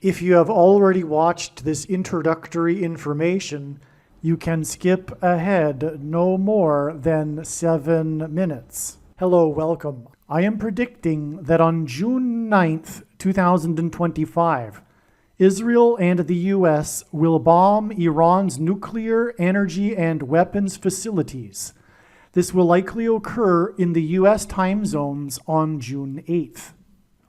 If you have already watched this introductory information, you can skip ahead no more than 7 minutes. Hello, welcome. I am predicting that on June 9th, 2025, Israel and the US will bomb Iran's nuclear, energy, and weapons facilities. This will likely occur in the US time zones on June 8th.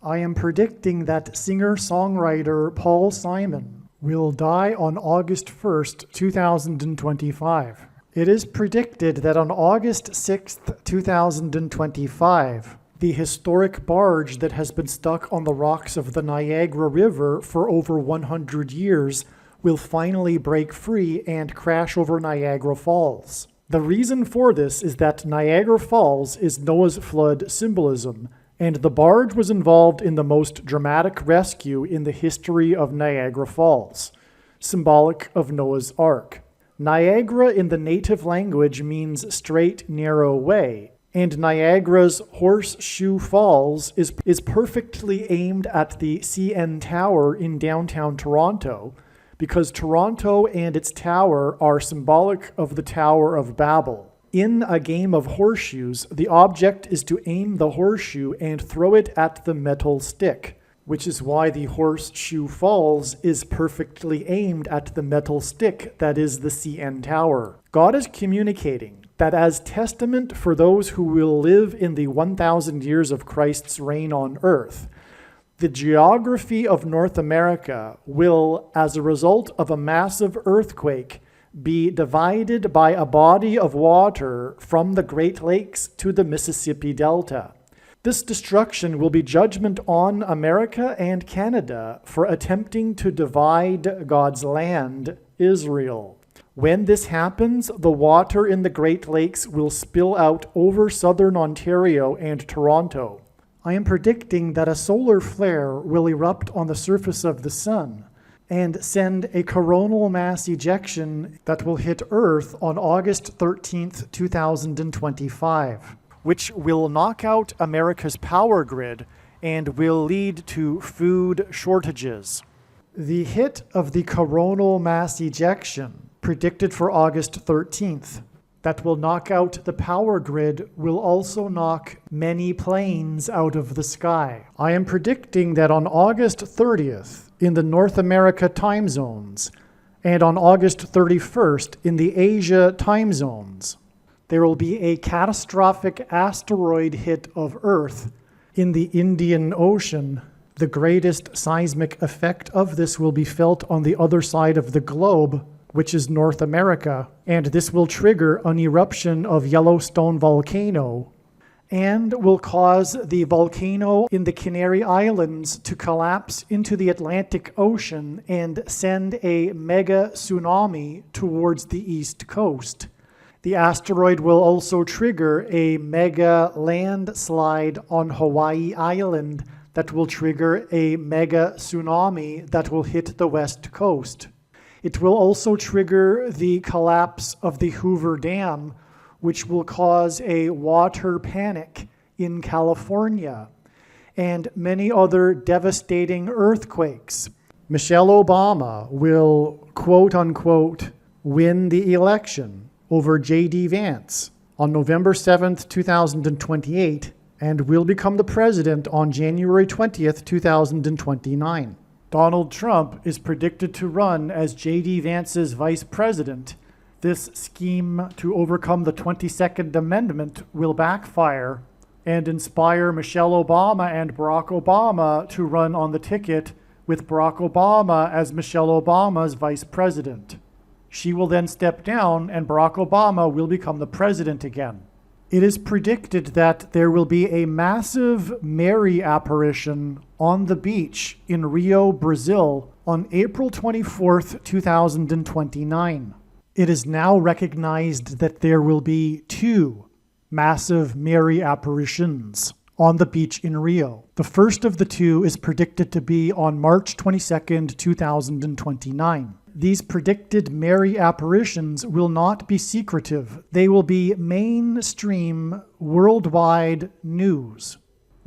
I am predicting that singer-songwriter Paul Simon will die on August 1st, 2025. It is predicted that on August 6th, 2025, the historic barge that has been stuck on the rocks of the Niagara River for over 100 years will finally break free and crash over Niagara Falls. The reason for this is that Niagara Falls is Noah's flood symbolism, and the barge was involved in the most dramatic rescue in the history of Niagara Falls, symbolic of Noah's Ark. Niagara in the native language means straight, narrow way, and Niagara's Horseshoe Falls is perfectly aimed at the CN Tower in downtown Toronto, because Toronto and its tower are symbolic of the Tower of Babel. In a game of horseshoes, the object is to aim the horseshoe and throw it at the metal stick, which is why the Horseshoe Falls is perfectly aimed at the metal stick that is the CN Tower. God is communicating that as testament for those who will live in the 1,000 years of Christ's reign on earth, the geography of North America will, as a result of a massive earthquake, be divided by a body of water from the Great Lakes to the Mississippi Delta. This destruction will be judgment on America and Canada for attempting to divide God's land, Israel. When this happens, the water in the Great Lakes will spill out over southern Ontario and Toronto. I am predicting that a solar flare will erupt on the surface of the sun and send a coronal mass ejection that will hit Earth on August 13th, 2025, which will knock out America's power grid and will lead to food shortages. The hit of the coronal mass ejection, predicted for August 13th, that will knock out the power grid will also knock many planes out of the sky. I am predicting that on August 30th, in the North America time zones, and on August 31st in the Asia time zones, there will be a catastrophic asteroid hit of Earth in the Indian Ocean. The greatest seismic effect of this will be felt on the other side of the globe, which is North America, and this will trigger an eruption of Yellowstone volcano and will cause the volcano in the Canary Islands to collapse into the Atlantic Ocean and send a mega tsunami towards the east coast. The asteroid will also trigger a mega landslide on Hawaii Island that will trigger a mega tsunami that will hit the west coast. It will also trigger the collapse of the Hoover Dam, which will cause a water panic in California, and many other devastating earthquakes. Michelle Obama will, quote unquote, win the election over J.D. Vance on November 7th, 2028, and will become the president on January 20th, 2029. Donald Trump is predicted to run as J.D. Vance's vice president. This scheme to overcome the 22nd Amendment will backfire and inspire Michelle Obama and Barack Obama to run on the ticket with Barack Obama as Michelle Obama's vice president. She will then step down and Barack Obama will become the president again. It is predicted that there will be a massive Mary apparition on the beach in Rio, Brazil on April 24th, 2029. It is now recognized that there will be 2 massive Mary apparitions on the beach in Rio. The first of the 2 is predicted to be on March 22nd, 2029. These predicted Mary apparitions will not be secretive. They will be mainstream, worldwide news.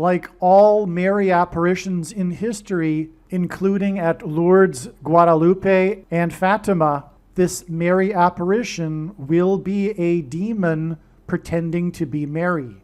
Like all Mary apparitions in history, including at Lourdes, Guadalupe, and Fatima, this Mary apparition will be a demon pretending to be Mary.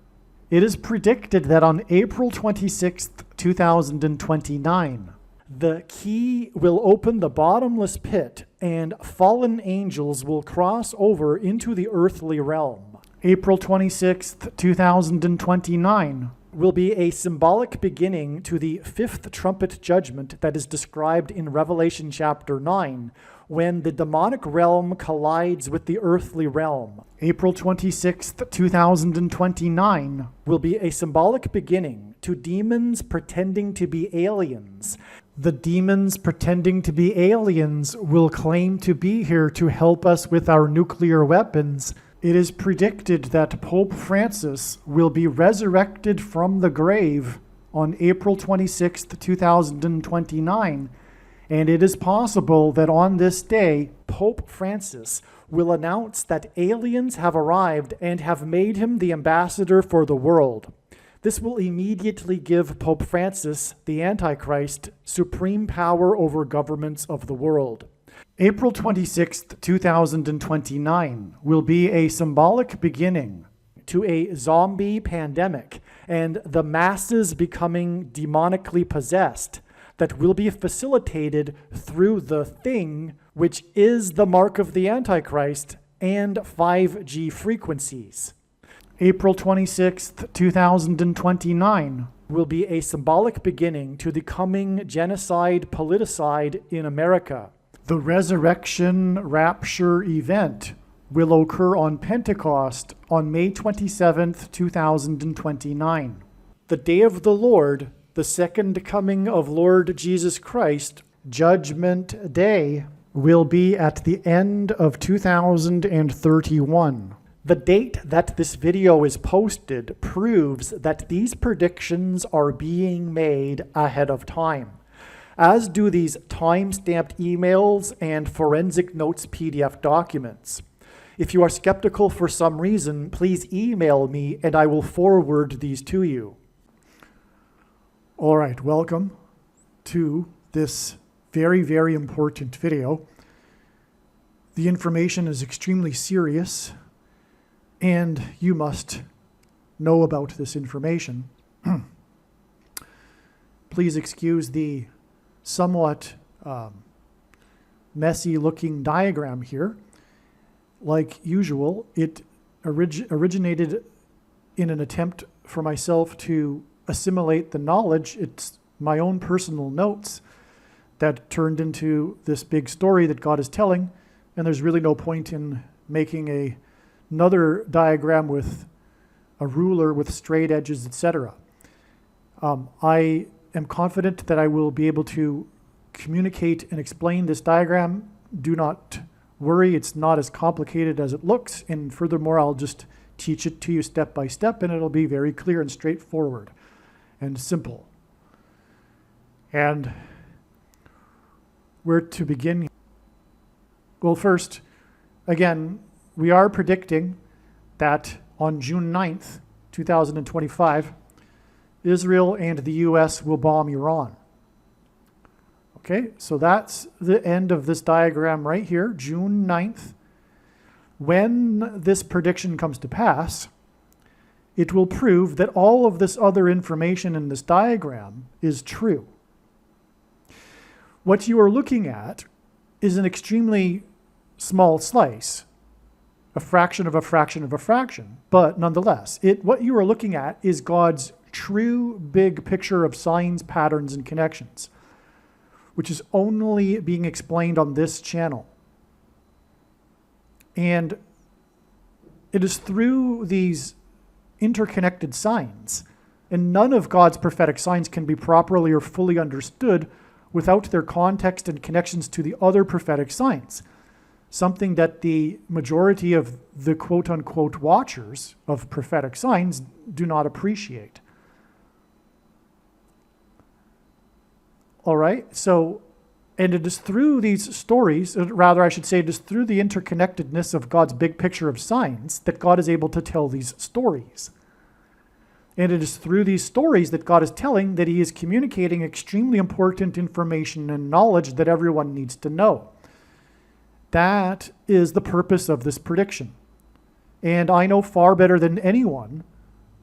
It is predicted that on April 26th, 2029, the key will open the bottomless pit and fallen angels will cross over into the earthly realm. April 26th, 2029 will be a symbolic beginning to the fifth trumpet judgment that is described in Revelation chapter 9, when the demonic realm collides with the earthly realm. April 26th, 2029 will be a symbolic beginning to demons pretending to be aliens. The demons pretending to be aliens will claim to be here to help us with our nuclear weapons. It is predicted that Pope Francis will be resurrected from the grave on April 26th, 2029, and it is possible that on this day, Pope Francis will announce that aliens have arrived and have made him the ambassador for the world. This will immediately give Pope Francis, the Antichrist, supreme power over governments of the world. April 26th, 2029 will be a symbolic beginning to a zombie pandemic and the masses becoming demonically possessed that will be facilitated through the thing, which is the mark of the Antichrist and 5G frequencies. April 26th, 2029 will be a symbolic beginning to the coming genocide politicide in America. The resurrection rapture event will occur on Pentecost on May 27th, 2029. The day of the Lord, the second coming of Lord Jesus Christ, Judgment Day, will be at the end of 2031. The date that this video is posted proves that these predictions are being made ahead of time, as do these time-stamped emails and forensic notes PDF documents. If you are skeptical for some reason, please email me and I will forward these to you. All right, welcome to this very, very important video. The information is extremely serious, and you must know about this information. Please excuse the somewhat messy-looking diagram here. Like usual, it originated in an attempt for myself to assimilate the knowledge. It's my own personal notes that turned into this big story that God is telling, and there's really no point in making another diagram with a ruler with straight edges, etc. I am confident that I will be able to communicate and explain this diagram. Do not worry, it's not as complicated as it looks, and furthermore, I'll just teach it to you step by step, and it'll be very clear and straightforward and simple. And where to begin? Well, first, again, we are predicting that on June 9th, 2025, Israel and the US will bomb Iran. Okay, so that's the end of this diagram right here, June 9th. When this prediction comes to pass, it will prove that all of this other information in this diagram is true. What you are looking at is an extremely small slice, a fraction of a fraction of a fraction, but nonetheless, what you are looking at is God's true big picture of signs, patterns, and connections, which is only being explained on this channel. And it is through these interconnected signs, and none of God's prophetic signs can be properly or fully understood without their context and connections to the other prophetic signs, something that the majority of the quote-unquote watchers of prophetic signs do not appreciate. All right, so, and it is through these stories, rather I should say it is through the interconnectedness of God's big picture of signs that God is able to tell these stories. And it is through these stories that God is telling that he is communicating extremely important information and knowledge that everyone needs to know. That is the purpose of this prediction. And I know far better than anyone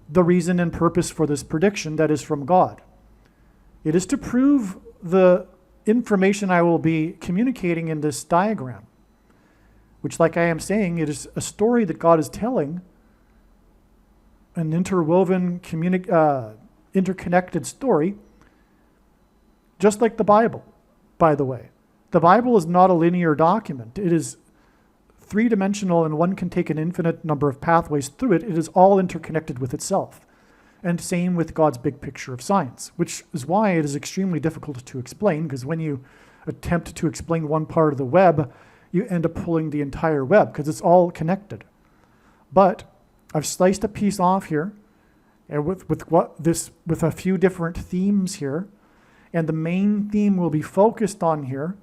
the reason and purpose for this prediction that is from God. It is to prove the information I will be communicating in this diagram, which, like I am saying, it is a story that God is telling, an interwoven, interconnected story, just like the Bible, by the way. The Bible is not a linear document. It is three-dimensional, and one can take an infinite number of pathways through it. It is all interconnected with itself. And same with God's big picture of science, which is why it is extremely difficult to explain, because when you attempt to explain one part of the web, you end up pulling the entire web, because it's all connected. But I've sliced a piece off here, and with a few different themes here, and the main theme we'll be focused on here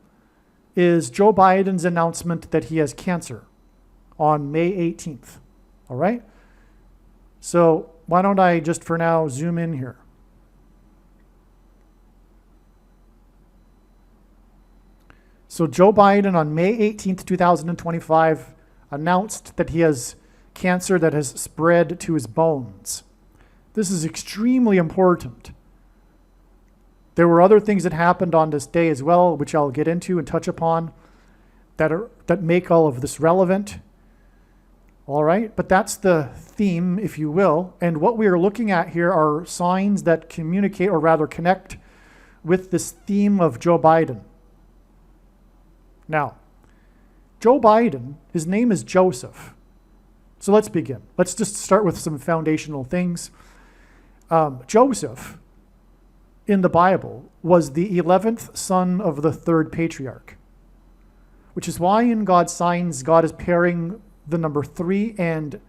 is Joe Biden's announcement that he has cancer on May 18th. All right? So why don't I just for now zoom in here? So Joe Biden on May 18th, 2025 announced that he has cancer that has spread to his bones. This is extremely important. There were other things that happened on this day as well, which I'll get into and touch upon, that make all of this relevant. All right, but that's the theme, if you will. And what we are looking at here are signs that communicate, or rather connect, with this theme of Joe Biden. Now, Joe Biden, his name is Joseph. So let's begin. Let's just start with some foundational things. Joseph, in the Bible, was the 11th son of the third patriarch, which is why in God's signs, God is pairing the number 3 and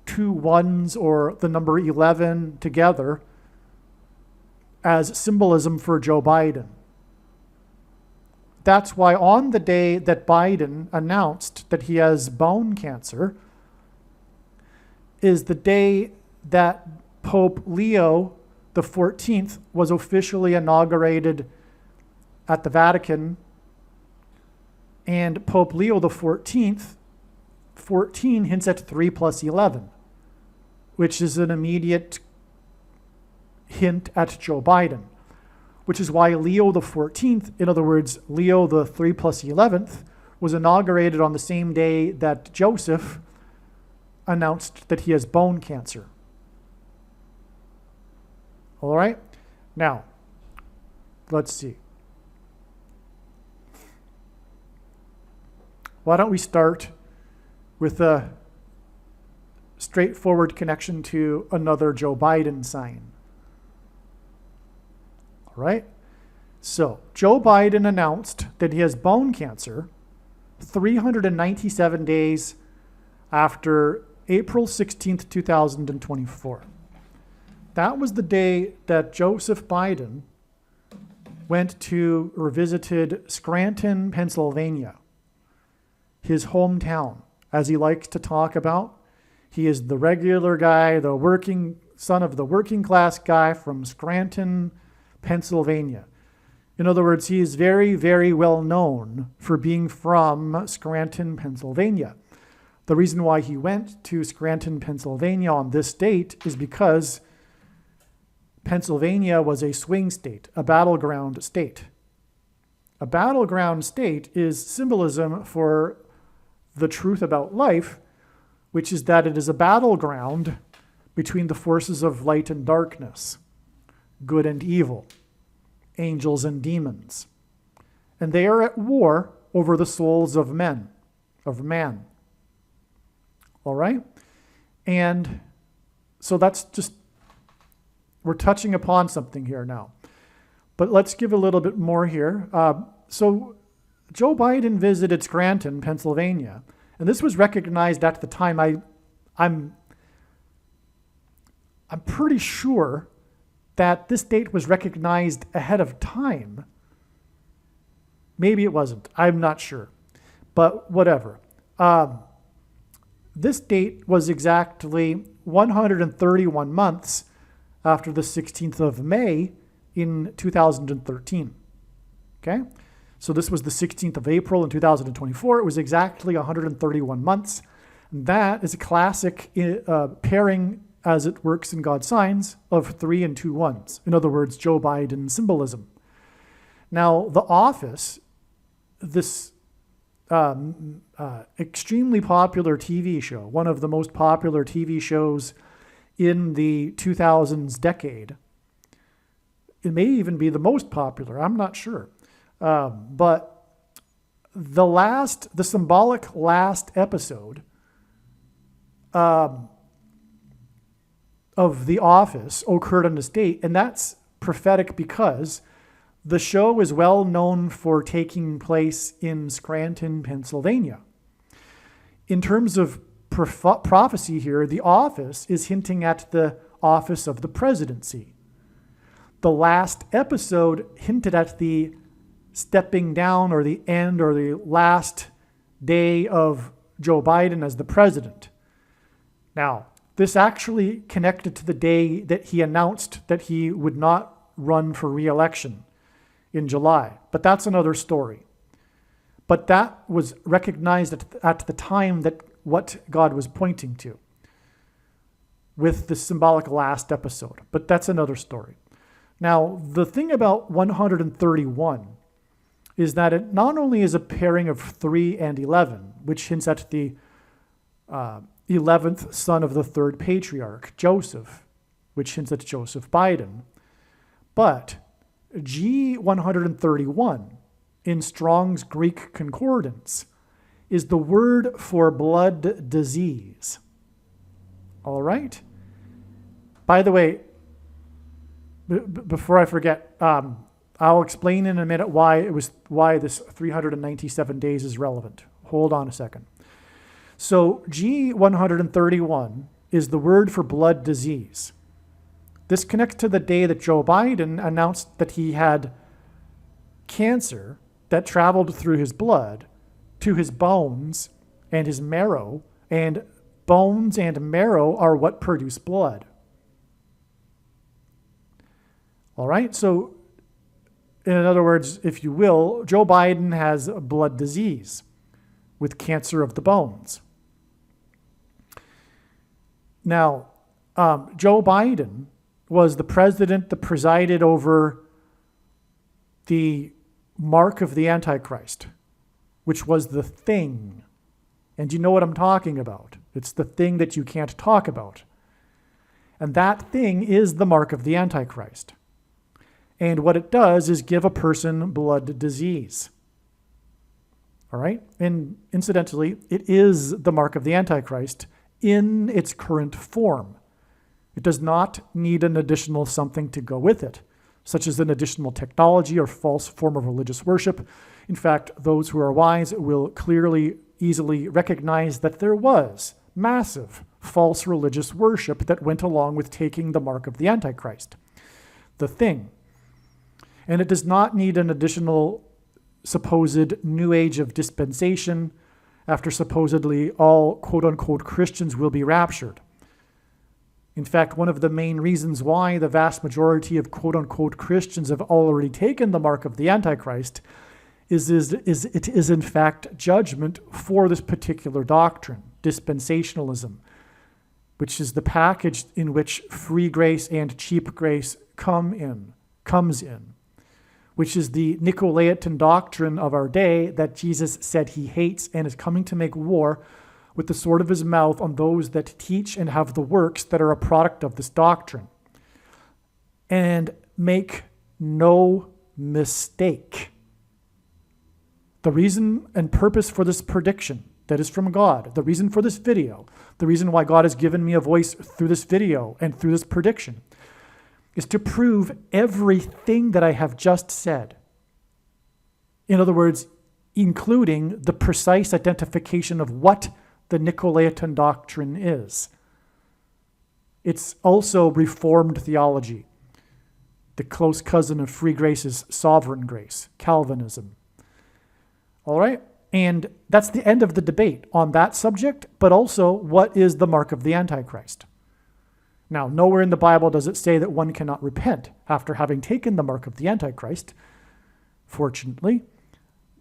2 ones, or the number 11 together, as symbolism for Joe Biden. That's why on the day that Biden announced that he has bone cancer is the day that Pope Leo the 14th was officially inaugurated at the Vatican. And Pope Leo the 14th, 14 hints at 3 plus 11, which is an immediate hint at Joe Biden, which is why Leo the 14th, in other words, Leo the 3 plus 11th, was inaugurated on the same day that Joseph announced that he has bone cancer. All right? Now, let's see. Why don't we start with a straightforward connection to another Joe Biden sign. All right? So, Joe Biden announced that he has bone cancer 397 days after April 16th, 2024. That was the day that Joseph Biden went to or visited Scranton, Pennsylvania, his hometown, as he likes to talk about. He is the regular guy, the working son of the working class guy from Scranton, Pennsylvania. In other words, he is very, very well known for being from Scranton, Pennsylvania. The reason why he went to Scranton, Pennsylvania on this date is because Pennsylvania was a swing state, a battleground state. A battleground state is symbolism for the truth about life, which is that it is a battleground between the forces of light and darkness, good and evil, angels and demons. And they are at war over the souls of man. All right? And so that's just, we're touching upon something here now. But let's give a little bit more here. So Joe Biden visited Scranton, Pennsylvania, and this was recognized at the time. I'm pretty sure that this date was recognized ahead of time. Maybe it wasn't. I'm not sure. But whatever. This date was exactly 131 months after the 16th of May in 2013. Okay? So this was the 16th of April in 2024. It was exactly 131 months. And that is a classic pairing, as it works in God's signs, of 3 and 2 1s. In other words, Joe Biden symbolism. Now, The Office, this extremely popular TV show, one of the most popular TV shows in the 2000s decade. It may even be the most popular, I'm not sure. But the symbolic last episode of The Office occurred on this date, and that's prophetic because the show is well known for taking place in Scranton, Pennsylvania. In terms of prophecy here, The Office is hinting at the office of the presidency. The last episode hinted at the stepping down or the end or the last day of Joe Biden as the president. Now, this actually connected to the day that he announced that he would not run for re-election in July. But that's another story. But that was recognized at the time that what God was pointing to with the symbolic last episode. But that's another story. Now, the thing about 131 is that it not only is a pairing of 3 and 11, which hints at the 11th son of the third patriarch, Joseph, which hints at Joseph Biden, but G131 in Strong's Greek Concordance is the word for blood disease. All right? By the way, before I forget, I'll explain in a minute why this 397 days is relevant. Hold on a second. So G131 is the word for blood disease. This connects to the day that Joe Biden announced that he had cancer that traveled through his blood to his bones and his marrow, and bones and marrow are what produce blood. All right, so in other words, if you will, Joe Biden has a blood disease with cancer of the bones. Now, Joe Biden was the president that presided over the mark of the Antichrist, which was the thing. And you know what I'm talking about. It's the thing that you can't talk about. And that thing is the mark of the Antichrist. And what it does is give a person blood disease. All right? And incidentally, it is the mark of the Antichrist in its current form. It does not need an additional something to go with it, such as an additional technology or false form of religious worship. In fact, those who are wise will clearly, easily recognize that there was massive false religious worship that went along with taking the mark of the Antichrist, the thing. And it does not need an additional supposed new age of dispensation after supposedly all quote-unquote Christians will be raptured. In fact, one of the main reasons why the vast majority of quote-unquote Christians have already taken the mark of the Antichrist is it is in fact judgment for this particular doctrine, dispensationalism, which is the package in which free grace and cheap grace comes in, which is the Nicolaitan doctrine of our day that Jesus said he hates and is coming to make war with the sword of his mouth on those that teach and have the works that are a product of this doctrine. And make no mistake, the reason and purpose for this prediction that is from God, the reason for this video, the reason why God has given me a voice through this video and through this prediction is to prove everything that I have just said. In other words, including the precise identification of what the Nicolaitan doctrine is. It's also Reformed theology, the close cousin of free grace is sovereign grace, Calvinism. All right? And that's the end of the debate on that subject, but also what is the mark of the Antichrist? Now, nowhere in the Bible does it say that one cannot repent after having taken the mark of the Antichrist, fortunately,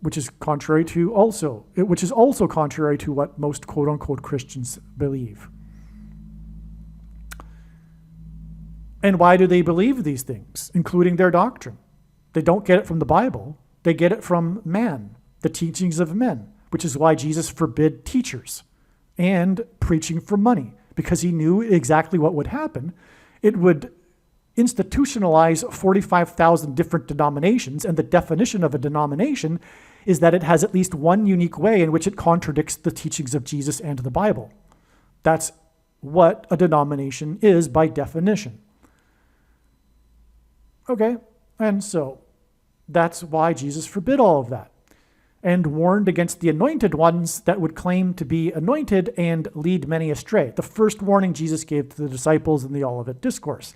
which is also contrary to what most quote-unquote Christians believe. And why do they believe these things, including their doctrine? They don't get it from the Bible. They get it from man, the teachings of men, which is why Jesus forbid teachers and preaching for money, because he knew exactly what would happen. It would institutionalize 45,000 different denominations, and the definition of a denomination is that it has at least one unique way in which it contradicts the teachings of Jesus and the Bible. That's what a denomination is by definition. Okay, and so that's why Jesus forbid all of that and warned against the anointed ones that would claim to be anointed and lead many astray. The first warning Jesus gave to the disciples in the Olivet Discourse.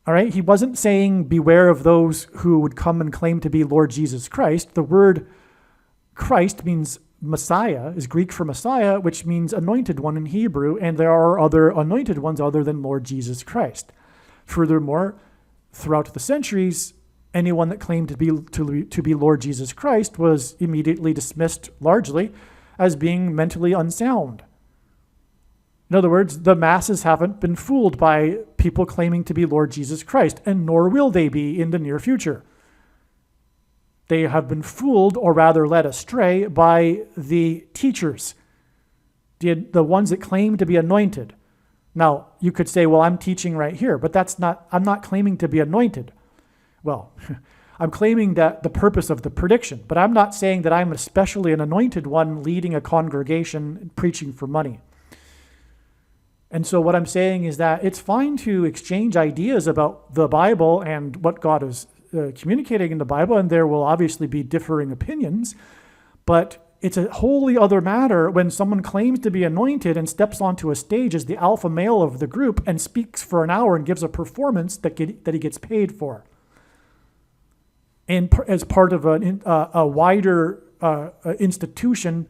All right, he wasn't saying beware of those who would come and claim to be Lord Jesus Christ. The word Christ means Messiah, is Greek for Messiah, which means anointed one in Hebrew, and there are other anointed ones other than Lord Jesus Christ. Furthermore, throughout the centuries, anyone that claimed to be Lord Jesus Christ was immediately dismissed largely as being mentally unsound. In other words, the masses haven't been fooled by people claiming to be Lord Jesus Christ, and nor will they be in the near future. They have been fooled, or rather led astray, by the teachers, the ones that claim to be anointed. Now, you could say, well, I'm teaching right here, but I'm not claiming to be anointed. Well, I'm claiming that the purpose of the prediction, but I'm not saying that I'm especially an anointed one leading a congregation preaching for money. And so what I'm saying is that it's fine to exchange ideas about the Bible and what God is communicating in the Bible, and there will obviously be differing opinions, but it's a wholly other matter when someone claims to be anointed and steps onto a stage as the alpha male of the group and speaks for an hour and gives a performance that he gets paid for. And as part of a wider institution,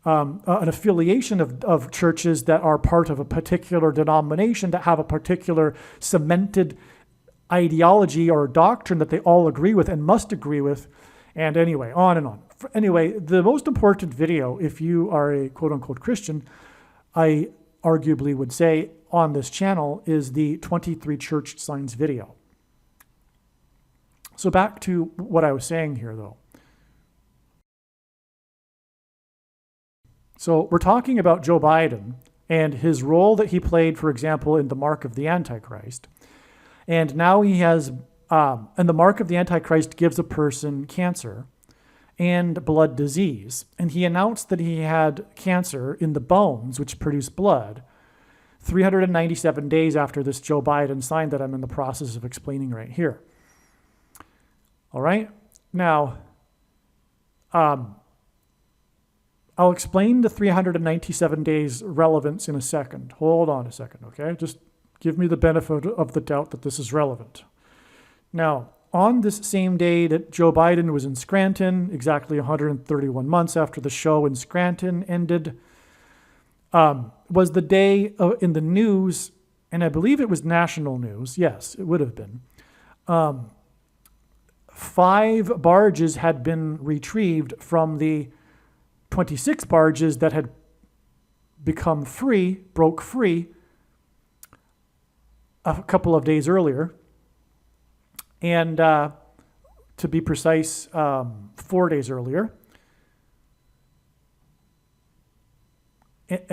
an affiliation of churches that are part of a particular denomination that have a particular cemented ideology or doctrine that they all agree with and must agree with, and anyway, on and on. Anyway, the most important video, if you are a quote-unquote Christian, I arguably would say on this channel, is the 23 church signs video. So back to what I was saying here, though. So we're talking about Joe Biden and his role that he played, for example, in the mark of the Antichrist. And now he has, and the mark of the Antichrist gives a person cancer and blood disease. And he announced that he had cancer in the bones, which produce blood, 397 days after this Joe Biden signed that I'm in the process of explaining right here. All right? Now, I'll explain the 397 days relevance in a second. Hold on a second, okay? Just give me the benefit of the doubt that this is relevant. Now, on this same day that Joe Biden was in Scranton, exactly 131 months after the show in Scranton ended, was the day in the news, and I believe it was national news. Yes, it would have been. 5 barges had been retrieved from the 26 barges that had become free, broke free, a couple of days earlier. And to be precise, 4 days earlier.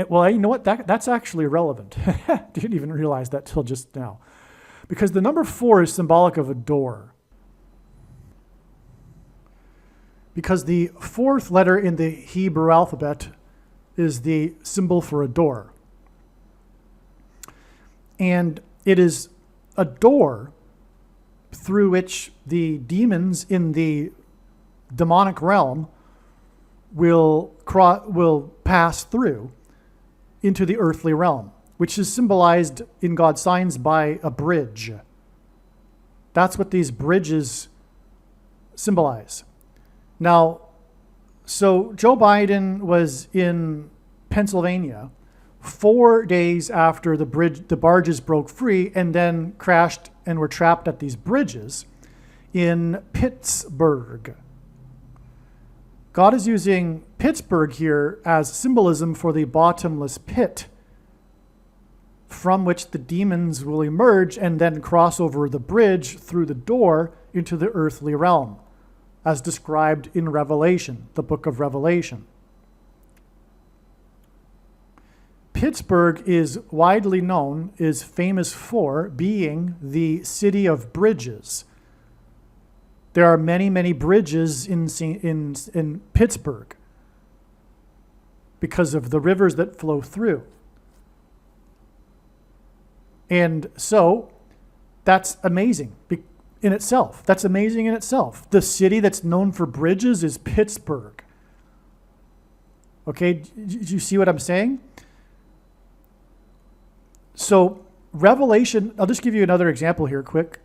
Well, you know what? That's actually irrelevant. Didn't even realize that till just now. Because the number 4 is symbolic of a door. Because the 4th letter in the Hebrew alphabet is the symbol for a door. And it is a door through which the demons in the demonic realm will pass through into the earthly realm, which is symbolized in God's signs by a bridge. That's what these bridges symbolize. Now, so Joe Biden was in Pennsylvania 4 days after the barges broke free and then crashed and were trapped at these bridges in Pittsburgh. God is using Pittsburgh here as symbolism for the bottomless pit from which the demons will emerge and then cross over the bridge through the door into the earthly realm, as described in Revelation, the book of Revelation. Pittsburgh is widely known, is famous for being the city of bridges. There are many, many bridges in Pittsburgh because of the rivers that flow through. And so that's amazing in itself. That's amazing in itself. The city that's known for bridges is Pittsburgh. Okay, do you see what I'm saying? So Revelation, I'll just give you another example here quick.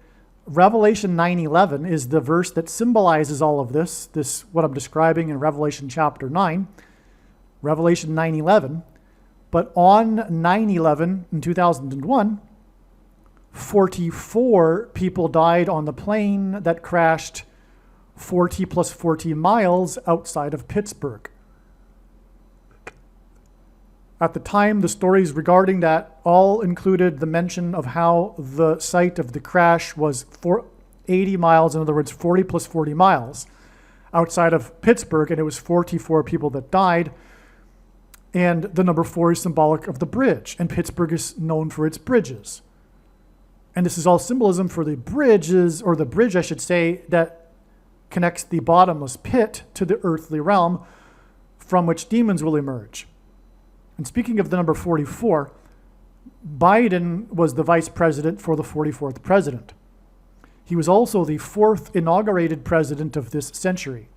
Revelation 9:11 is the verse that symbolizes all of this what I'm describing in Revelation chapter 9, Revelation 9:11. But on 9/11 in 2001, 44 people died on the plane that crashed 40 plus 40 miles outside of Pittsburgh. At the time, the stories regarding that all included the mention of how the site of the crash was 80 miles, in other words, 40 plus 40 miles outside of Pittsburgh, and it was 44 people that died. And the number 4 is symbolic of the bridge, and Pittsburgh is known for its bridges. And this is all symbolism for the bridges, or the bridge, I should say, that connects the bottomless pit to the earthly realm from which demons will emerge. And speaking of the number 44, Biden was the vice president for the 44th president. He was also the 4th inaugurated president of this century.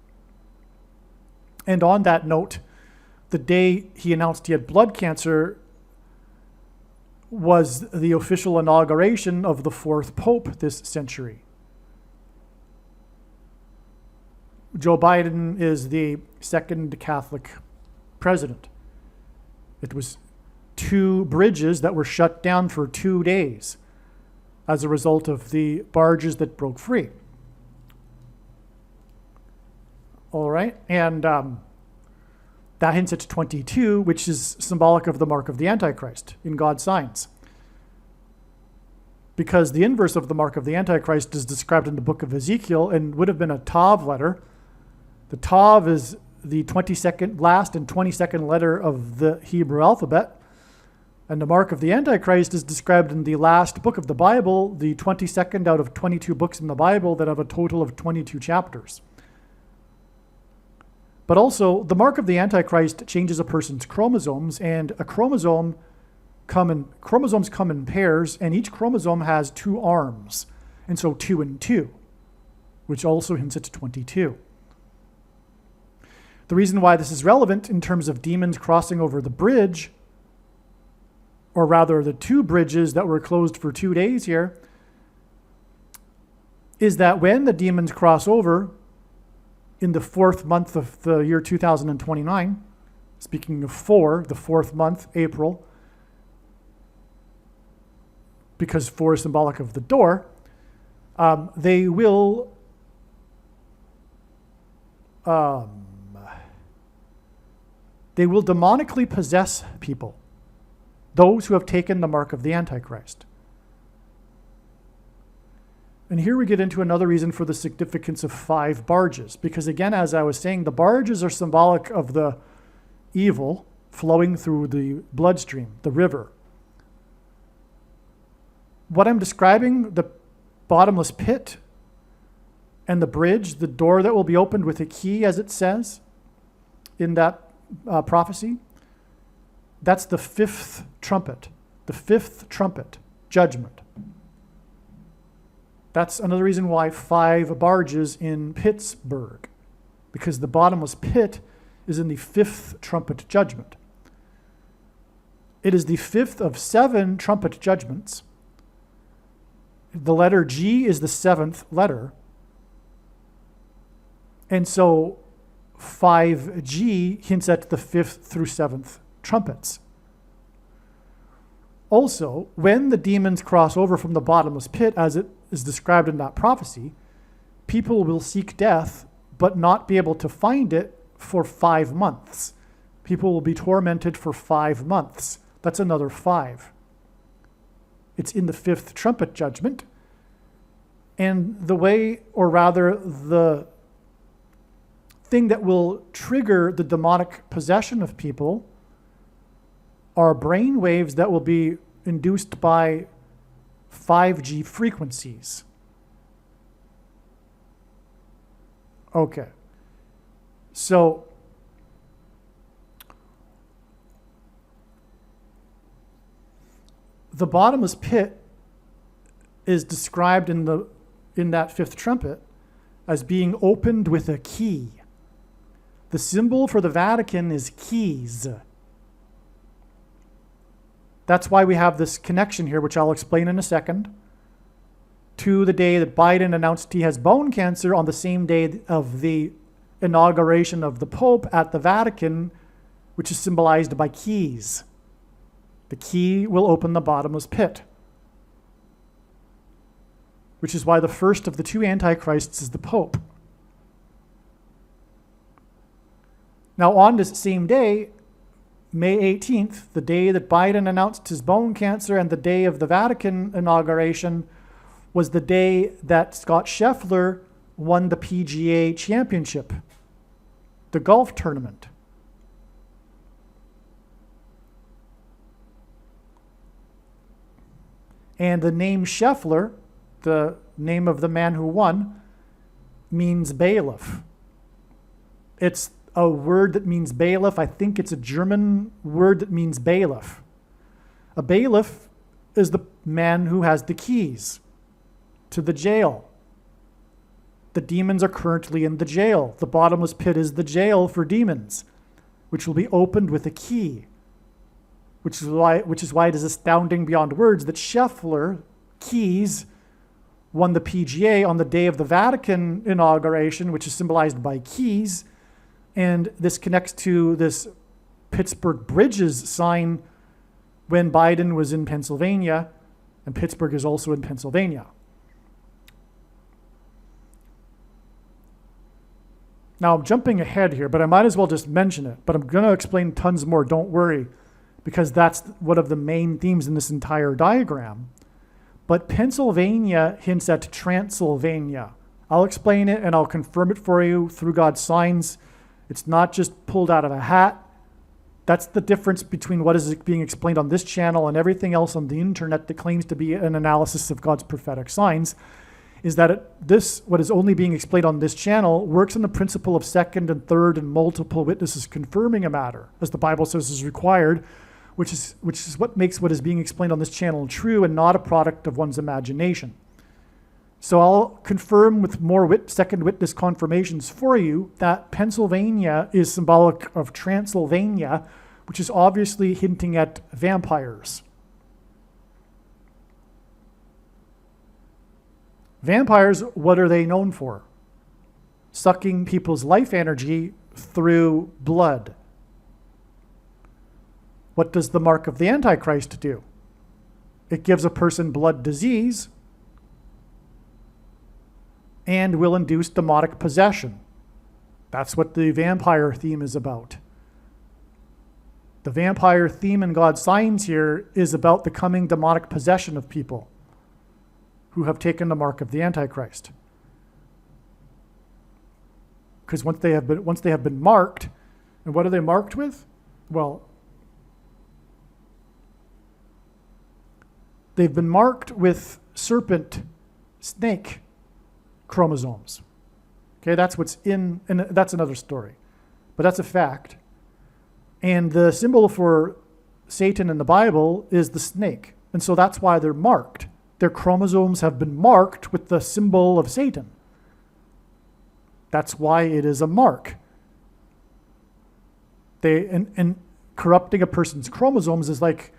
And on that note, the day he announced he had blood cancer was the official inauguration of the 4th pope this century. Joe Biden is the 2nd Catholic president. It was 2 bridges that were shut down for 2 days as a result of the barges that broke free. All right, and that hints at 22, which is symbolic of the mark of the Antichrist in God's signs. Because the inverse of the mark of the Antichrist is described in the book of Ezekiel and would have been a Tav letter. The Tav is the 22nd, last and 22nd letter of the Hebrew alphabet. And the mark of the Antichrist is described in the last book of the Bible, the 22nd out of 22 books in the Bible that have a total of 22 chapters. But also, the mark of the Antichrist changes a person's chromosomes, and chromosomes come in pairs, and each chromosome has 2 arms, and so 2 and 2, which also hints at 22. The reason why this is relevant in terms of demons crossing over the bridge, or rather the 2 bridges that were closed for 2 days here, is that when the demons cross over in the 4th month of the year 2029, speaking of 4, the 4th month, April, because 4 is symbolic of the door, they will demonically possess people, those who have taken the mark of the Antichrist. And here we get into another reason for the significance of 5 barges, because again, as I was saying, the barges are symbolic of the evil flowing through the bloodstream, the river. What I'm describing, the bottomless pit and the bridge, the door that will be opened with a key, as it says in that prophecy, that's the 5th trumpet, the 5th trumpet judgment. That's another reason why 5 barges in Pittsburgh, because the bottomless pit is in the 5th trumpet judgment. It is the 5th of 7 trumpet judgments. The letter G is the 7th letter. And so 5G hints at the 5th through 7th trumpets. Also, when the demons cross over from the bottomless pit, as it is described in that prophecy, people will seek death but not be able to find it for 5 months. People will be tormented for 5 months. That's another 5. It's in the 5th trumpet judgment. And the way, or rather the thing that will trigger the demonic possession of people are brain waves that will be induced by 5G frequencies. Okay. So the bottomless pit is described in that 5th trumpet as being opened with a key. The symbol for the Vatican is keys. That's why we have this connection here, which I'll explain in a second, to the day that Biden announced he has bone cancer on the same day of the inauguration of the Pope at the Vatican, which is symbolized by keys. The key will open the bottomless pit, which is why the first of the 2 antichrists is the Pope. Now, on this same day, May 18th, the day that Biden announced his bone cancer and the day of the Vatican inauguration, was the day that Scott Scheffler won the PGA Championship, the golf tournament. And the name Scheffler, the name of the man who won, means bailiff. It's a word that means bailiff. I think it's a German word that means bailiff. A bailiff is the man who has the keys to the jail. The demons are currently in the jail. The bottomless pit is the jail for demons, which will be opened with a key. Which is why it is astounding beyond words that Scheffler, keys, won the PGA on the day of the Vatican inauguration, which is symbolized by keys. And this connects to this Pittsburgh Bridges sign when Biden was in Pennsylvania, and Pittsburgh is also in Pennsylvania. Now, I'm jumping ahead here, but I might as well just mention it. But I'm going to explain tons more, don't worry, because that's one of the main themes in this entire diagram. But Pennsylvania hints at Transylvania. I'll explain it and I'll confirm it for you through God's signs. It's not just pulled out of a hat. That's the difference between what is being explained on this channel and everything else on the internet that claims to be an analysis of God's prophetic signs, is that what is only being explained on this channel works on the principle of second and third and multiple witnesses confirming a matter, as the Bible says is required, which is what makes what is being explained on this channel true and not a product of one's imagination. So I'll confirm with more second witness confirmations for you that Pennsylvania is symbolic of Transylvania, which is obviously hinting at vampires. Vampires, what are they known for? Sucking people's life energy through blood. What does the mark of the Antichrist do? It gives a person blood disease and will induce demonic possession. That's what the vampire theme is about. The vampire theme in God's signs here is about the coming demonic possession of people who have taken the mark of the Antichrist. Because once they have been marked, and what are they marked with? Well, they've been marked with serpent, snake chromosomes. Okay, that's what's in, and that's another story, but that's a fact. And the symbol for Satan in the Bible is the snake, and so that's why they're marked. Their chromosomes have been marked with the symbol of Satan. That's why it is a mark. And corrupting a person's chromosomes is like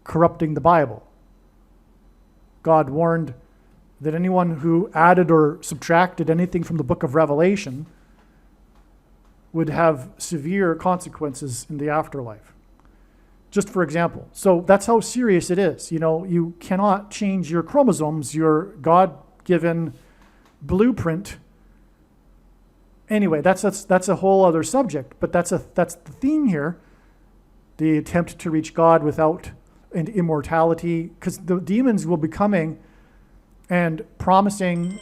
corrupting the Bible. God warned that anyone who added or subtracted anything from the book of Revelation would have severe consequences in the afterlife. just for example. So that's how serious it is. You cannot change your chromosomes, your God-given blueprint. Anyway, that's a whole other subject, but that's the theme here. The attempt to reach God without and immortality, because the demons will be coming and promising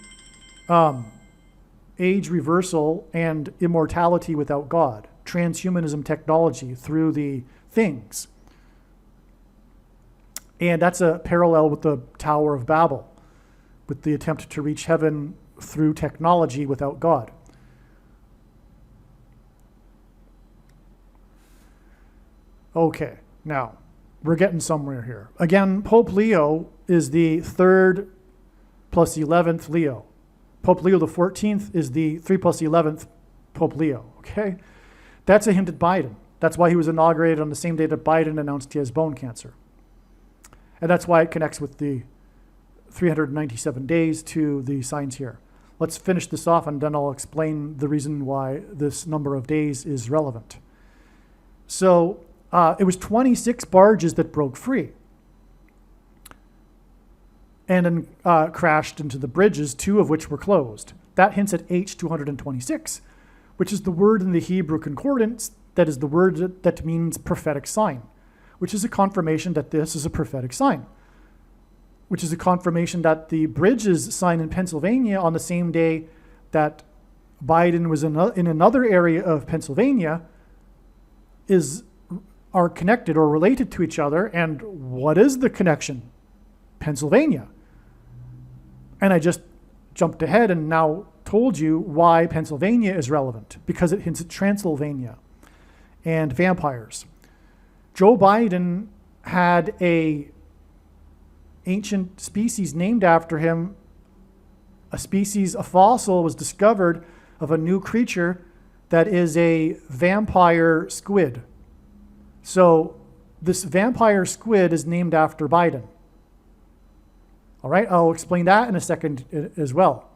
age reversal and immortality without God, transhumanism technology through the things. And that's a parallel with the Tower of Babel, with the attempt to reach heaven through technology without God. Okay, now we're getting somewhere here. Again, Pope Leo is the 3rd plus 11th Leo. Pope Leo the 14th is the 3 plus 11th Pope Leo, okay? That's a hint at Biden. That's why he was inaugurated on the same day that Biden announced he has bone cancer. And that's why it connects with the 397 days to the signs here. Let's finish this off and then I'll explain the reason why this number of days is relevant. So it was 26 barges that broke free and then crashed into the bridges, 2 of which were closed. That hints at H226, which is the word in the Hebrew concordance that is the word that means prophetic sign, which is a confirmation that this is a prophetic sign, which is a confirmation that the bridges sign in Pennsylvania on the same day that Biden was in another area of Pennsylvania are connected or related to each other. And what is the connection? Pennsylvania. And I just jumped ahead and now told you why Pennsylvania is relevant, because it hints at Transylvania and vampires. Joe Biden had a ancient species named after him. A fossil was discovered of a new creature that is a vampire squid. So this vampire squid is named after Biden. All right, I'll explain that in a second as well.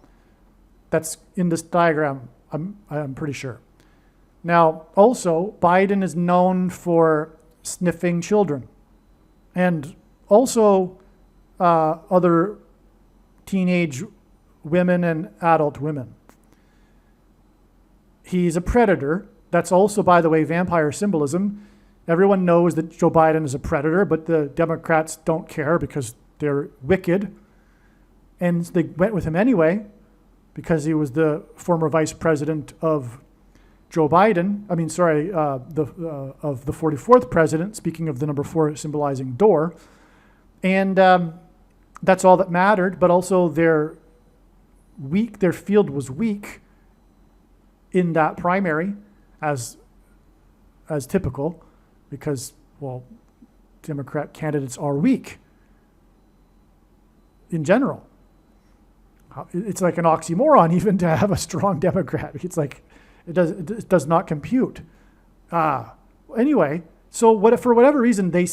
That's in this diagram, I'm pretty sure. Now, also, Biden is known for sniffing children and also other teenage women and adult women. He's a predator. That's also, by the way, vampire symbolism. Everyone knows that Joe Biden is a predator, but the Democrats don't care because they're wicked. And they went with him anyway because he was the former vice president of Joe Biden. Of the 44th president, speaking of the number 4 symbolizing door. And that's all that mattered, but also their field was weak in that primary, as typical, because, well, Democrat candidates are weak in general. It's like an oxymoron even to have a strong Democrat. It's like it does not compute. Anyway, so for whatever reason, they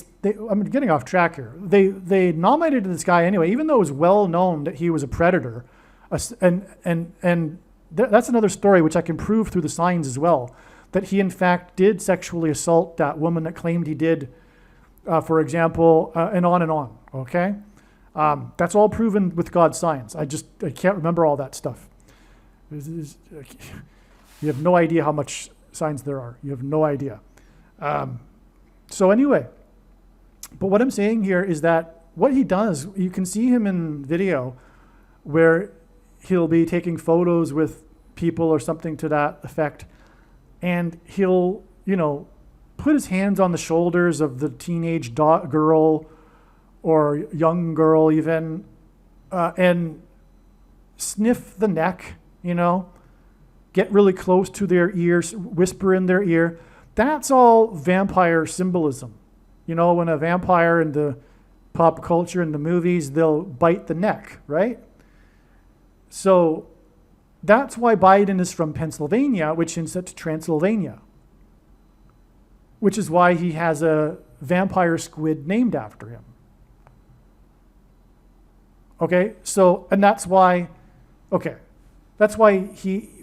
I'm getting off track here. They nominated this guy anyway, even though it was well known that he was a predator, and that's another story which I can prove through the signs as well, that he in fact did sexually assault that woman that claimed he did, for example, and on, okay? That's all proven with God's signs. I can't remember all that stuff. You have no idea how much signs there are. You have no idea. So anyway, but what I'm saying here is that what he does, you can see him in video where he'll be taking photos with people or something to that effect, and he'll, put his hands on the shoulders of the teenage girl or young girl even, and sniff the neck, get really close to their ears, whisper in their ear. That's all vampire symbolism. When a vampire in the pop culture, in the movies, they'll bite the neck, right? So that's why Biden is from Pennsylvania, which hints at Transylvania, which is why he has a vampire squid named after him. Okay, so, and that's why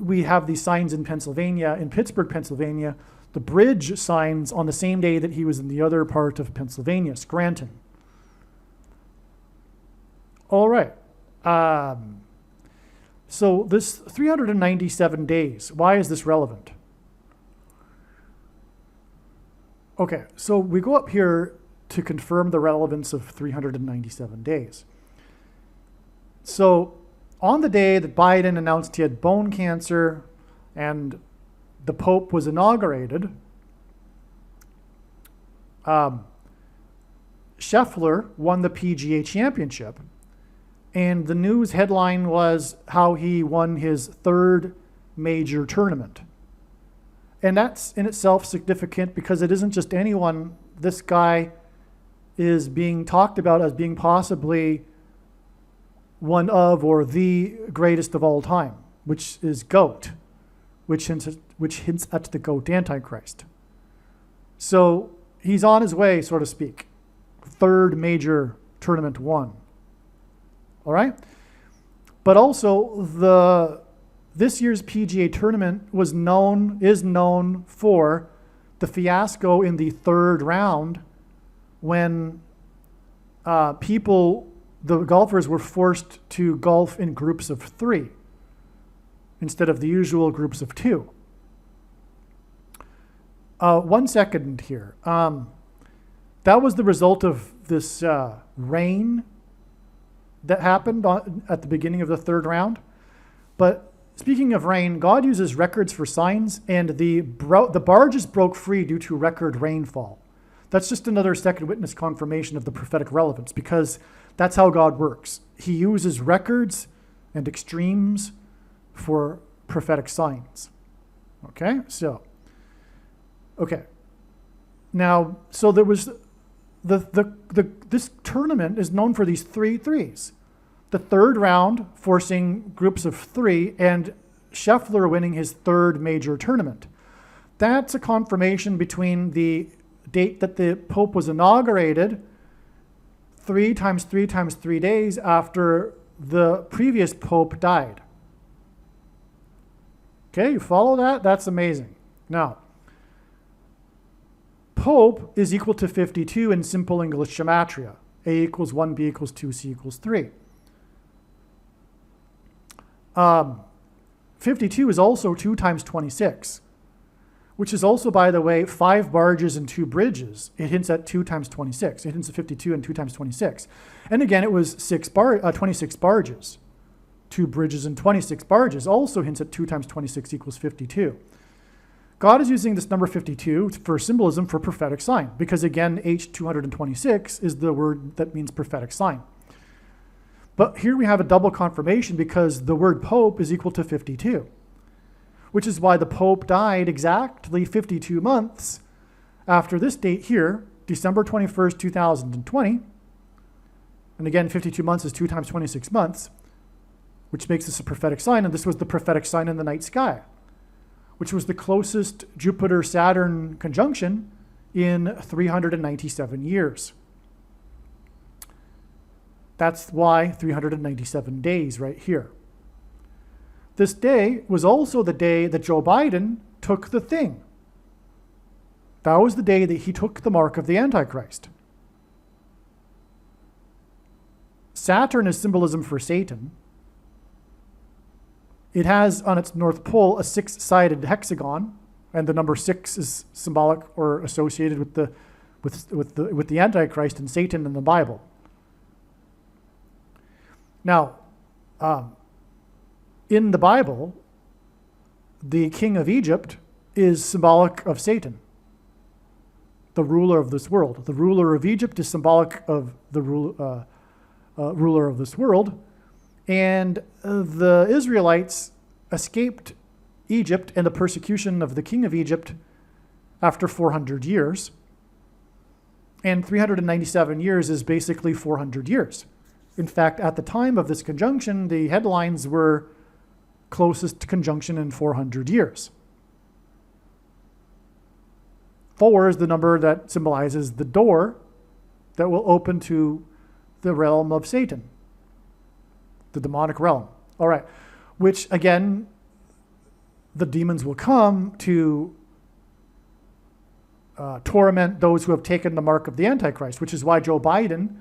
we have these signs in Pennsylvania, in Pittsburgh, Pennsylvania, the bridge signs on the same day that he was in the other part of Pennsylvania, Scranton. All right. So this 397 days, why is this relevant? Okay, so we go up here to confirm the relevance of 397 days. So on the day that Biden announced he had bone cancer and the Pope was inaugurated, Scheffler won the PGA Championship. And the news headline was how he won his third major tournament. And that's in itself significant because it isn't just anyone. This guy is being talked about as being possibly one of or the greatest of all time, which is GOAT, which hints at the GOAT Antichrist. So he's on his way, so to speak. Third major tournament won. All right? But also this year's PGA tournament is known for the fiasco in the third round when the golfers were forced to golf in groups of 3 instead of the usual groups of 2. 1 second here. That was the result of this rain that happened at the beginning of the third round. But speaking of rain, God uses records for signs, and the barges broke free due to record rainfall. That's just another second witness confirmation of the prophetic relevance, because that's how God works. He uses records and extremes for prophetic signs. Okay, so, now, so there was this tournament is known for these 3 threes. The third round forcing groups of 3 and Scheffler winning his third major tournament. That's a confirmation between the date that the Pope was inaugurated 3 times 3 times 3 days after the previous Pope died. Okay, you follow that? That's amazing. Now, Pope is equal to 52 in simple English gematria. A equals 1, B equals 2, C equals 3. 52 is also 2 times 26, which is also, by the way, 5 barges and 2 bridges. It hints at 2 times 26. It hints at 52 and 2 times 26. And again, it was 26 barges. 2 bridges and 26 barges also hints at 2 times 26 equals 52. God is using this number 52 for symbolism for prophetic sign, because again, H226 is the word that means prophetic sign. But here we have a double confirmation because the word Pope is equal to 52, which is why the Pope died exactly 52 months after this date here, December 21st, 2020. And again, 52 months is 2 times 26 months, which makes this a prophetic sign. And this was the prophetic sign in the night sky, which was the closest Jupiter-Saturn conjunction in 397 years. That's why 397 days right here. This day was also the day that Joe Biden took the thing. That was the day that he took the mark of the Antichrist. Saturn is symbolism for Satan. It has on its north pole a 6-sided hexagon, and the number 6 is symbolic or associated with the Antichrist and Satan in the Bible. Now, in the Bible, the king of Egypt is symbolic of Satan, the ruler of this world. The ruler of Egypt is symbolic of the ruler of this world. And the Israelites escaped Egypt and the persecution of the king of Egypt after 400 years. And 397 years is basically 400 years. In fact, at the time of this conjunction, the headlines were closest conjunction in 400 years. 4 is the number that symbolizes the door that will open to the realm of Satan, the demonic realm. All right, which again, the demons will come to torment those who have taken the mark of the Antichrist, which is why Joe Biden,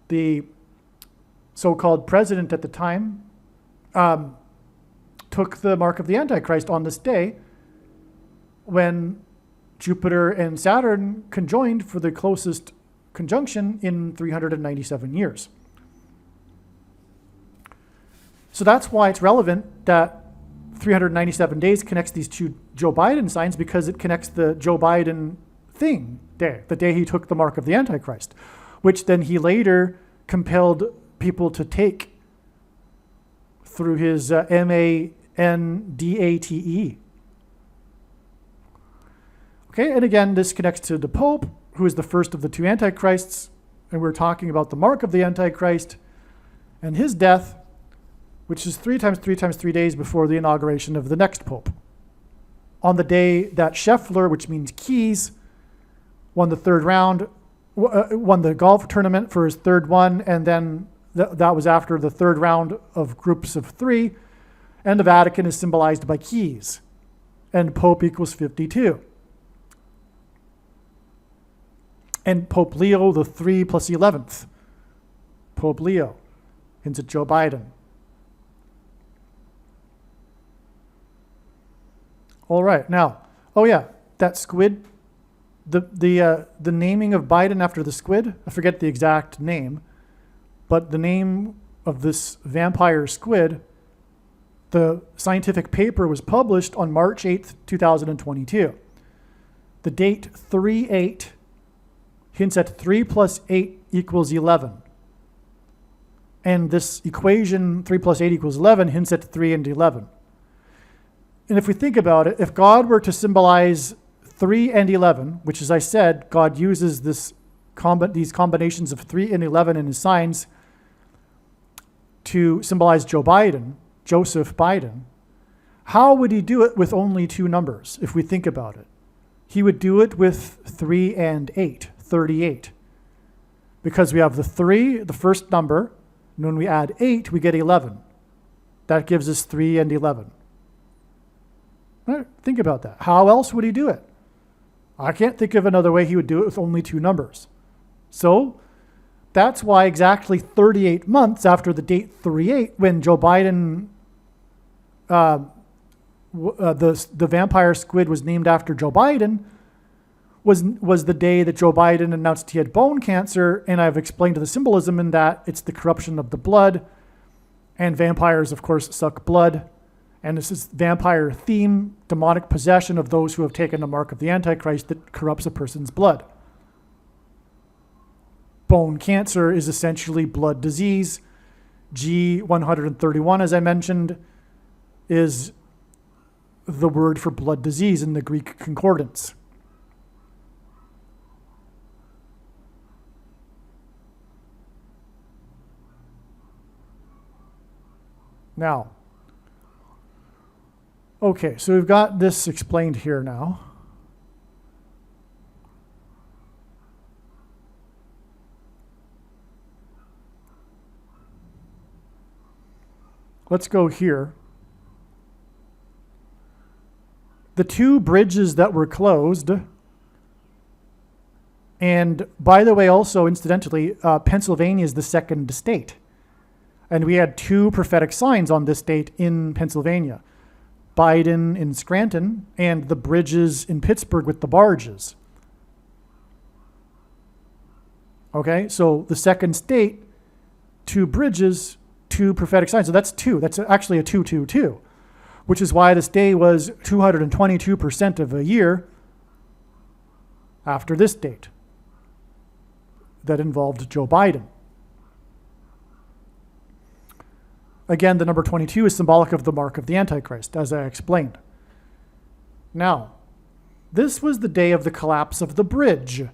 the so-called president at the time, took the mark of the Antichrist on this day when Jupiter and Saturn conjoined for the closest conjunction in 397 years. So that's why it's relevant that 397 days connects these two Joe Biden signs, because it connects the Joe Biden thing day, the day he took the mark of the Antichrist, which then he later compelled people to take through his mandate. Okay, and again, this connects to the Pope, who is the first of the two Antichrists, and we're talking about the mark of the Antichrist and his death, which is 3 times 3 times 3 days before the inauguration of the next Pope. On the day that Scheffler, which means keys, won the third round, won the golf tournament for his third one, and then that was after the third round of groups of 3, and the Vatican is symbolized by keys, and Pope equals 52. And Pope Leo, the 3 plus 11th. Pope Leo, hints at Joe Biden. All right, now, that squid, the naming of Biden after the squid, I forget the exact name, but the name of this vampire squid, the scientific paper was published on March 8th, 2022. The date 3/8 hints at 3 plus 8 equals 11. And this equation, 3 plus 8 equals 11, hints at 3 and 11. And if we think about it, if God were to symbolize 3 and 11, which, as I said, God uses these combinations of 3 and 11 in his signs to symbolize Joseph Biden, how would he do it with only 2 numbers, if we think about it? He would do it with 3 and 8, 38. Because we have the 3, the first number, and when we add 8, we get 11. That gives us 3 and 11. Right? Think about that. How else would he do it? I can't think of another way he would do it with only 2 numbers. So that's why exactly 38 months after the date 3/8, when Joe Biden, the vampire squid was named after Joe Biden, was the day that Joe Biden announced he had bone cancer. And I've explained the symbolism in that it's the corruption of the blood, and vampires, of course, suck blood. And this is vampire theme, demonic possession of those who have taken the mark of the Antichrist that corrupts a person's blood. Bone cancer is essentially blood disease. G131, as I mentioned, is the word for blood disease in the Greek concordance. Now, okay, so we've got this explained here now. Let's go here. The 2 bridges that were closed, and by the way, also incidentally, Pennsylvania is the second state. And we had 2 prophetic signs on this date in Pennsylvania. Biden in Scranton, and the bridges in Pittsburgh with the barges. Okay, so the second state, 2 bridges, 2 prophetic signs. So that's 2. That's actually a 222, which is why this day was 222% of a year after this date that involved Joe Biden. Again, the number 22 is symbolic of the mark of the Antichrist, as I explained. Now, this was the day of the collapse of the bridge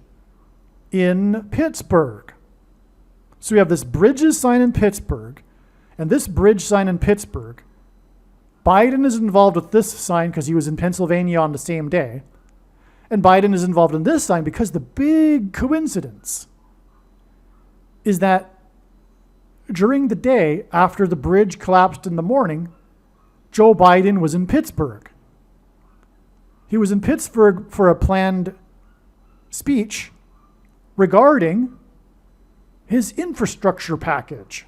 in Pittsburgh. So we have this bridges sign in Pittsburgh, and this bridge sign in Pittsburgh. Biden is involved with this sign because he was in Pennsylvania on the same day. And Biden is involved in this sign because the big coincidence is that during the day after the bridge collapsed in the morning, Joe Biden was in Pittsburgh. He was in Pittsburgh for a planned speech regarding his infrastructure package,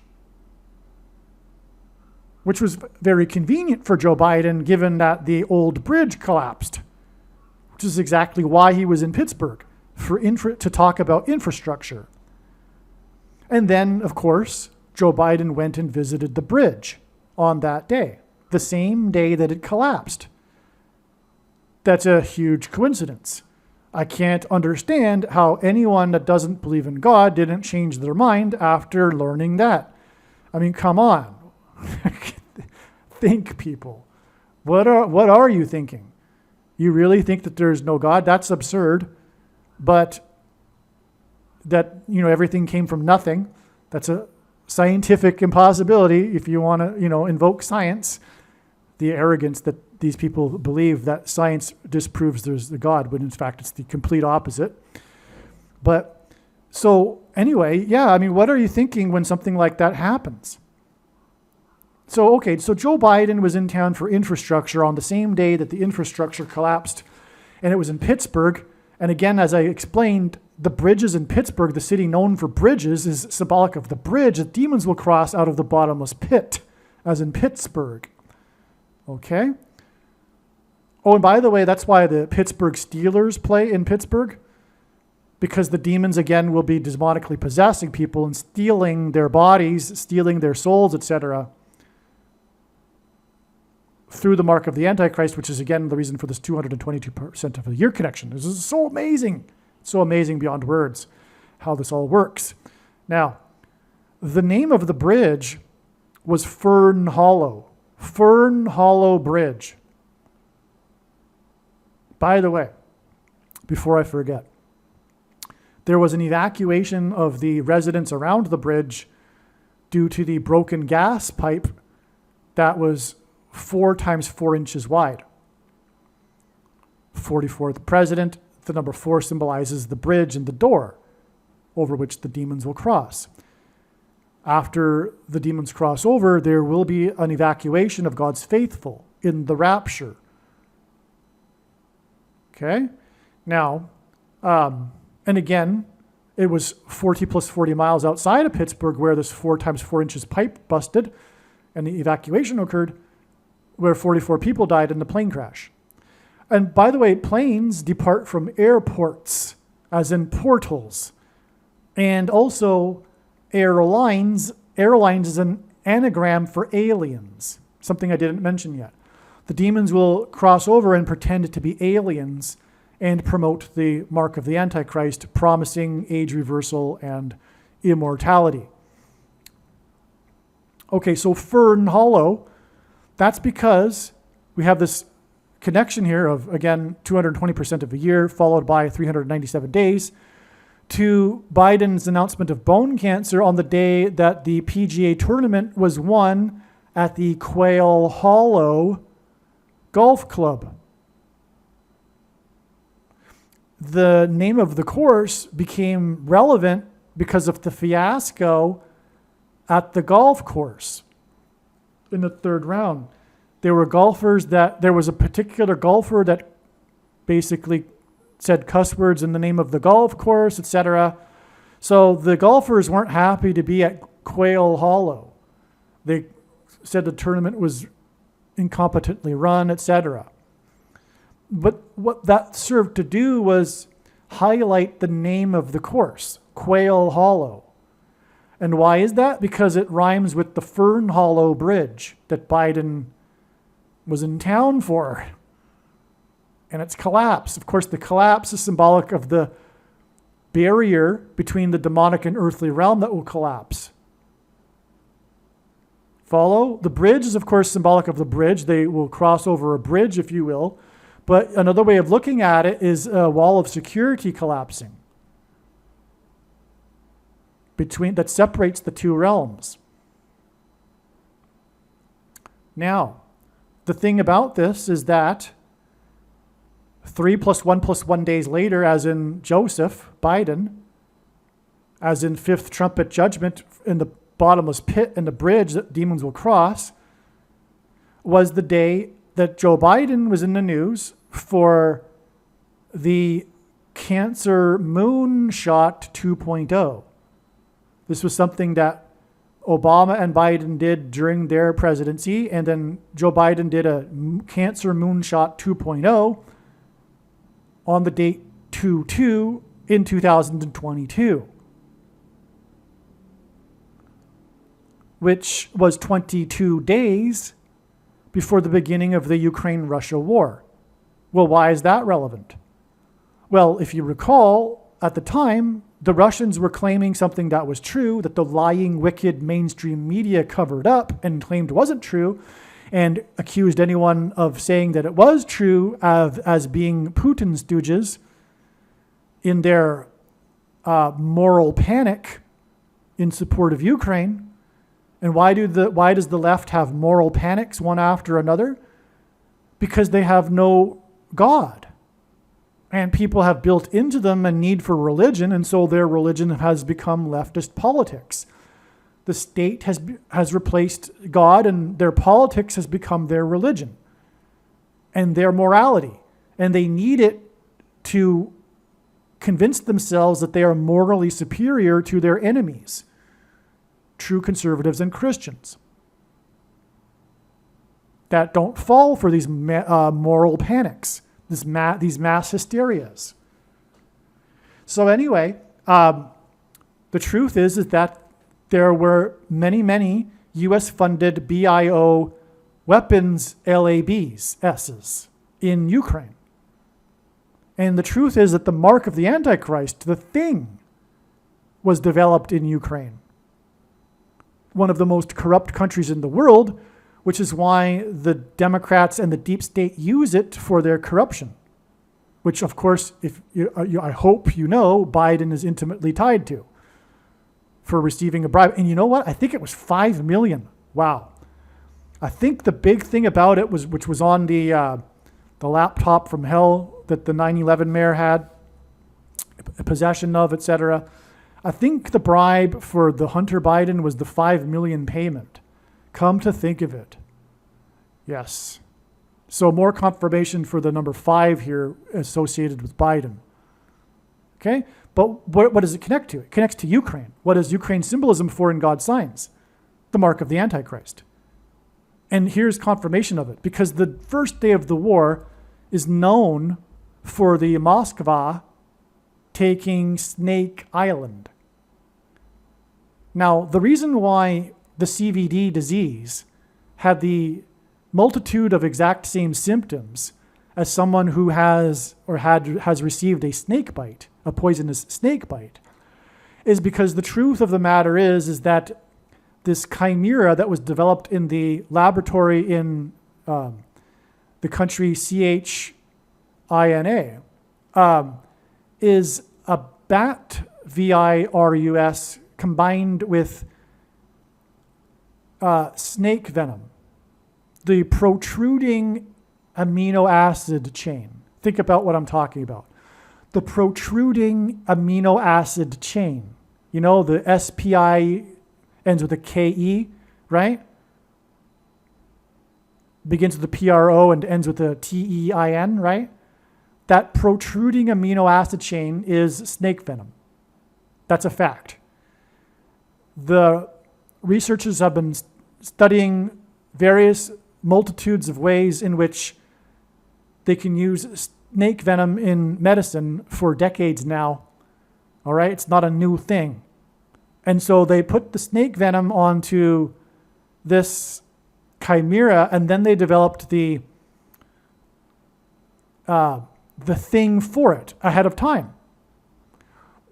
which was very convenient for Joe Biden given that the old bridge collapsed, which is exactly why he was in Pittsburgh, to talk about infrastructure. And then, of course, Joe Biden went and visited the bridge on that day, the same day that it collapsed. That's a huge coincidence. I can't understand how anyone that doesn't believe in God didn't change their mind after learning that. I mean, come on. Think, people. What are you thinking? You really think that there's no God? That's absurd. But that, everything came from nothing. That's a scientific impossibility if you want to, invoke science. The arrogance that these people believe that science disproves there's a God, when in fact it's the complete opposite. But so anyway, what are you thinking when something like that happens? So Joe Biden was in town for infrastructure on the same day that the infrastructure collapsed, and it was in Pittsburgh. And again, as I explained, the bridges in Pittsburgh, the city known for bridges, is symbolic of the bridge that demons will cross out of the bottomless pit, as in Pittsburgh. Okay? Oh, and by the way, that's why the Pittsburgh Steelers play in Pittsburgh, because the demons, again, will be demonically possessing people and stealing their bodies, stealing their souls, etc., through the mark of the Antichrist, which is, again, the reason for this 222% of the year connection. This is so amazing beyond words, how this all works. Now, the name of the bridge was Fern Hollow. Fern Hollow Bridge. By the way, before I forget, there was an evacuation of the residents around the bridge due to the broken gas pipe that was 4 times 4 inches wide. 44, the president. The number 4 symbolizes the bridge and the door over which the demons will cross. After the demons cross over, there will be an evacuation of God's faithful in the rapture. Okay? Now, and again, it was 40 plus 40 miles outside of Pittsburgh where this 4 times 4 inches pipe busted and the evacuation occurred, where 44 people died in the plane crash. And by the way, planes depart from airports, as in portals. And also airlines. Airlines is an anagram for aliens, something I didn't mention yet. The demons will cross over and pretend to be aliens and promote the mark of the Antichrist, promising age reversal and immortality. Okay, so Fern Hollow, that's because we have this connection here of, again, 220% of a year, followed by 397 days, to Biden's announcement of bone cancer on the day that the PGA tournament was won at the Quail Hollow Golf Club. The name of the course became relevant because of the fiasco at the golf course in the 3rd round. There was a particular golfer that basically said cuss words in the name of the golf course, etc. So the golfers weren't happy to be at Quail Hollow. They said the tournament was incompetently run, etc. But what that served to do was highlight the name of the course, Quail Hollow. And why is that? Because it rhymes with the Fern Hollow Bridge that Biden was in town for. And its collapse. Of course, the collapse is symbolic of the barrier between the demonic and earthly realm that will collapse. Follow? The bridge is, of course, symbolic of the bridge. They will cross over a bridge, if you will. But another way of looking at it is a wall of security collapsing that separates the two realms. Now, the thing about this is that 3 + 1 + 1 days later, as in Joseph Biden, as in 5th trumpet judgment in the bottomless pit and the bridge that demons will cross, was the day that Joe Biden was in the news for the Cancer Moonshot 2.0. This was something that Obama and Biden did during their presidency, and then Joe Biden did a Cancer Moonshot 2.0 on the date 2/2 in 2022, which was 22 days before the beginning of the Ukraine-Russia war. Well, why is that relevant? Well, if you recall, at the time, the Russians were claiming something that was true, that the lying, wicked mainstream media covered up and claimed wasn't true, and accused anyone of saying that it was true as being Putin's stooges in their moral panic in support of Ukraine. And why does the left have moral panics one after another? Because they have no God. And people have built into them a need for religion, and so their religion has become leftist politics. The state has replaced God, and their politics has become their religion and their morality. And they need it to convince themselves that they are morally superior to their enemies, true conservatives and Christians, that don't fall for these moral panics, these mass hysterias. So anyway, the truth is that there were many U.S.-funded BIO weapons LABs in Ukraine. And the truth is that the mark of the Antichrist, the thing, was developed in Ukraine, one of the most corrupt countries in the world, which is why the Democrats and the deep state use it for their corruption, which, of course, I hope you know, Biden is intimately tied to, for receiving a bribe. And you know what? I think it was $5 million. Wow. I think the big thing about it was, which was on the laptop from hell that the 9/11 mayor had possession of, etc. I think the bribe for the Hunter Biden was the $5 million payment. Come to think of it. Yes. So more confirmation for the number 5 here associated with Biden. Okay? But what does it connect to? It connects to Ukraine. What is Ukraine's symbolism for in God's signs? The mark of the Antichrist. And here's confirmation of it. Because the first day of the war is known for the Moskva taking Snake Island. Now, the reason why the CVD disease had the multitude of exact same symptoms as someone who has received a snake bite, a poisonous snake bite, is because the truth of the matter is that this chimera that was developed in the laboratory in the country CHINA is a bat virus combined with snake venom, the protruding amino acid chain. Think about what I'm talking about. The protruding amino acid chain. You know, the SPI ends with a KE, right? Begins with a PRO and ends with a TEIN, right? That protruding amino acid chain is snake venom. That's a fact. The researchers have been studying various multitudes of ways in which they can use snake venom in medicine for decades now. All right, it's not a new thing. And so they put the snake venom onto this chimera, and then they developed the thing for it ahead of time,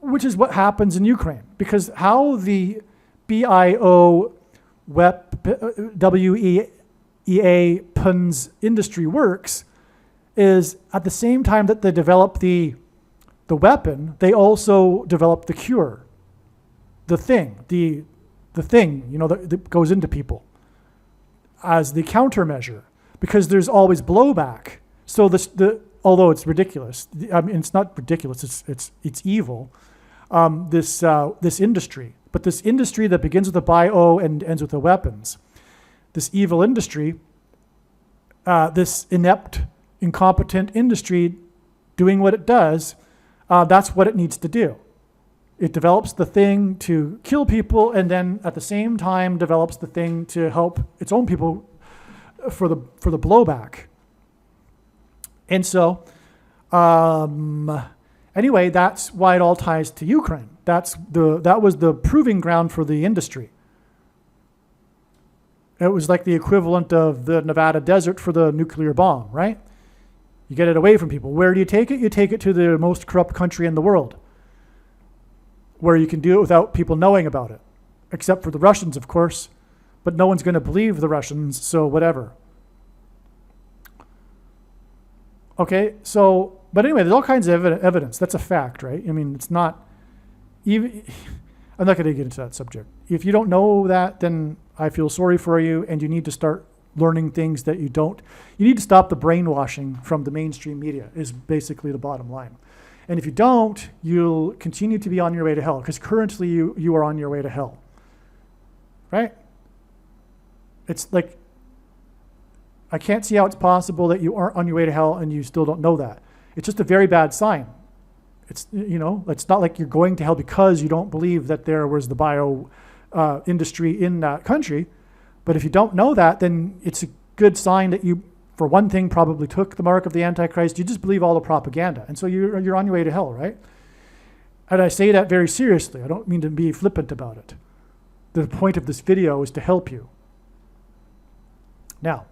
which is what happens in Ukraine. Because how the BIO weapons industry works is at the same time that they develop the weapon, they also develop the cure, the thing, you know, that goes into people as the countermeasure, because there's always blowback. So although it's ridiculous, I mean, it's not ridiculous, it's evil. This industry, but this industry that begins with a bio and ends with the weapons, this evil industry, this inept, incompetent industry doing what it does, That's what it needs to do. It develops the thing to kill people, and then at the same time develops the thing to help its own people for the blowback. And so, anyway, that's why it all ties to Ukraine. That was the proving ground for the industry. It was like the equivalent of the Nevada desert for the nuclear bomb, right? You get it away from people. Where do you take it? You take it to the most corrupt country in the world, where you can do it without people knowing about it, except for the Russians, of course. But no one's going to believe the Russians, so whatever. Okay, so, but anyway, there's all kinds of evidence. That's a fact, right? I mean, it's not even, I'm not going to get into that subject. If you don't know that, then I feel sorry for you, and you need to start learning things that you don't. You need to stop the brainwashing from the mainstream media, is basically the bottom line. And if you don't, you'll continue to be on your way to hell, because currently you are on your way to hell, right? It's like, I can't see how it's possible that you aren't on your way to hell and you still don't know that. It's just a very bad sign. It's, it's not like you're going to hell because you don't believe that there was the bio industry in that country. But if you don't know that, then it's a good sign that you, for one thing, probably took the mark of the Antichrist. You just believe all the propaganda. And so you're on your way to hell, right? And I say that very seriously. I don't mean to be flippant about it. The point of this video is to help you. Now,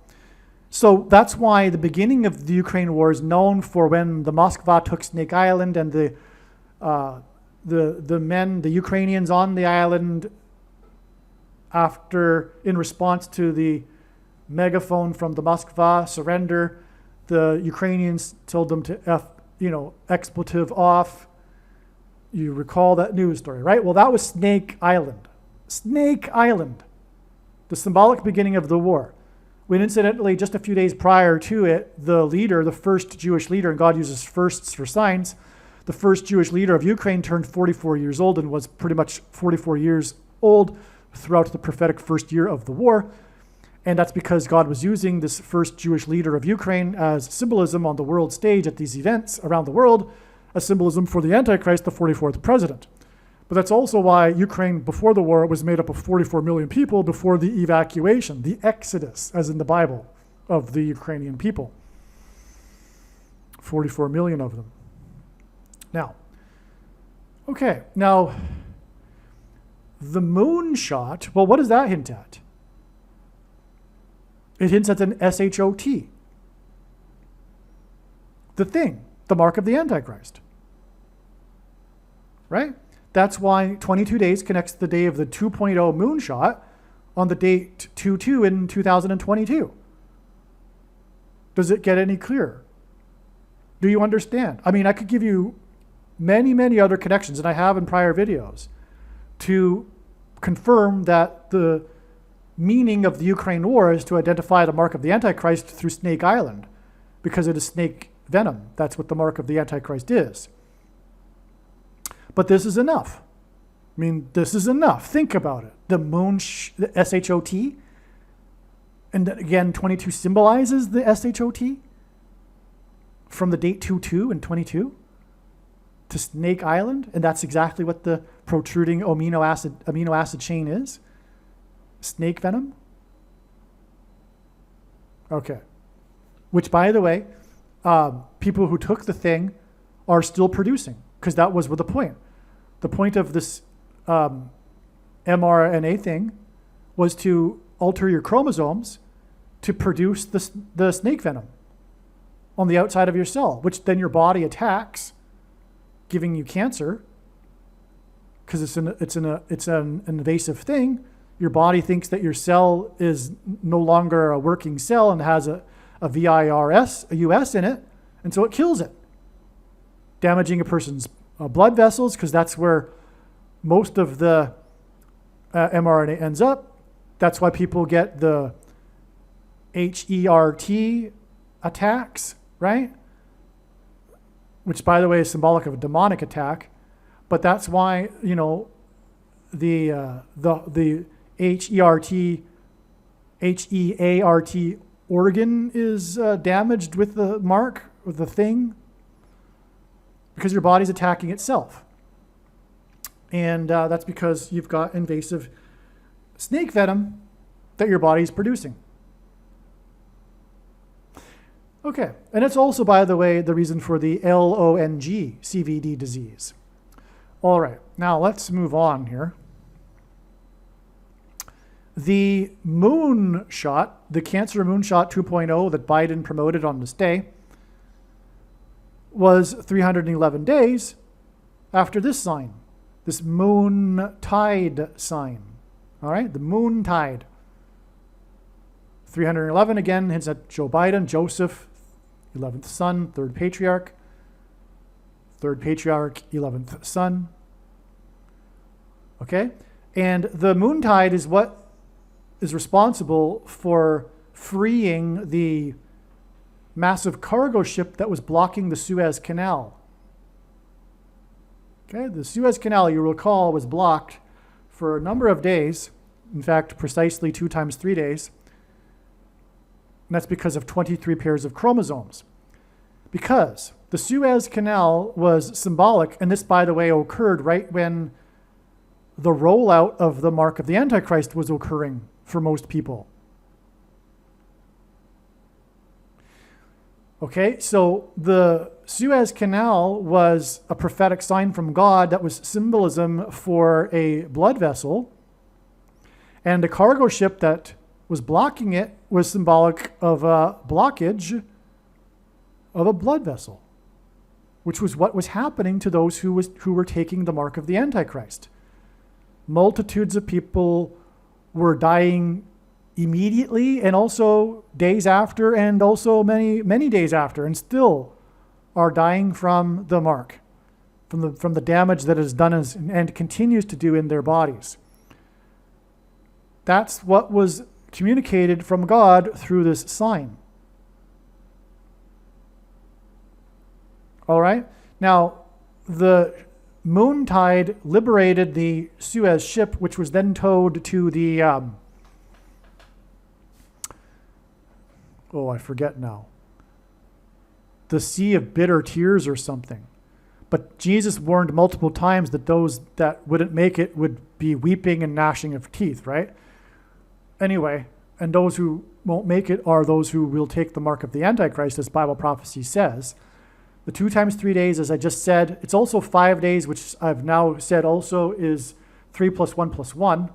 so that's why the beginning of the Ukraine war is known for when the Moskva took Snake Island, and the Ukrainians on the island, in response to the megaphone from the Moskva surrender, the Ukrainians told them to expletive off. You recall that news story, right? Well, that was Snake Island. Snake Island, the symbolic beginning of the war. When incidentally, just a few days prior to it, the leader, the first Jewish leader, and God uses firsts for signs, the first Jewish leader of Ukraine turned 44 years old and was pretty much 44 years old throughout the prophetic first year of the war. And that's because God was using this first Jewish leader of Ukraine as symbolism on the world stage at these events around the world, a symbolism for the Antichrist, the 44th president. But that's also why Ukraine, before the war, was made up of 44 million people before the evacuation, the exodus, as in the Bible, of the Ukrainian people. 44 million of them. Now, the moonshot, well, what does that hint at? It hints at an SHOT. The thing, the mark of the Antichrist. Right? That's why 22 days connects the day of the 2.0 moonshot on the date 2/2 in 2022. Does it get any clearer? Do you understand? I mean, I could give you many, many other connections, and I have in prior videos, to confirm that the meaning of the Ukraine war is to identify the mark of the Antichrist through Snake Island, because it is snake venom. That's what the mark of the Antichrist is. But this is enough. I mean, this is enough. Think about it. The the SHOT, and again, 22 symbolizes the SHOT from the date 2/2 and 22 to Snake Island, and that's exactly what the protruding amino acid chain is. Snake venom. Okay. Which, by the way, people who took the thing are still producing, because that was the point. The point of this mRNA thing was to alter your chromosomes to produce the snake venom on the outside of your cell, which then your body attacks, giving you cancer, because it's an invasive thing. Your body thinks that your cell is no longer a working cell and has a VIRS, a US in it, and so it kills it, damaging a person's blood vessels, because that's where most of the mRNA ends up. That's why people get the HERT attacks, right? Which, by the way, is symbolic of a demonic attack. But that's why, the HEART organ is damaged with the mark, with the thing, because your body's attacking itself. And that's because you've got invasive snake venom that your body's producing. Okay, and it's also, by the way, the reason for the LONG CVD disease. All right, now let's move on here. The moonshot, the Cancer Moonshot 2.0 that Biden promoted on this day, was 311 days after this sign, this moon tide sign. All right, the moon tide. 311 again hints at Joe Biden, Joseph, 11th son, third patriarch, 11th son. Okay, and the moon tide is what is responsible for freeing the massive cargo ship that was blocking the Suez Canal. Okay, the Suez Canal, you recall, was blocked for a number of days. In fact, precisely 2 times 3 days. And that's because of 23 pairs of chromosomes. Because the Suez Canal was symbolic, and this, by the way, occurred right when the rollout of the mark of the Antichrist was occurring for most people. Okay, so the Suez Canal was a prophetic sign from God that was symbolism for a blood vessel, and the cargo ship that was blocking it was symbolic of a blockage of a blood vessel, which was what was happening to those who were taking the mark of the Antichrist. Multitudes of people were dying immediately and also days after and also many days after, and still are dying from the mark, from the damage that is done and continues to do in their bodies. That's what was communicated from God through this sign. All right? Now, the moon tide liberated the Suez ship, which was then towed to the, I forget now, the Sea of Bitter Tears or something. But Jesus warned multiple times that those that wouldn't make it would be weeping and gnashing of teeth, right? Anyway, and those who won't make it are those who will take the mark of the Antichrist, as Bible prophecy says. The 2 times 3 days, as I just said, it's also 5 days, which I've now said also is 3 plus 1 plus 1.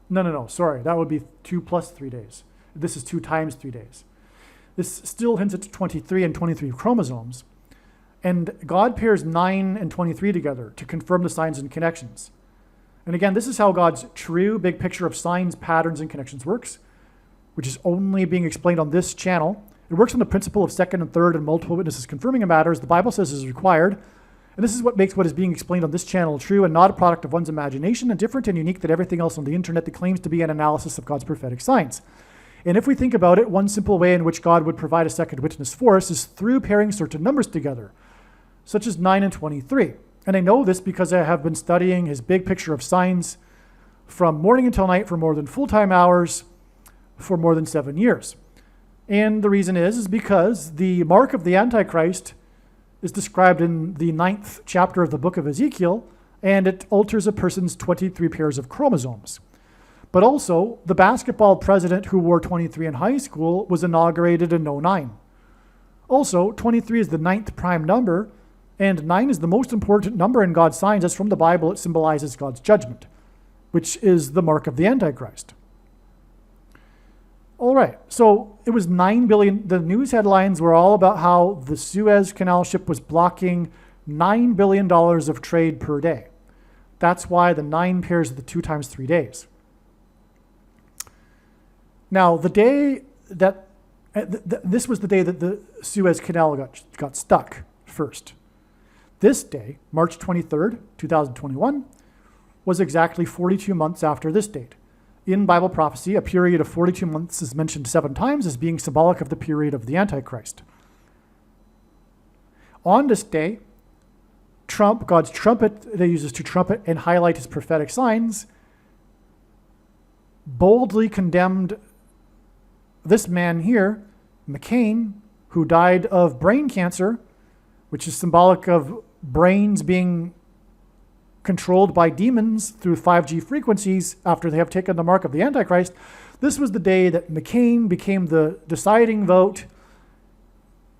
No, sorry, that would be 2 plus 3 days. This is 2 times 3 days. This still hints at 23 and 23 chromosomes. And God pairs 9 and 23 together to confirm the signs and connections. And again, this is how God's true big picture of signs, patterns, and connections works, which is only being explained on this channel. It works on the principle of second and third and multiple witnesses confirming a matter as the Bible says is required. And this is what makes what is being explained on this channel true and not a product of one's imagination and different and unique than everything else on the internet that claims to be an analysis of God's prophetic signs. And if we think about it, one simple way in which God would provide a second witness for us is through pairing certain numbers together, such as 9 and 23. And I know this because I have been studying his big picture of signs from morning until night for more than full-time hours for more than 7 years. And the reason is because the mark of the Antichrist is described in the 9th chapter of the book of Ezekiel, and it alters a person's 23 pairs of chromosomes. But also, the basketball president who wore 23 in high school was inaugurated in 09. Also, 23 is the 9th prime number, and 9 is the most important number in God's signs, as from the Bible it symbolizes God's judgment, which is the mark of the Antichrist. All right, so it was 9 billion. The news headlines were all about how the Suez Canal ship was blocking $9 billion of trade per day. That's why the 9 pairs of the 2 times 3 days. Now, the day that, this was the day that the Suez Canal got stuck first. This day, March 23rd, 2021, was exactly 42 months after this date. In Bible prophecy, a period of 42 months is mentioned 7 times as being symbolic of the period of the Antichrist. On this day, God's trumpet that he uses to trumpet and highlight his prophetic signs, boldly condemned this man here, McCain, who died of brain cancer which is symbolic of brains being controlled by demons through 5G frequencies after they have taken the mark of the Antichrist. This was the day that McCain became the deciding vote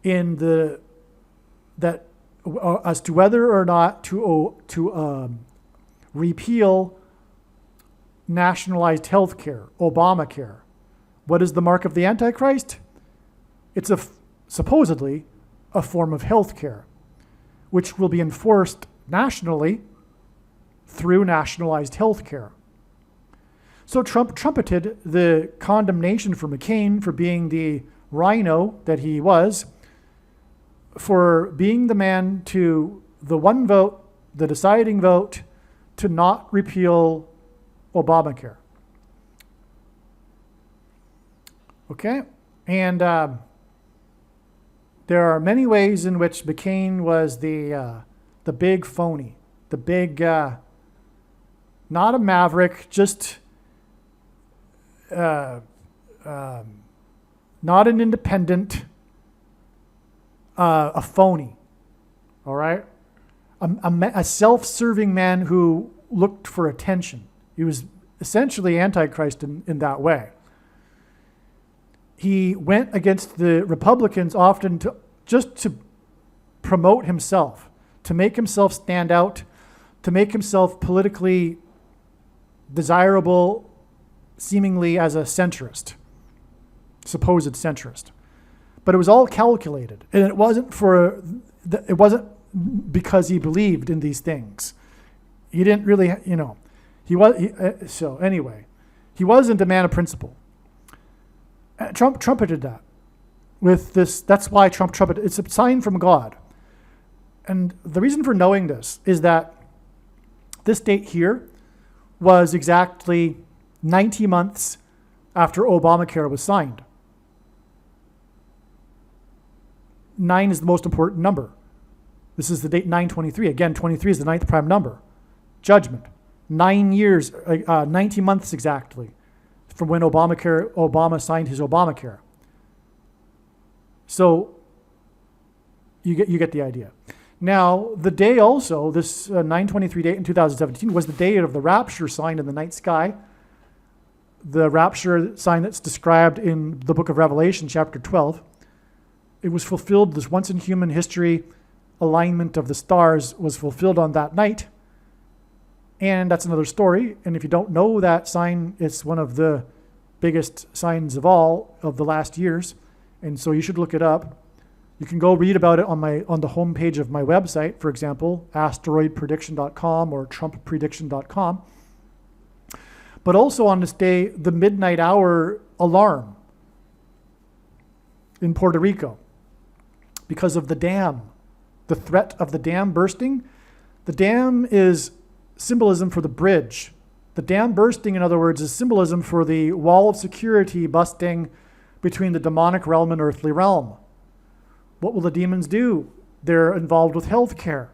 in as to whether or not to repeal nationalized health care, Obamacare. What is the mark of the Antichrist? It's supposedly a form of health care, which will be enforced nationally through nationalized health care. So Trump trumpeted the condemnation for McCain for being the rhino that he was, for being the man to the one vote, the deciding vote, to not repeal Obamacare. Okay? And there are many ways in which McCain was the big phony, the big, not a maverick, just not an independent, a phony, all right? A self-serving man who looked for attention. He was essentially Antichrist in that way. He went against the Republicans often to promote himself, to make himself stand out, to make himself politically desirable, seemingly as a centrist, supposed centrist. But it was all calculated, and it wasn't because he believed in these things. He didn't really, so anyway, he wasn't a man of principle. Trump trumpeted that with this. That's why Trump trumpeted. It's a sign from God. And the reason for knowing this is that this date here was exactly 90 months after Obamacare was signed. 9 is the most important number. This is the date 9/23. Again, 23 is the 9th prime number. Judgment. 9 years, 90 months exactly from when Obama signed his Obamacare. So you get the idea. Now, the day also, this 9/23 date in 2017, was the day of the rapture sign in the night sky. The rapture sign that's described in the book of Revelation, chapter 12. It was fulfilled, this once in human history alignment of the stars was fulfilled on that night. And that's another story. And if you don't know that sign, it's one of the biggest signs of all of the last years. And so you should look it up. You can go read about it on the homepage of my website, for example, asteroidprediction.com or trumpprediction.com. But also on this day, the midnight hour alarm in Puerto Rico because of the dam, the threat of the dam bursting. The dam is symbolism for the bridge. The dam bursting, in other words, is symbolism for the wall of security busting between the demonic realm and earthly realm. What will the demons do? They're involved with healthcare,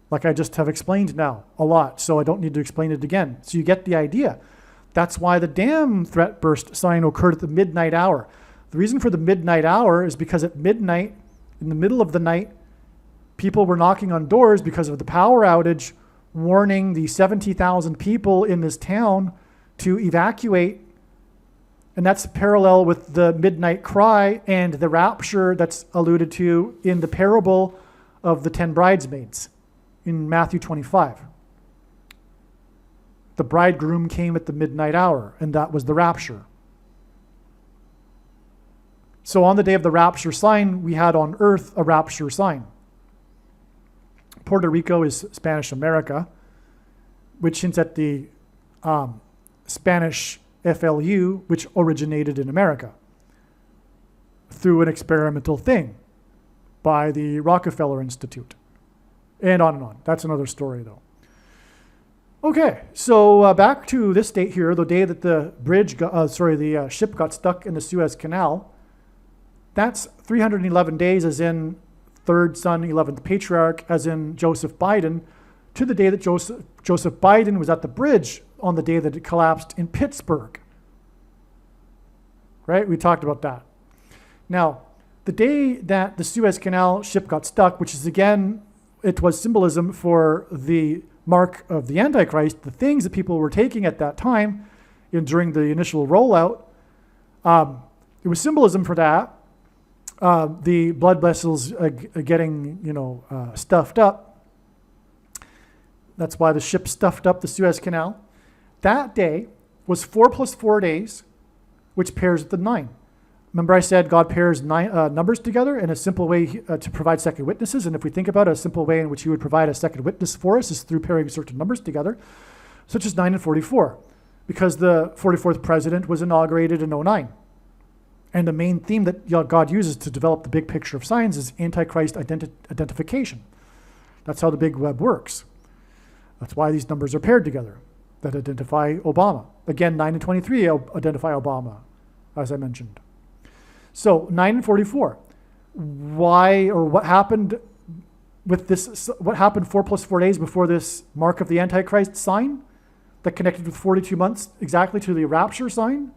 like I just have explained now a lot, so I don't need to explain it again. So you get the idea. That's why the dam threat burst sign occurred at the midnight hour. The reason for the midnight hour is because at midnight, in the middle of the night, people were knocking on doors because of the power outage, warning the 70,000 people in this town to evacuate. And that's parallel with the midnight cry and the rapture that's alluded to in the parable of the 10 bridesmaids in Matthew 25. The bridegroom came at the midnight hour, and that was the rapture. So on the day of the rapture sign, we had on earth a rapture sign. Puerto Rico is Spanish America, which hints at the Spanish FLU, which originated in America through an experimental thing by the Rockefeller Institute, and on and on. That's another story, though. Okay, so back to this date here, the day that the ship got stuck in the Suez Canal. That's 311 days, as in third son, 11th patriarch, as in Joseph Biden, to the day that Joseph Biden was at the bridge on the day that it collapsed in Pittsburgh. Right? We talked about that. Now, the day that the Suez Canal ship got stuck, which is again, it was symbolism for the mark of the Antichrist, the things that people were taking at that time during the initial rollout. It was symbolism for that. The blood vessels getting, stuffed up. That's why the ship stuffed up the Suez Canal. That day was 4 plus 4 days, which pairs with the 9. Remember I said God pairs numbers together in a simple way to provide second witnesses. And if we think about it, a simple way in which he would provide a second witness for us is through pairing certain numbers together, such as 9 and 44, because the 44th president was inaugurated in 09. And the main theme that God uses to develop the big picture of signs is Antichrist identification. That's how the big web works. That's why these numbers are paired together that identify Obama. Again, 9 and 23 identify Obama, as I mentioned. So 9 and 44. Why or what happened with this? What happened 4 plus 4 days before this mark of the Antichrist sign that connected with 42 months exactly to the rapture sign?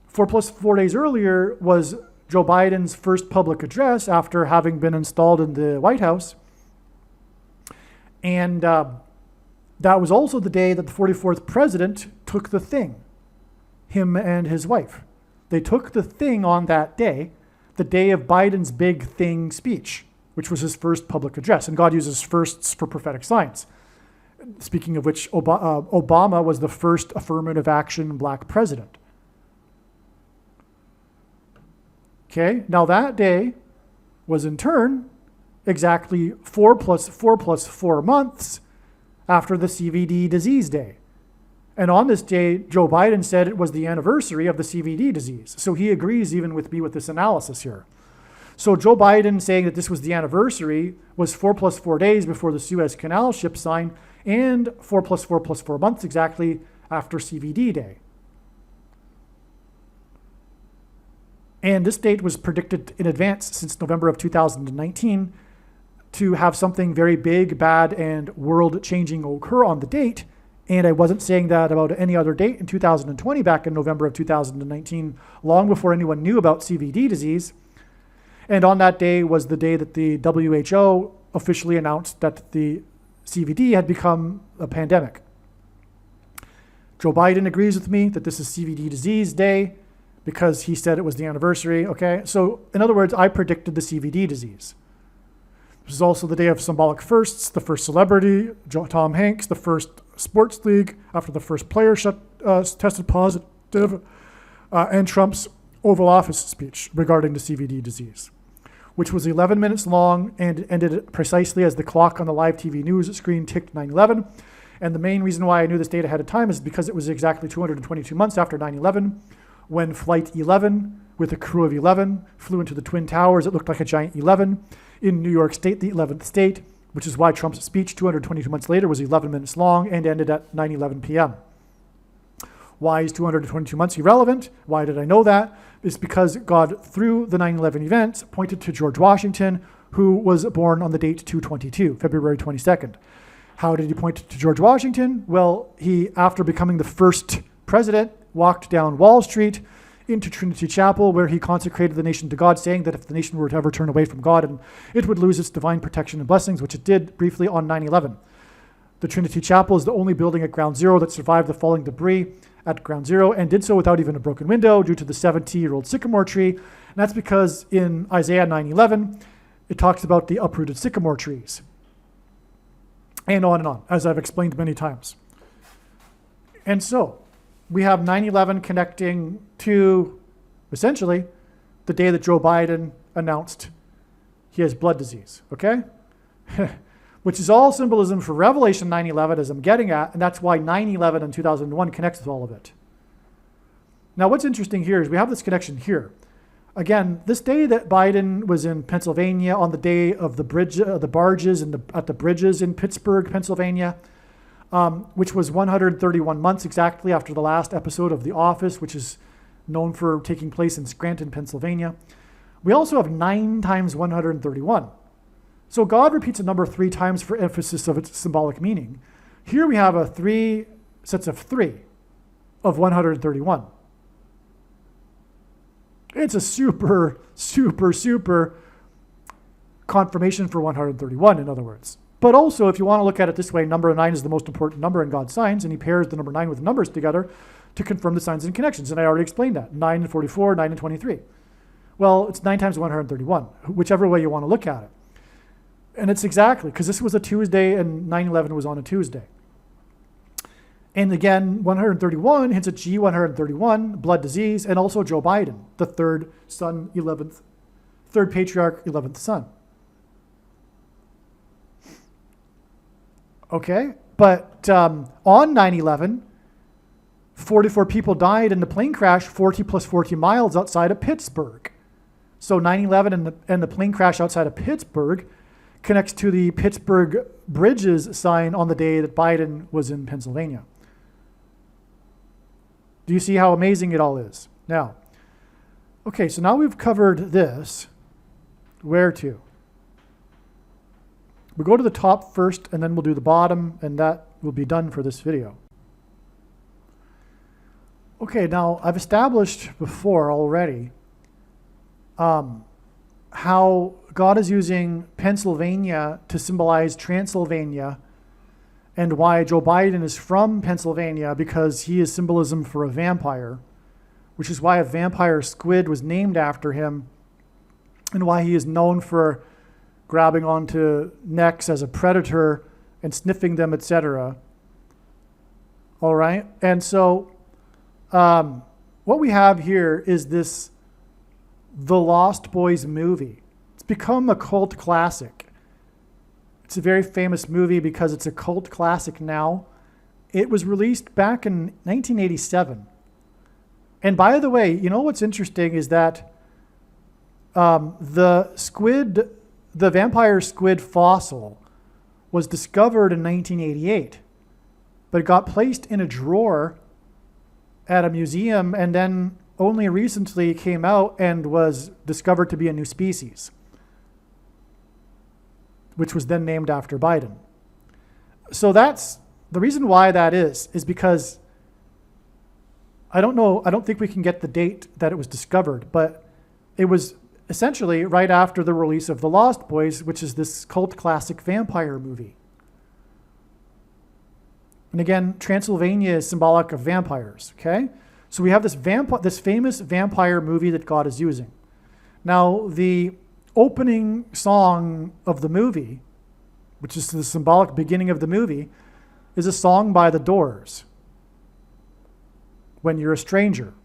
4 plus 4 days earlier was Joe Biden's first public address after having been installed in the White House. And that was also the day that the 44th president took the thing, him and his wife. They took the thing on that day, the day of Biden's big thing speech, which was his first public address. And God uses firsts for prophetic signs. Speaking of which, Obama was the first affirmative action black president. Okay, now that day was in turn exactly 4 plus 4 months after the CVD disease day. And on this day, Joe Biden said it was the anniversary of the CVD disease. So he agrees even with me with this analysis here. So Joe Biden saying that this was the anniversary was 4 plus 4 days before the Suez Canal ship sign and 4 plus 4 months exactly after CVD day. And this date was predicted in advance since November of 2019 to have something very big, bad, and world-changing occur on the date. And I wasn't saying that about any other date in 2020, back in November of 2019, long before anyone knew about CVD disease. And on that day was the day that the WHO officially announced that the CVD had become a pandemic. Joe Biden agrees with me that this is CVD disease day because he said it was the anniversary, okay? So in other words, I predicted the CVD disease. This is also the day of symbolic firsts, the first celebrity, Tom Hanks, the first sports league after the first player tested positive, and Trump's Oval Office speech regarding the CVD disease, which was 11 minutes long and ended precisely as the clock on the live TV news screen ticked 9/11. And the main reason why I knew this date ahead of time is because it was exactly 222 months after 9/11 when Flight 11 with a crew of 11 flew into the Twin Towers. It looked like a giant 11 in New York State, the 11th state, which is why Trump's speech 222 months later was 11 minutes long and ended at 9:11 p.m. Why is 222 months irrelevant? Why did I know that? It's because God, through the 9/11 events, pointed to George Washington, who was born on the date 222, February 22nd. How did he point to George Washington? Well, he, after becoming the first president, walked down Wall Street into Trinity Chapel, where he consecrated the nation to God, saying that if the nation were to ever turn away from God, and it would lose its divine protection and blessings, which it did briefly on 9/11. The Trinity Chapel is the only building at Ground Zero that survived the falling debris at Ground Zero and did so without even a broken window due to the 70-year-old sycamore tree. And that's because in Isaiah 9:11, it talks about the uprooted sycamore trees. And on, as I've explained many times. And so we have 9/11 connecting to, essentially, the day that Joe Biden announced he has blood disease, okay? Which is all symbolism for Revelation 9/11, as I'm getting at, and that's why 9/11 and 2001 connects with all of it. Now, what's interesting here is we have this connection here. Again, this day that Biden was in Pennsylvania on the day of the barges at the bridges in Pittsburgh, Pennsylvania, which was 131 months exactly after the last episode of The Office, which is known for taking place in Scranton, Pennsylvania. We also have 9 times 131. So God repeats a number 3 times for emphasis of its symbolic meaning. Here we have 3 sets of 3 of 131. It's a super, super, super confirmation for 131, in other words. But also, if you want to look at it this way, number 9 is the most important number in God's signs, and he pairs the number 9 with numbers together to confirm the signs and connections. And I already explained that. 9 and 44, 9 and 23. Well, it's 9 times 131, whichever way you want to look at it. And it's exactly, because this was a Tuesday and 9/11 was on a Tuesday. And again, 131 hints at G131, blood disease, and also Joe Biden, the third patriarch, 11th son. Okay, but on 9/11, 44 people died in the plane crash 40 plus 40 miles outside of Pittsburgh. So 9/11 and the plane crash outside of Pittsburgh connects to the Pittsburgh Bridges sign on the day that Biden was in Pennsylvania. Do you see how amazing it all is? Now, okay, so now we've covered this. Where to? We'll go to the top first, and then we'll do the bottom, and that will be done for this video. Okay, now I've established before already how God is using Pennsylvania to symbolize Transylvania, and why Joe Biden is from Pennsylvania, because he is symbolism for a vampire, which is why a vampire squid was named after him, and why he is known for grabbing onto necks as a predator and sniffing them, etc. All right, and so what we have here is this The Lost Boys movie. It's become a cult classic. It's a very famous movie because it's a cult classic now. It was released back in 1987. And by the way, you know what's interesting is that the vampire squid fossil was discovered in 1988, but it got placed in a drawer at a museum and then only recently came out and was discovered to be a new species, which was then named after Biden. So that's the reason why that is because I don't think we can get the date that it was discovered, but it was essentially right after the release of The Lost Boys, which is this cult classic vampire movie. And again, Transylvania is symbolic of vampires, okay? So we have this famous vampire movie that God is using. Now, the opening song of the movie, which is the symbolic beginning of the movie, is a song by The Doors, When You're a Stranger.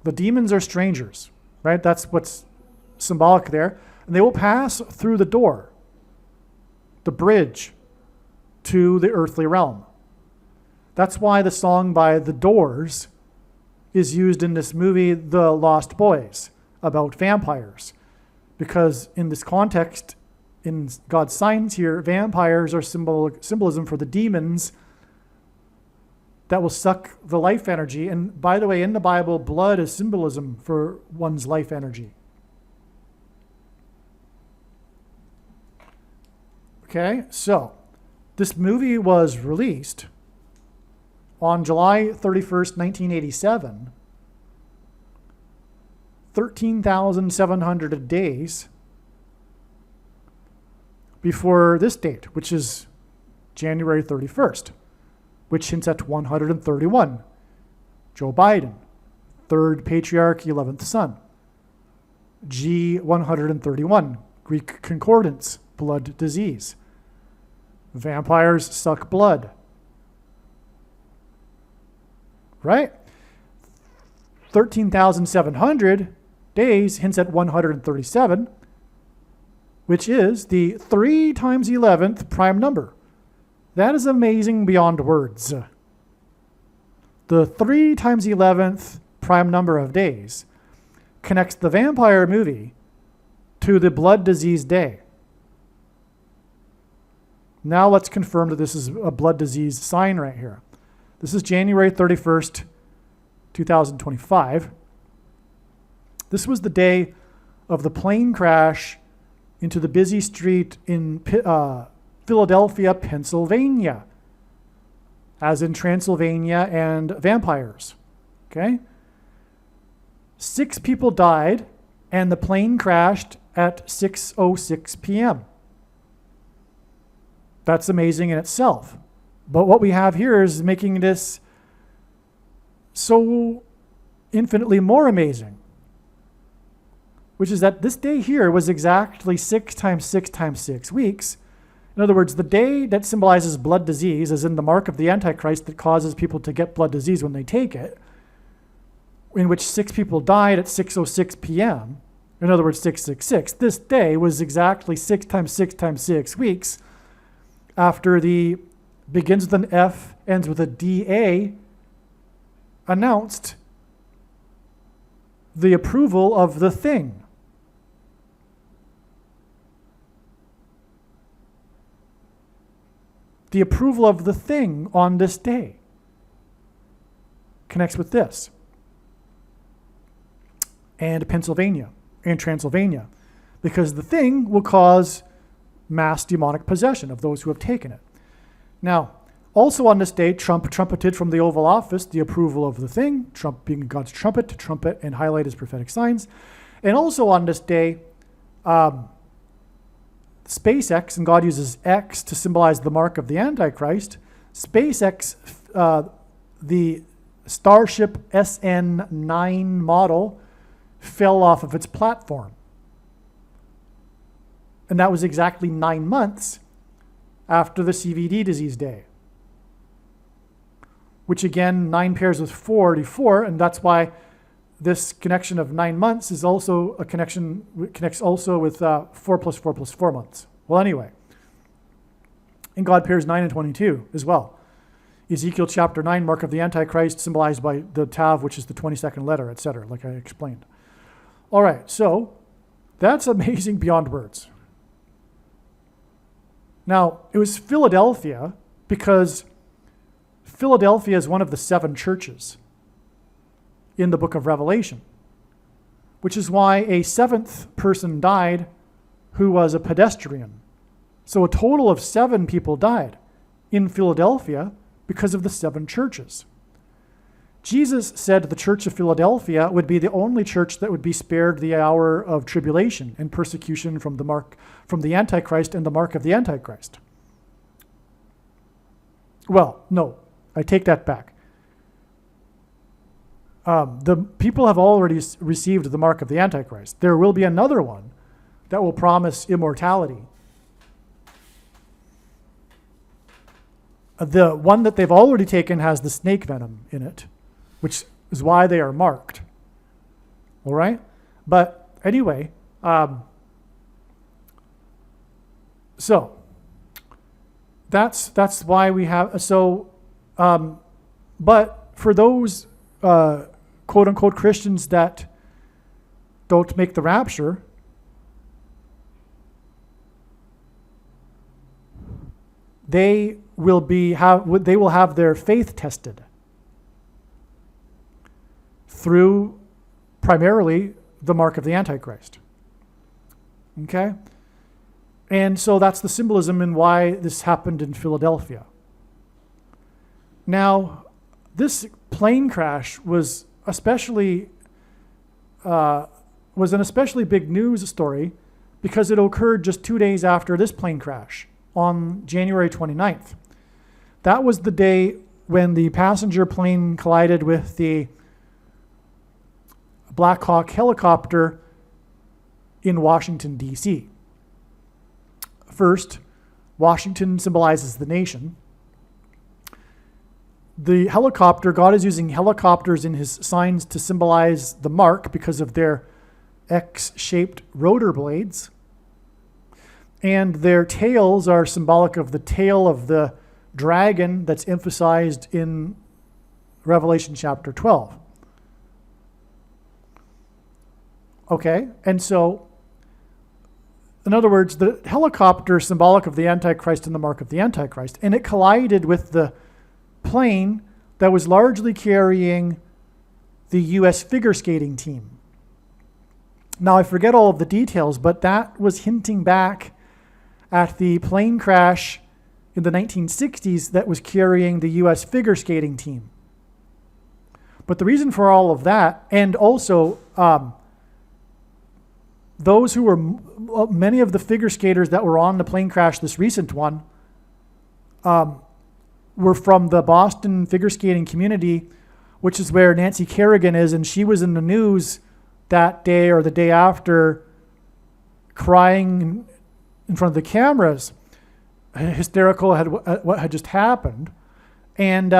The demons are strangers, right? That's what's symbolic there. And they will pass through the door, the bridge to the earthly realm. That's why the song by The Doors is used in this movie, The Lost Boys, about vampires. Because in this context, in God's signs here, vampires are symbolism for the demons that will suck the life energy. And by the way, in the Bible, blood is symbolism for one's life energy. Okay, so this movie was released on July 31st, 1987, 13,700 days before this date, which is January 31st, which hints at 131. Joe Biden, third patriarch, 11th son. G131, Greek concordance, blood disease. Vampires suck blood. Right? 13,700 days hints at 137, which is the 3 times 11th prime number. That is amazing beyond words. The 3 times 11th prime number of days connects the vampire movie to the blood disease day. Now let's confirm that this is a blood disease sign right here. This is January 31st, 2025. This was the day of the plane crash into the busy street in Philadelphia, Pennsylvania, as in Transylvania and vampires, okay? 6 people died, and the plane crashed at 6:06 p.m. That's amazing in itself. But what we have here is making this so infinitely more amazing, which is that this day here was exactly 6 times 6 times 6 weeks. In other words, the day that symbolizes blood disease, as in the mark of the Antichrist that causes people to get blood disease when they take it, in which 6 people died at 6:06 p.m., in other words, 666, this day was exactly 6 times 6 times 6 weeks after the begins with an F, ends with a DA, announced the approval of the thing. The approval of the thing on this day connects with this. And Pennsylvania and Transylvania, because the thing will cause mass demonic possession of those who have taken it. Now, also on this day, Trump trumpeted from the Oval Office the approval of the thing, Trump being God's trumpet to trumpet and highlight his prophetic signs. And also on this day, SpaceX, and God uses X to symbolize the mark of the Antichrist, SpaceX, the Starship SN9 model, fell off of its platform. And that was exactly 9 months after the CVD disease day, which again, 9 pairs with 44, and that's why this connection of 9 months is also a connection, connects also with 4 plus 4 plus 4 months. Well, anyway, and God pairs 9 and 22 as well. Ezekiel chapter 9, mark of the Antichrist, symbolized by the Tav, which is the 22nd letter, etc., like I explained. All right, so that's amazing beyond words. Now, it was Philadelphia because Philadelphia is one of the 7 churches in the book of Revelation, which is why a 7th person died who was a pedestrian. So a total of 7 people died in Philadelphia because of the 7 churches. Jesus said the church of Philadelphia would be the only church that would be spared the hour of tribulation and persecution from the Antichrist and the mark of the Antichrist. Well, no, I take that back. The people have already received the mark of the Antichrist. There will be another one that will promise immortality. The one that they've already taken has the snake venom in it, which is why they are marked. All right? But anyway, so that's why we have, but for those quote unquote Christians that don't make the rapture, they will have their faith tested through primarily the mark of the Antichrist. Okay? And so that's the symbolism in why this happened in Philadelphia. Now, this plane crash was an especially big news story because it occurred just 2 days after this plane crash on January 29th. That was the day when the passenger plane collided with the Black Hawk helicopter in Washington, D.C. First, Washington symbolizes the nation. The helicopter, God is using helicopters in his signs to symbolize the mark because of their X-shaped rotor blades. And their tails are symbolic of the tail of the dragon that's emphasized in Revelation chapter 12. Okay, and so, in other words, the helicopter is symbolic of the Antichrist and the mark of the Antichrist, and it collided with the plane that was largely carrying the U.S. figure skating team. Now, I forget all of the details, but that was hinting back at the plane crash in the 1960s that was carrying the U.S. figure skating team. But the reason for all of that, and also those who were, many of the figure skaters that were on the plane crash, this recent one, were from the Boston figure skating community, which is where Nancy Kerrigan is, and she was in the news that day or the day after crying in front of the cameras, hysterical at what had just happened. And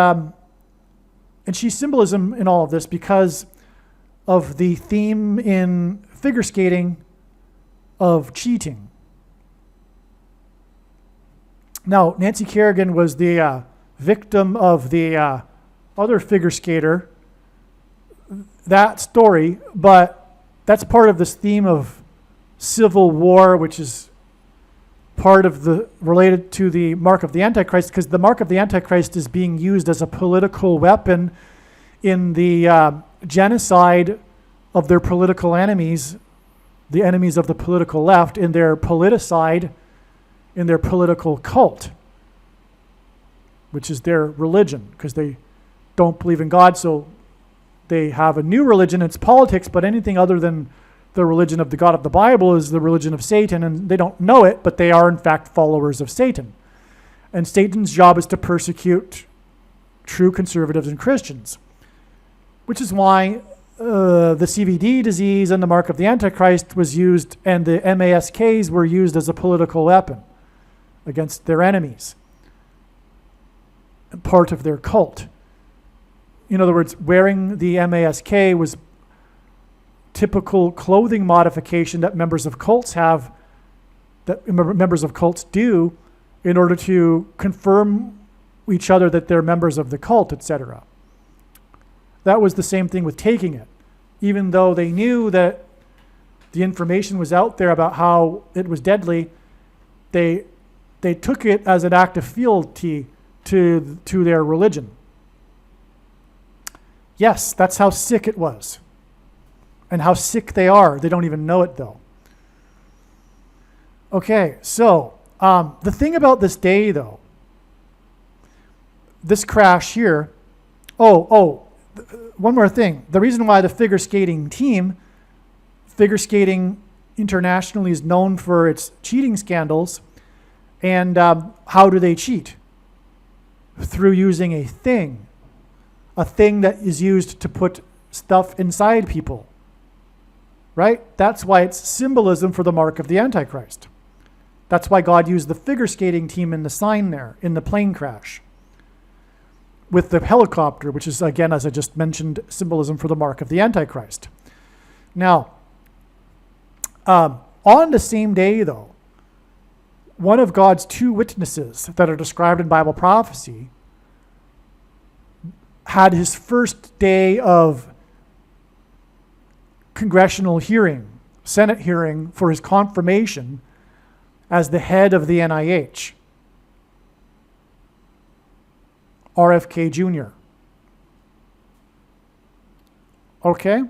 she's symbolism in all of this because of the theme in figure skating of cheating. Now, Nancy Kerrigan was the victim of the other figure skater, that story, but that's part of this theme of civil war, which is part of the related to the mark of the Antichrist, because the mark of the Antichrist is being used as a political weapon in the genocide of their political enemies, the enemies of the political left, in their politicide, in their political cult, which is their religion, because they don't believe in God, so they have a new religion. It's politics, but anything other than the religion of the God of the Bible is the religion of Satan, and they don't know it, but they are in fact followers of Satan. And Satan's job is to persecute true conservatives and Christians, which is why the CVD disease and the mark of the Antichrist was used, and the MASKs were used as a political weapon against their enemies, part of their cult. In other words, wearing the MASK was typical clothing modification that members of cults have, that members of cults do in order to confirm each other that they're members of the cult, etc. That was the same thing with taking it. Even though they knew that the information was out there about how it was deadly, they took it as an act of fealty to their religion. Yes, that's how sick it was. And how sick they are. They don't even know it, though. Okay, so the thing about this day, though, this crash here, one more thing. The reason why the figure skating team, figure skating internationally, is known for its cheating scandals. And how do they cheat? Through using a thing that is used to put stuff inside people, right? That's why it's symbolism for the mark of the Antichrist. That's why God used the figure skating team in the sign there, in the plane crash, with the helicopter, which is, again, as I just mentioned, symbolism for the mark of the Antichrist. Now, on the same day, though, one of God's two witnesses that are described in Bible prophecy had his first day of congressional hearing, Senate hearing, for his confirmation as the head of the NIH, RFK Jr. Okay?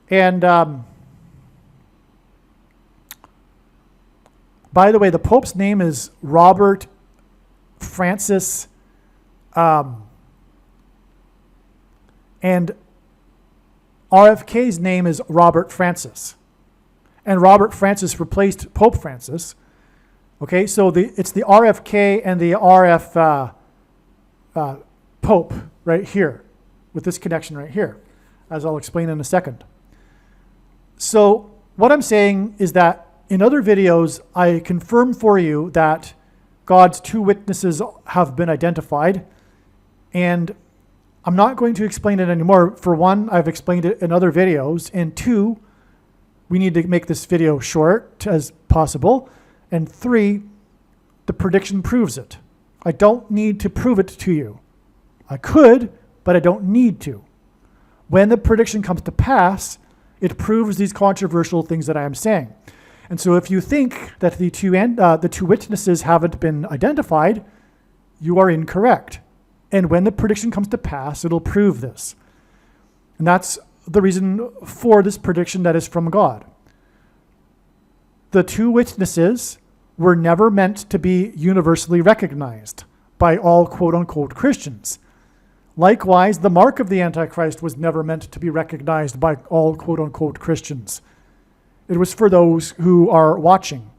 And by the way, the Pope's name is Robert Francis, and RFK's name is Robert Francis. And Robert Francis replaced Pope Francis. Okay, so it's the RFK and the RF Pope right here, with this connection right here, as I'll explain in a second. So what I'm saying is that in other videos, I confirm for you that God's two witnesses have been identified, and I'm not going to explain it anymore. For one, I've explained it in other videos, and two, we need to make this video short as possible, and three, the prediction proves it. I don't need to prove it to you. I could, but I don't need to. When the prediction comes to pass, it proves these controversial things that I am saying. And so if you think that the two witnesses haven't been identified, you are incorrect. And when the prediction comes to pass, it'll prove this. And that's the reason for this prediction that is from God. The two witnesses were never meant to be universally recognized by all quote-unquote Christians. Likewise, the mark of the Antichrist was never meant to be recognized by all quote-unquote Christians. It was for those who are watching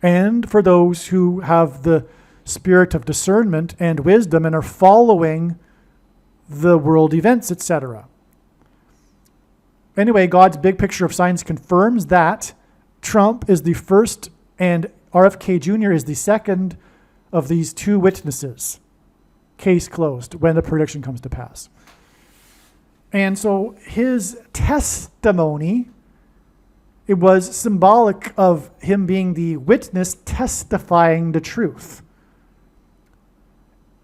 and for those who have the spirit of discernment and wisdom and are following the world events, etc. Anyway, God's big picture of signs confirms that Trump is the first and RFK Jr. is the second of these two witnesses. Case closed when the prediction comes to pass. And so his testimony, it was symbolic of him being the witness testifying the truth.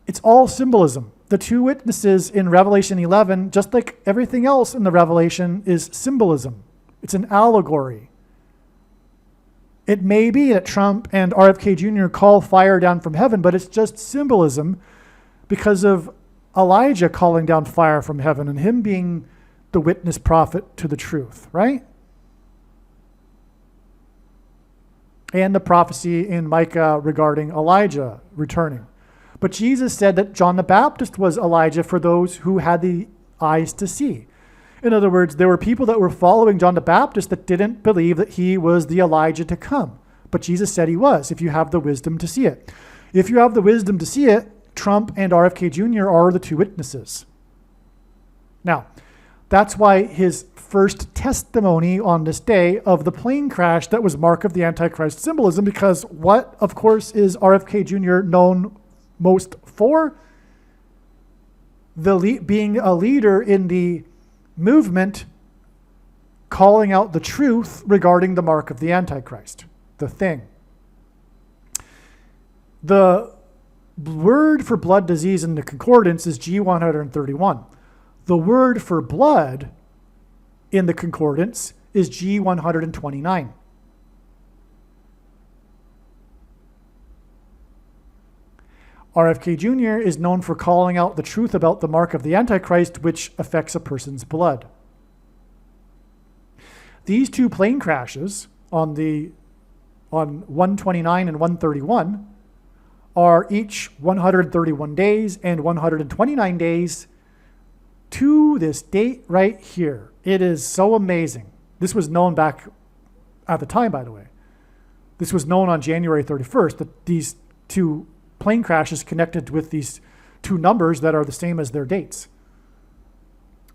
It's all symbolism. The two witnesses in Revelation 11, just like everything else in the Revelation, is symbolism. It's an allegory. It may be that Trump and RFK Jr. call fire down from heaven, but it's just symbolism because of Elijah calling down fire from heaven and him being the witness prophet to the truth, right? And the prophecy in Micah regarding Elijah returning. But Jesus said that John the Baptist was Elijah for those who had the eyes to see. In other words, there were people that were following John the Baptist that didn't believe that he was the Elijah to come. But Jesus said he was, if you have the wisdom to see it. If you have the wisdom to see it, Trump and RFK Jr. are the two witnesses. Now, that's why his first testimony on this day of the plane crash that was mark of the Antichrist symbolism, because what, of course, is RFK Jr. known most for? Being a leader in the movement calling out the truth regarding the mark of the Antichrist, the thing. The word for blood disease in the concordance is G131. The word for blood in the concordance is G129. RFK Jr. is known for calling out the truth about the mark of the Antichrist, which affects a person's blood. These two plane crashes on 129 and 131 are each 131 days and 129 days to this date right here. It is so amazing. This was known back at the time, by the way. This was known on January 31st, that these two plane crashes connected with these two numbers that are the same as their dates.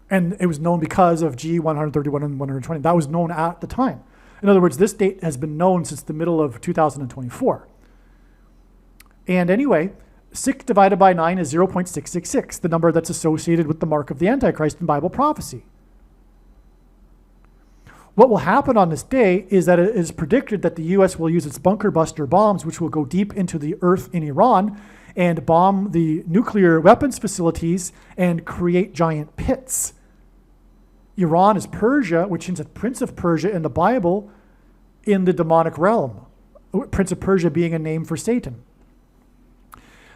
And it was known because of G131 and 120. That was known at the time. In other words, this date has been known since the middle of 2024. And anyway, 6 divided by 9 is 0.666, the number that's associated with the mark of the Antichrist in Bible prophecy. What will happen on this day is that it is predicted that the U.S. will use its bunker buster bombs, which will go deep into the earth in Iran and bomb the nuclear weapons facilities and create giant pits. Iran is Persia, which is a prince of Persia in the Bible in the demonic realm. Prince of Persia being a name for Satan.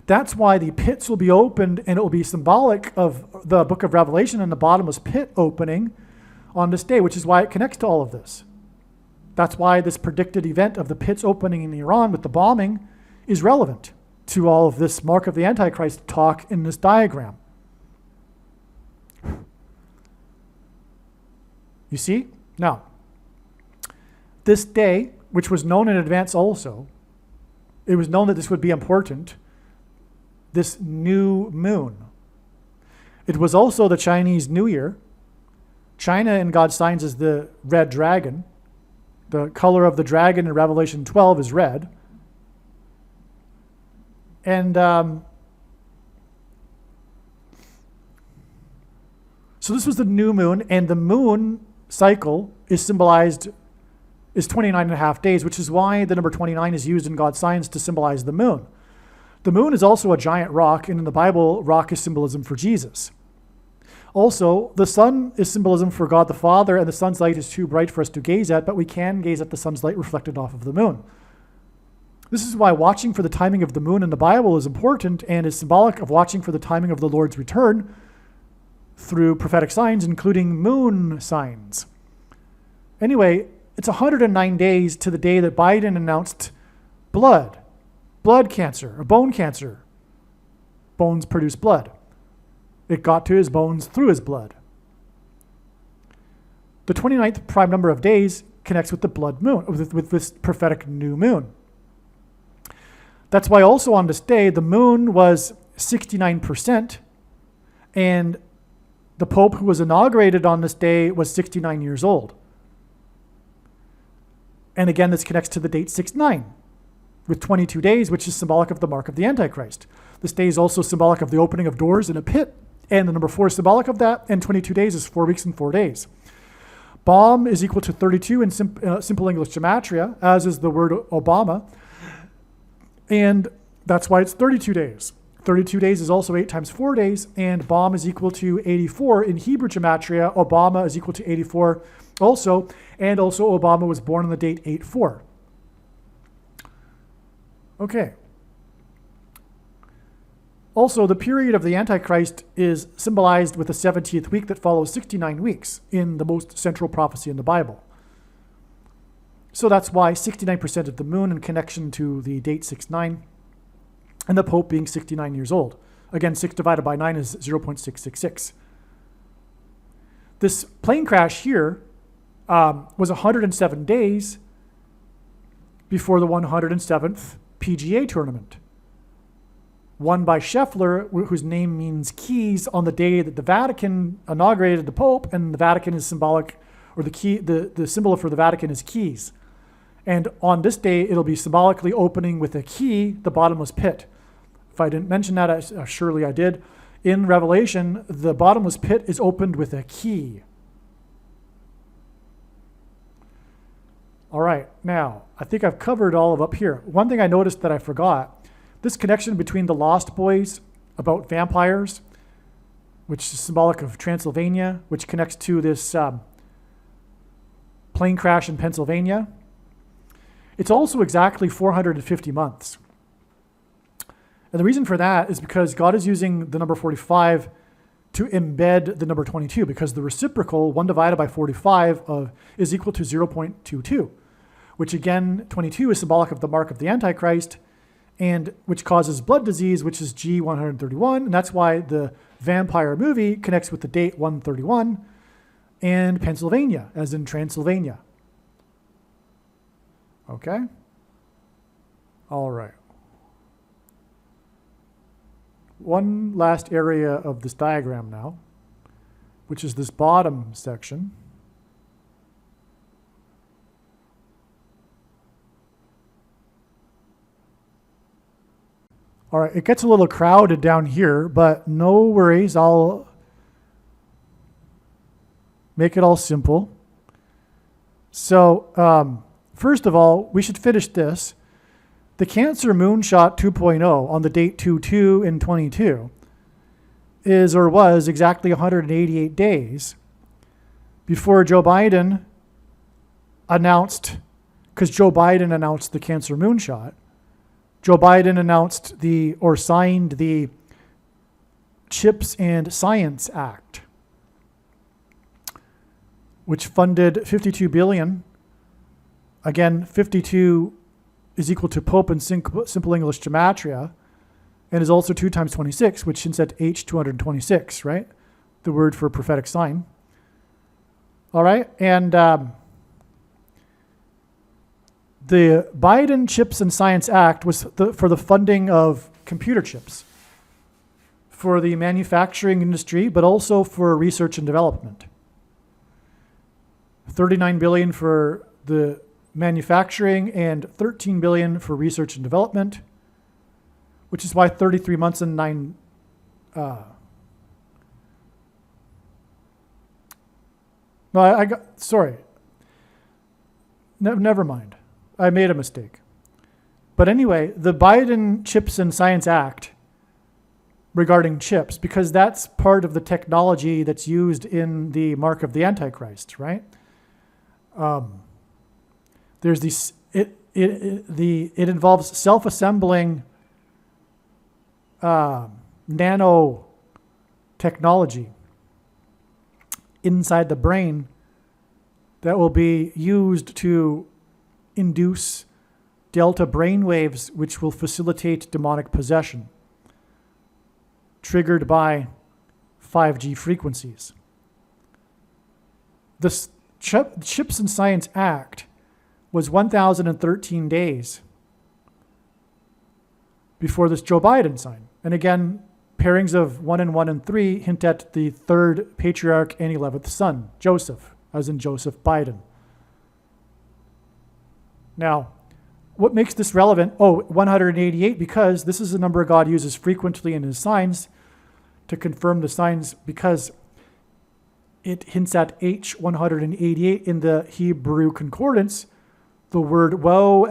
That's why the pits will be opened, and it will be symbolic of the book of Revelation and the bottomless pit opening on this day, which is why it connects to all of this. That's why this predicted event of the pits opening in Iran with the bombing is relevant to all of this mark of the Antichrist talk in this diagram. You see? Now, this day, which was known in advance also, it was known that this would be important, this new moon. It was also the Chinese New Year. China in God's signs is the red dragon. The color of the dragon in Revelation 12 is red. And so this was the new moon, and the moon cycle is symbolized, is 29 and a half days, which is why the number 29 is used in God's signs to symbolize the moon. The moon is also a giant rock, and in the Bible, rock is symbolism for Jesus. Also, the sun is symbolism for God the Father, and the sun's light is too bright for us to gaze at, but we can gaze at the sun's light reflected off of the moon. This is why watching for the timing of the moon in the Bible is important and is symbolic of watching for the timing of the Lord's return through prophetic signs, including moon signs. Anyway, it's 109 days to the day that Biden announced blood cancer, or bone cancer. Bones produce blood. It got to his bones through his blood. The 29th prime number of days connects with the blood moon, with this prophetic new moon. That's why also on this day, the moon was 69%, and the Pope who was inaugurated on this day was 69 years old. And again, this connects to the date 6/9, with 22 days, which is symbolic of the mark of the Antichrist. This day is also symbolic of the opening of doors in a pit, and the number 4 is symbolic of that, and 22 days is 4 weeks and 4 days. Bomb is equal to 32 in simple English gematria, as is the word Obama, and that's why it's 32 days. 32 days is also 8 times 4 days, and bomb is equal to 84 in Hebrew gematria. Obama is equal to 84 also, and also Obama was born on the date 8/4. Okay. Also, the period of the Antichrist is symbolized with the 70th week that follows 69 weeks in the most central prophecy in the Bible. So that's why 69% of the moon in connection to the date 6/9, and the Pope being 69 years old. Again, 6 divided by 9 is 0.666. This plane crash here was 107 days before the 107th PGA tournament, won by Scheffler, whose name means keys, on the day that the Vatican inaugurated the Pope, and the Vatican is symbolic, or the symbol for the Vatican is keys. And on this day, it'll be symbolically opening with a key the bottomless pit. If I didn't mention that, surely I did. In Revelation, the bottomless pit is opened with a key. All right, now, I think I've covered all of up here. One thing I noticed that I forgot, this connection between the Lost Boys about vampires, which is symbolic of Transylvania, which connects to this plane crash in Pennsylvania. It's also exactly 450 months. And the reason for that is because God is using the number 45 to embed the number 22, because the reciprocal, 1 divided by 45, is equal to 0.22, which again, 22 is symbolic of the mark of the Antichrist, and which causes blood disease, which is G131, and that's why the vampire movie connects with the date 131 and Pennsylvania, as in Transylvania. Okay? All right. One last area of this diagram now, which is this bottom section. All right, it gets a little crowded down here, but no worries, I'll make it all simple. So, first of all, we should finish this. The Cancer Moonshot 2.0 on the date 22 in 22 is or was exactly 188 days before Joe Biden announced, because Joe Biden announced the Cancer Moonshot, Joe Biden announced signed the CHIPS and Science Act, which funded $52 billion. Again, 52 is equal to Pope in simple English gematria, and is also 2 times 26, which hints at H226, right? The word for prophetic sign. All right, and the Biden CHIPS and Science Act was for the funding of computer chips for the manufacturing industry, but also for research and development. $39 billion for the manufacturing and $13 billion for research and development, which is why 33 months and 9 never mind. I made a mistake. But anyway, the Biden CHIPS and Science Act regarding chips, because that's part of the technology that's used in the mark of the Antichrist, right? There's these, it involves self-assembling nano technology inside the brain that will be used to induce delta brain waves, which will facilitate demonic possession, triggered by 5G frequencies. The Chips and Science Act was 1,013 days before this Joe Biden signed. And again, pairings of 1 and 1 and 3 hint at the third patriarch and 11th son, Joseph, as in Joseph Biden. Now, what makes this relevant? 188, because this is a number God uses frequently in his signs to confirm the signs, because it hints at H188 in the Hebrew Concordance, the word woe, !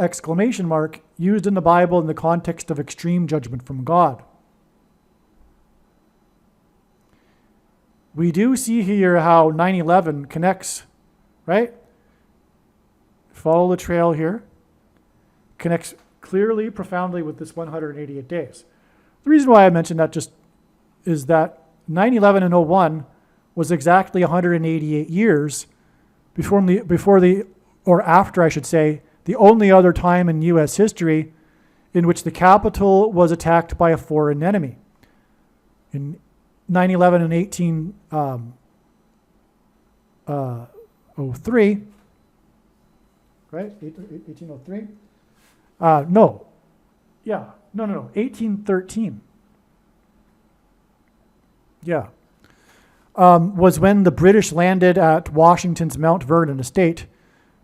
Used in the Bible in the context of extreme judgment from God. We do see here how 9/11 connects, right? Follow the trail here. Connects clearly, profoundly with this 188 days. The reason why I mentioned that just is that 9/11 and 01 was exactly 188 years or after, I should say, the only other time in U.S. history in which the Capitol was attacked by a foreign enemy. In 9/11 and 1803, right? 1803? 1813. Yeah. Was when the British landed at Washington's Mount Vernon estate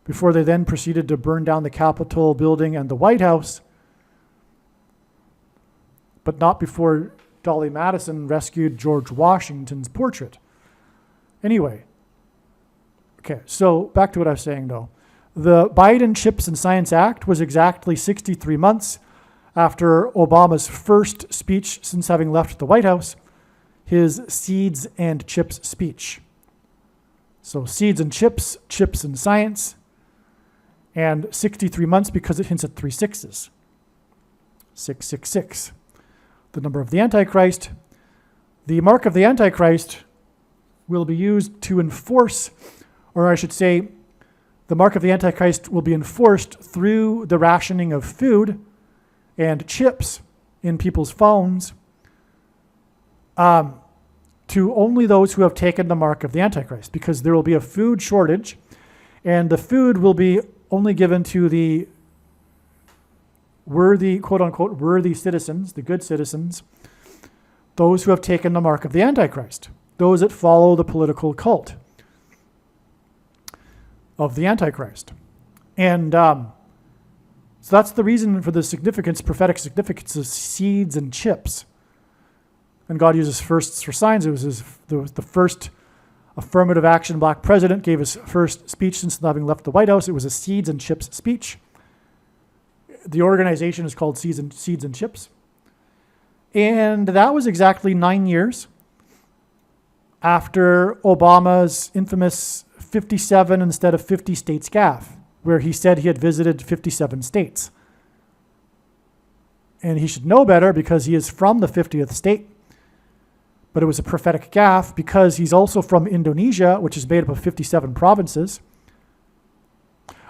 before they then proceeded to burn down the Capitol building and the White House, but not before Dolly Madison rescued George Washington's portrait. Anyway, okay, so back to what I was saying though. The Biden Chips and Science Act was exactly 63 months after Obama's first speech since having left the White House, his Seeds and Chips speech. So Seeds and Chips, Chips and Science, and 63 months because it hints at 3 sixes. 666. The number of the Antichrist. The mark of the Antichrist will be used to enforce, or I should say, the mark of the Antichrist will be enforced through the rationing of food and chips in people's phones to only those who have taken the mark of the Antichrist, because there will be a food shortage, and the food will be only given to the worthy, quote unquote, worthy citizens, the good citizens, those who have taken the mark of the Antichrist, those that follow the political cult of the Antichrist. And so that's the reason for the significance, prophetic significance of seeds and chips. And God uses firsts for signs. It was the first affirmative action black president, gave his first speech since having left the White House. It was a Seeds and Chips speech. The organization is called Seeds and Chips. And that was exactly 9 years after Obama's infamous 57 instead of 50 states gaffe, where he said he had visited 57 states. And he should know better because he is from the 50th state. But it was a prophetic gaffe because he's also from Indonesia, which is made up of 57 provinces.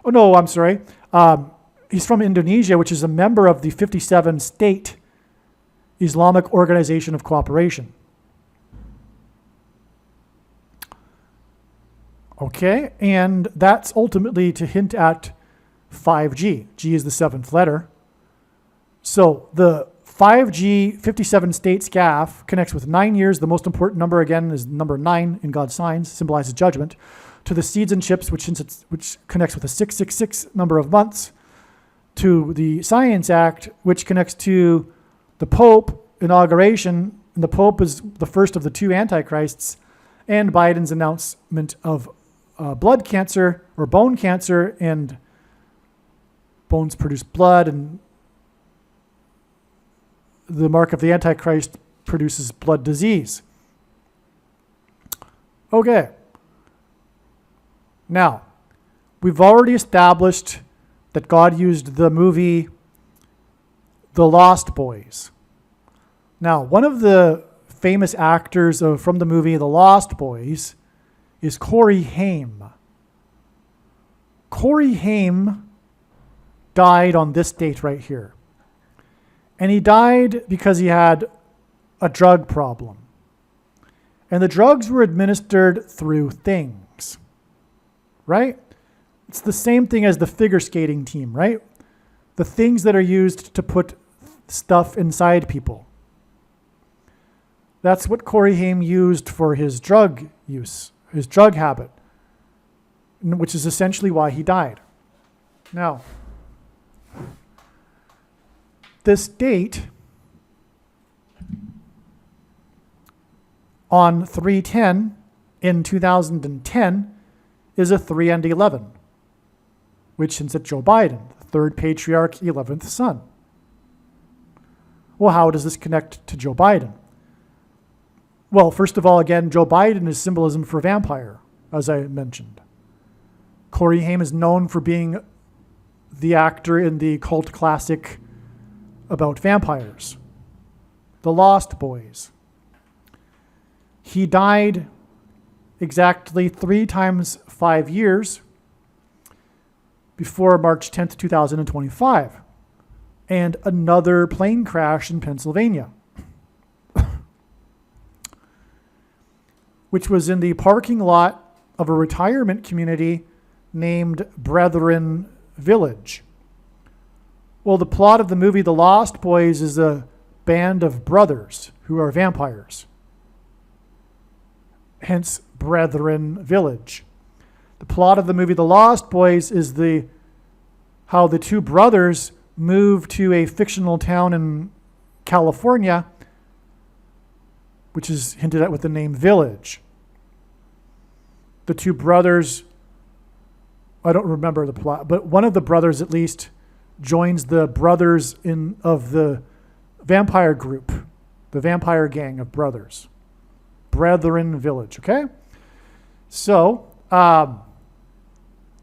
Oh, no, I'm sorry. He's from Indonesia, which is a member of the 57 state Islamic Organization of Cooperation. Okay, and that's ultimately to hint at 5G. G is the 7th letter. So the 5G 57 states gaffe connects with 9 years. The most important number, again, is number 9 in God's signs, symbolizes judgment. To the Seeds and Chips, which connects with the 666 number of months. To the Science Act, which connects to the Pope inauguration. And the Pope is the first of the 2 antichrists. And Biden's announcement of blood cancer or bone cancer, and bones produce blood, and the mark of the Antichrist produces blood disease. Okay. Now, we've already established that God used the movie The Lost Boys. Now, one of the famous actors from the movie The Lost Boys is Corey Haim. Corey Haim died on this date right here. And he died because he had a drug problem. And the drugs were administered through things, right? It's the same thing as the figure skating team, right? The things that are used to put stuff inside people. That's what Corey Haim used for his drug use, his drug habit, which is essentially why he died. Now, this date on 3/10 in 2010 is a 3 and 11, which hints at Joe Biden, the third patriarch, 11th son. Well, how does this connect to Joe Biden? Well, first of all, again, Joe Biden is symbolism for vampire, as I mentioned. Corey Haim is known for being the actor in the cult classic about vampires, The Lost Boys. He died exactly 3 times 5 years before March 10th, 2025, and another plane crash in Pennsylvania, which was in the parking lot of a retirement community named Brethren Village. Well, the plot of the movie The Lost Boys is a band of brothers who are vampires. Hence, Brethren Village. The plot of the movie The Lost Boys is how the two brothers move to a fictional town in California, which is hinted at with the name Village. The two brothers, I don't remember the plot, but one of the brothers at least joins the brothers of the vampire group, the vampire gang of brothers. Brethren Village, okay? So,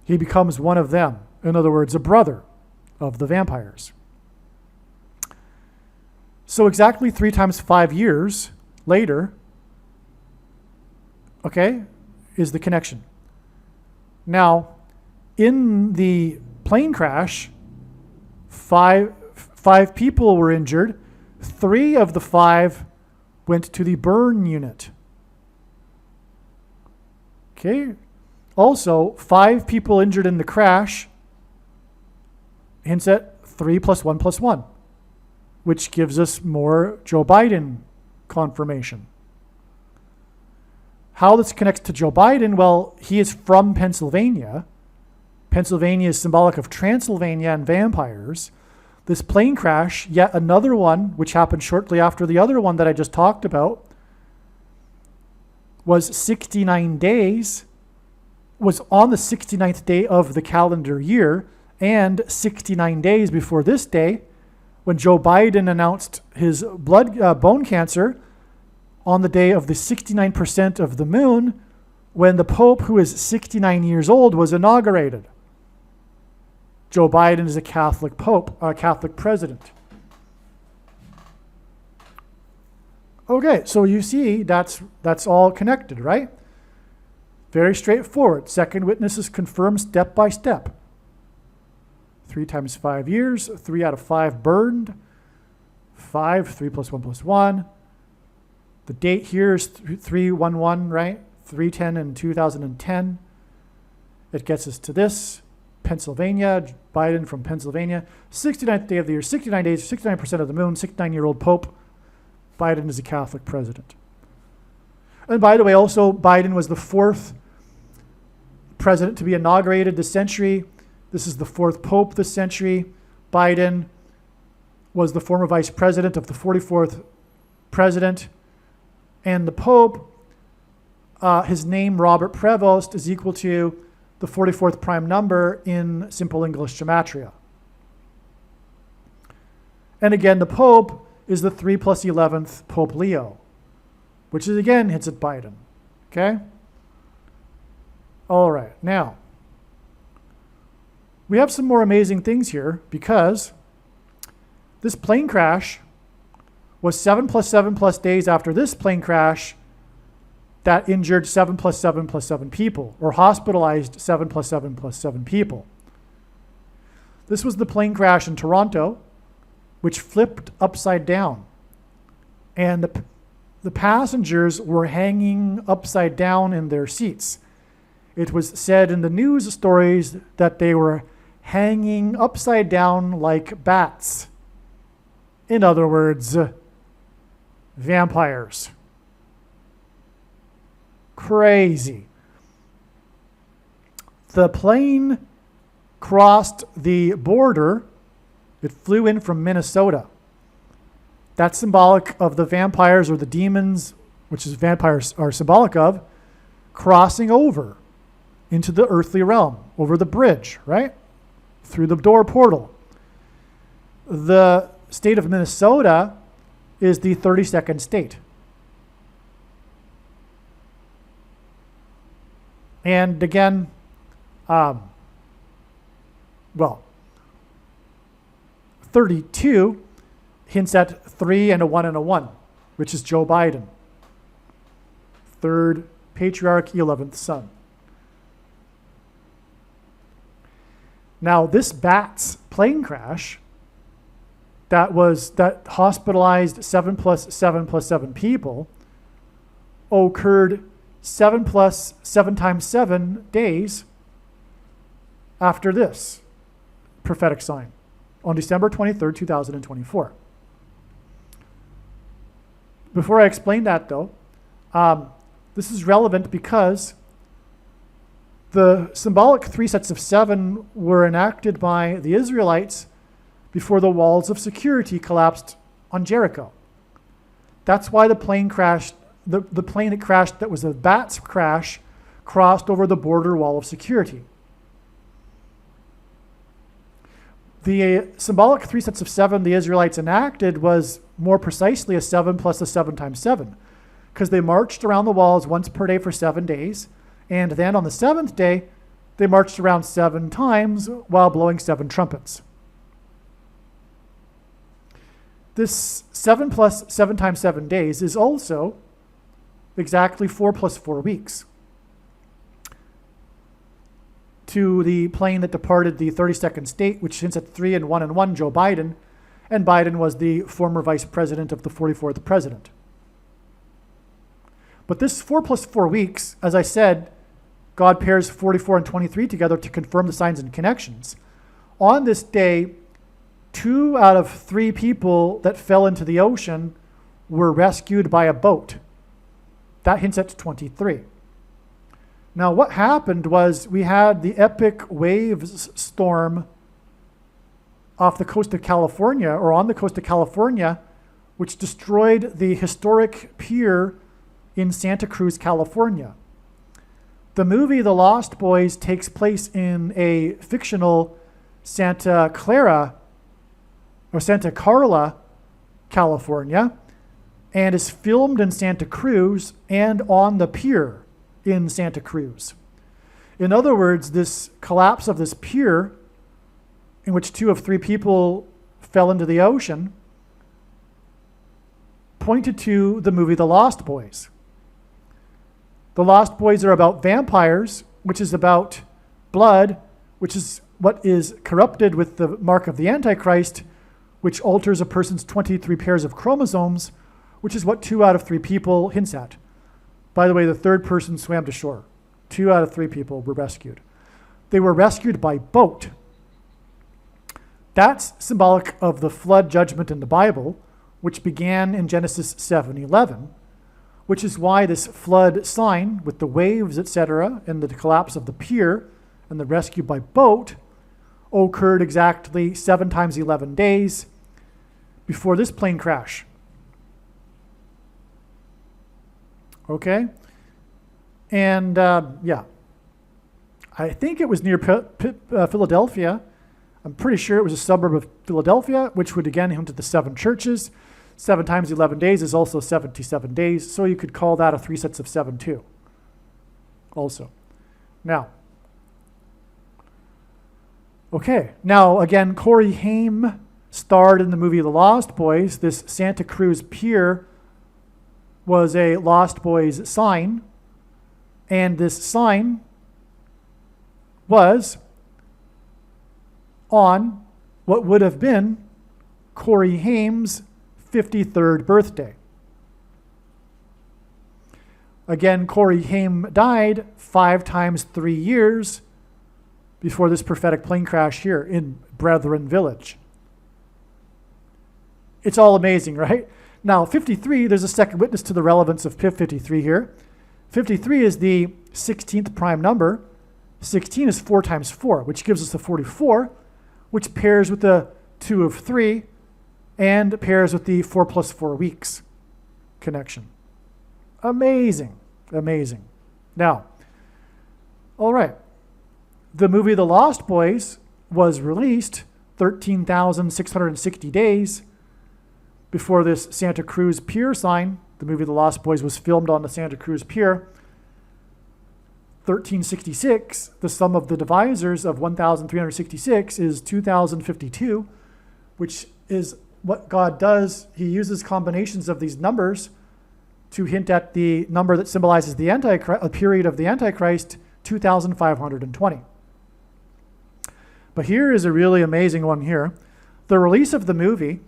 he becomes one of them. In other words, a brother of the vampires. So exactly 3 times 5 years later, okay, is the connection. Now, in the plane crash, five people were injured. 3 of the 5 went to the burn unit. Okay. Also, 5 people injured in the crash hints at 3 + 1 + 1, which gives us more Joe Biden confirmation. How this connects to Joe Biden? Well, he is from Pennsylvania. Pennsylvania is symbolic of Transylvania and vampires. This plane crash, yet another one, which happened shortly after the other one that I just talked about, was 69 days, was on the 69th day of the calendar year, and 69 days before this day, when Joe Biden announced his bone cancer, on the day of the 69% of the moon, when the Pope, who is 69 years old, was inaugurated. Joe Biden is a Catholic Pope, a Catholic president. Okay, so you see that's all connected, right? Very straightforward. Second witness is confirmed step by step. 3 times 5 years, 3 out of 5 burned. 5, 3 + 1 + 1. The date here is 3/11, right? 3/10 in 2010. It gets us to this. Pennsylvania, Biden from Pennsylvania. 69th day of the year, 69 days, 69% of the moon, 69-year-old Pope. Biden is a Catholic president. And by the way, also, Biden was the 4th president to be inaugurated this century. This is the 4th Pope this century. Biden was the former vice president of the 44th president. And the Pope, his name, Robert Prevost, is equal to the 44th prime number in simple English gematria. And again, the Pope is the 3 + 11th Pope Leo, which is again hits at Biden. Okay? All right. Now, we have some more amazing things here because this plane crash was 7 + 7 + days after this plane crash that injured 7 + 7 + 7 people, or hospitalized 7 + 7 + 7 people. This was the plane crash in Toronto, which flipped upside down. And the passengers were hanging upside down in their seats. It was said in the news stories that they were hanging upside down like bats. In other words, vampires. Crazy. The plane crossed the border. It flew in from Minnesota. That's symbolic of the vampires or the demons, which is vampires are symbolic of, crossing over into the earthly realm, over the bridge, right? Through the door portal. The state of Minnesota is the 32nd state. And again, 32 hints at 3 and a 1 and a 1, which is Joe Biden. Third patriarch, 11th son. Now, this BATS plane crash that hospitalized 7 plus 7 plus 7 people occurred 7 plus 7 times 7 days after this prophetic sign on December 23rd, 2024. Before I explain that, though, this is relevant because the symbolic 3 sets of 7 were enacted by the Israelites before the walls of security collapsed on Jericho. That's why the plane crashed. The plane that crashed, that was a BATS crash, crossed over the border wall of security. The symbolic 3 sets of 7 the Israelites enacted was more precisely a 7 plus a 7 times 7, because they marched around the walls once per day for 7 days, and then on the 7th day, they marched around 7 times while blowing 7 trumpets. This 7 plus 7 times 7 days is also exactly 4 plus 4 weeks. To the plane that departed the 32nd state, which hints at 3 and 1 and 1, Joe Biden, and Biden was the former vice president of the 44th president. But this 4 plus 4 weeks, as I said, God pairs 44 and 23 together to confirm the signs and connections. On this day, 2 out of 3 people that fell into the ocean were rescued by a boat. That hints at 23. Now, what happened was we had the epic waves storm off the coast of California, or on the coast of California, which destroyed the historic pier in Santa Cruz, California. The movie The Lost Boys takes place in a fictional Santa Carla, California, and is filmed in Santa Cruz and on the pier in Santa Cruz. In other words, this collapse of this pier, in which 2 of 3 people fell into the ocean, pointed to the movie The Lost Boys. The Lost Boys are about vampires, which is about blood, which is what is corrupted with the mark of the Antichrist, which alters a person's 23 pairs of chromosomes, which is what 2 out of 3 people hints at. By the way, the 3rd person swam to shore. 2 out of 3 people were rescued. They were rescued by boat. That's symbolic of the flood judgment in the Bible, which began in Genesis 7:11, which is why this flood sign with the waves, etc., and the collapse of the pier and the rescue by boat occurred exactly 7 times 11 days before this plane crash. Okay? And I think it was near Philadelphia. I'm pretty sure it was a suburb of Philadelphia, which would again hint to the 7 churches. 7 times 11 days is also 77 days, so you could call that a 3 sets of 7 too. Also. Now, again, Corey Haim starred in the movie The Lost Boys. This Santa Cruz pier was a Lost Boys sign, and this sign was on what would have been Corey Haim's 53rd birthday. Again, Corey Haim died 5 times 3 years before this prophetic plane crash here in Brethren Village. It's all amazing, right? Now, 53, there's a second witness to the relevance of PIF 53 here. 53 is the 16th prime number. 16 is 4 times 4, which gives us the 44, which pairs with the 2 of 3 and pairs with the 4 plus 4 weeks connection. Amazing, amazing. Now, all right. The movie The Lost Boys was released 13,660 days before this Santa Cruz Pier sign. The movie The Lost Boys was filmed on the Santa Cruz Pier. 1366, the sum of the divisors of 1,366 is 2,052, which is what God does. He uses combinations of these numbers to hint at the number that symbolizes the Antichrist, a period of the Antichrist, 2,520. But here is a really amazing one here. The release of the movie,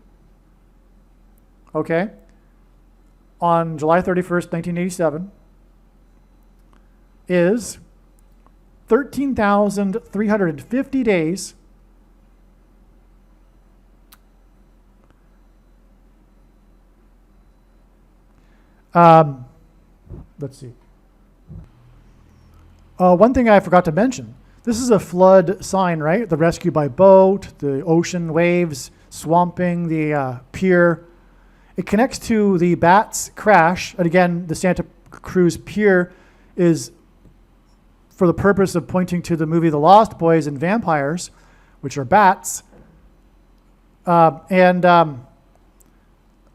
okay, on July 31st, 1987, is 13,350 days let's see. One thing I forgot to mention. This is a flood sign, right? The rescue by boat, the ocean waves, swamping the pier. It connects to the Bats crash. And again, the Santa Cruz Pier is for the purpose of pointing to the movie The Lost Boys and Vampires, which are bats.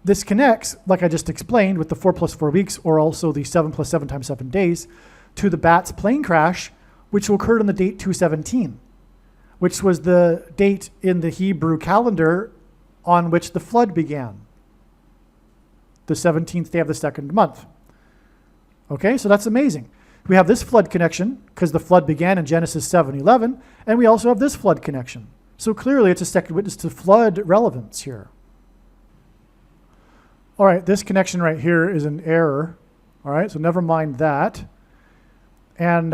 This connects, like I just explained, with the 4 plus 4 weeks, or also the 7 plus 7 times 7 days, to the Bats plane crash, which occurred on the date 217, which was the date in the Hebrew calendar on which the flood began, the 17th day of the second month. Okay, so that's amazing. We have this flood connection because the flood began in Genesis 7:11, and we also have this flood connection. So clearly it's a second witness to flood relevance here. All right, this connection right here is an error. All right, so never mind that. And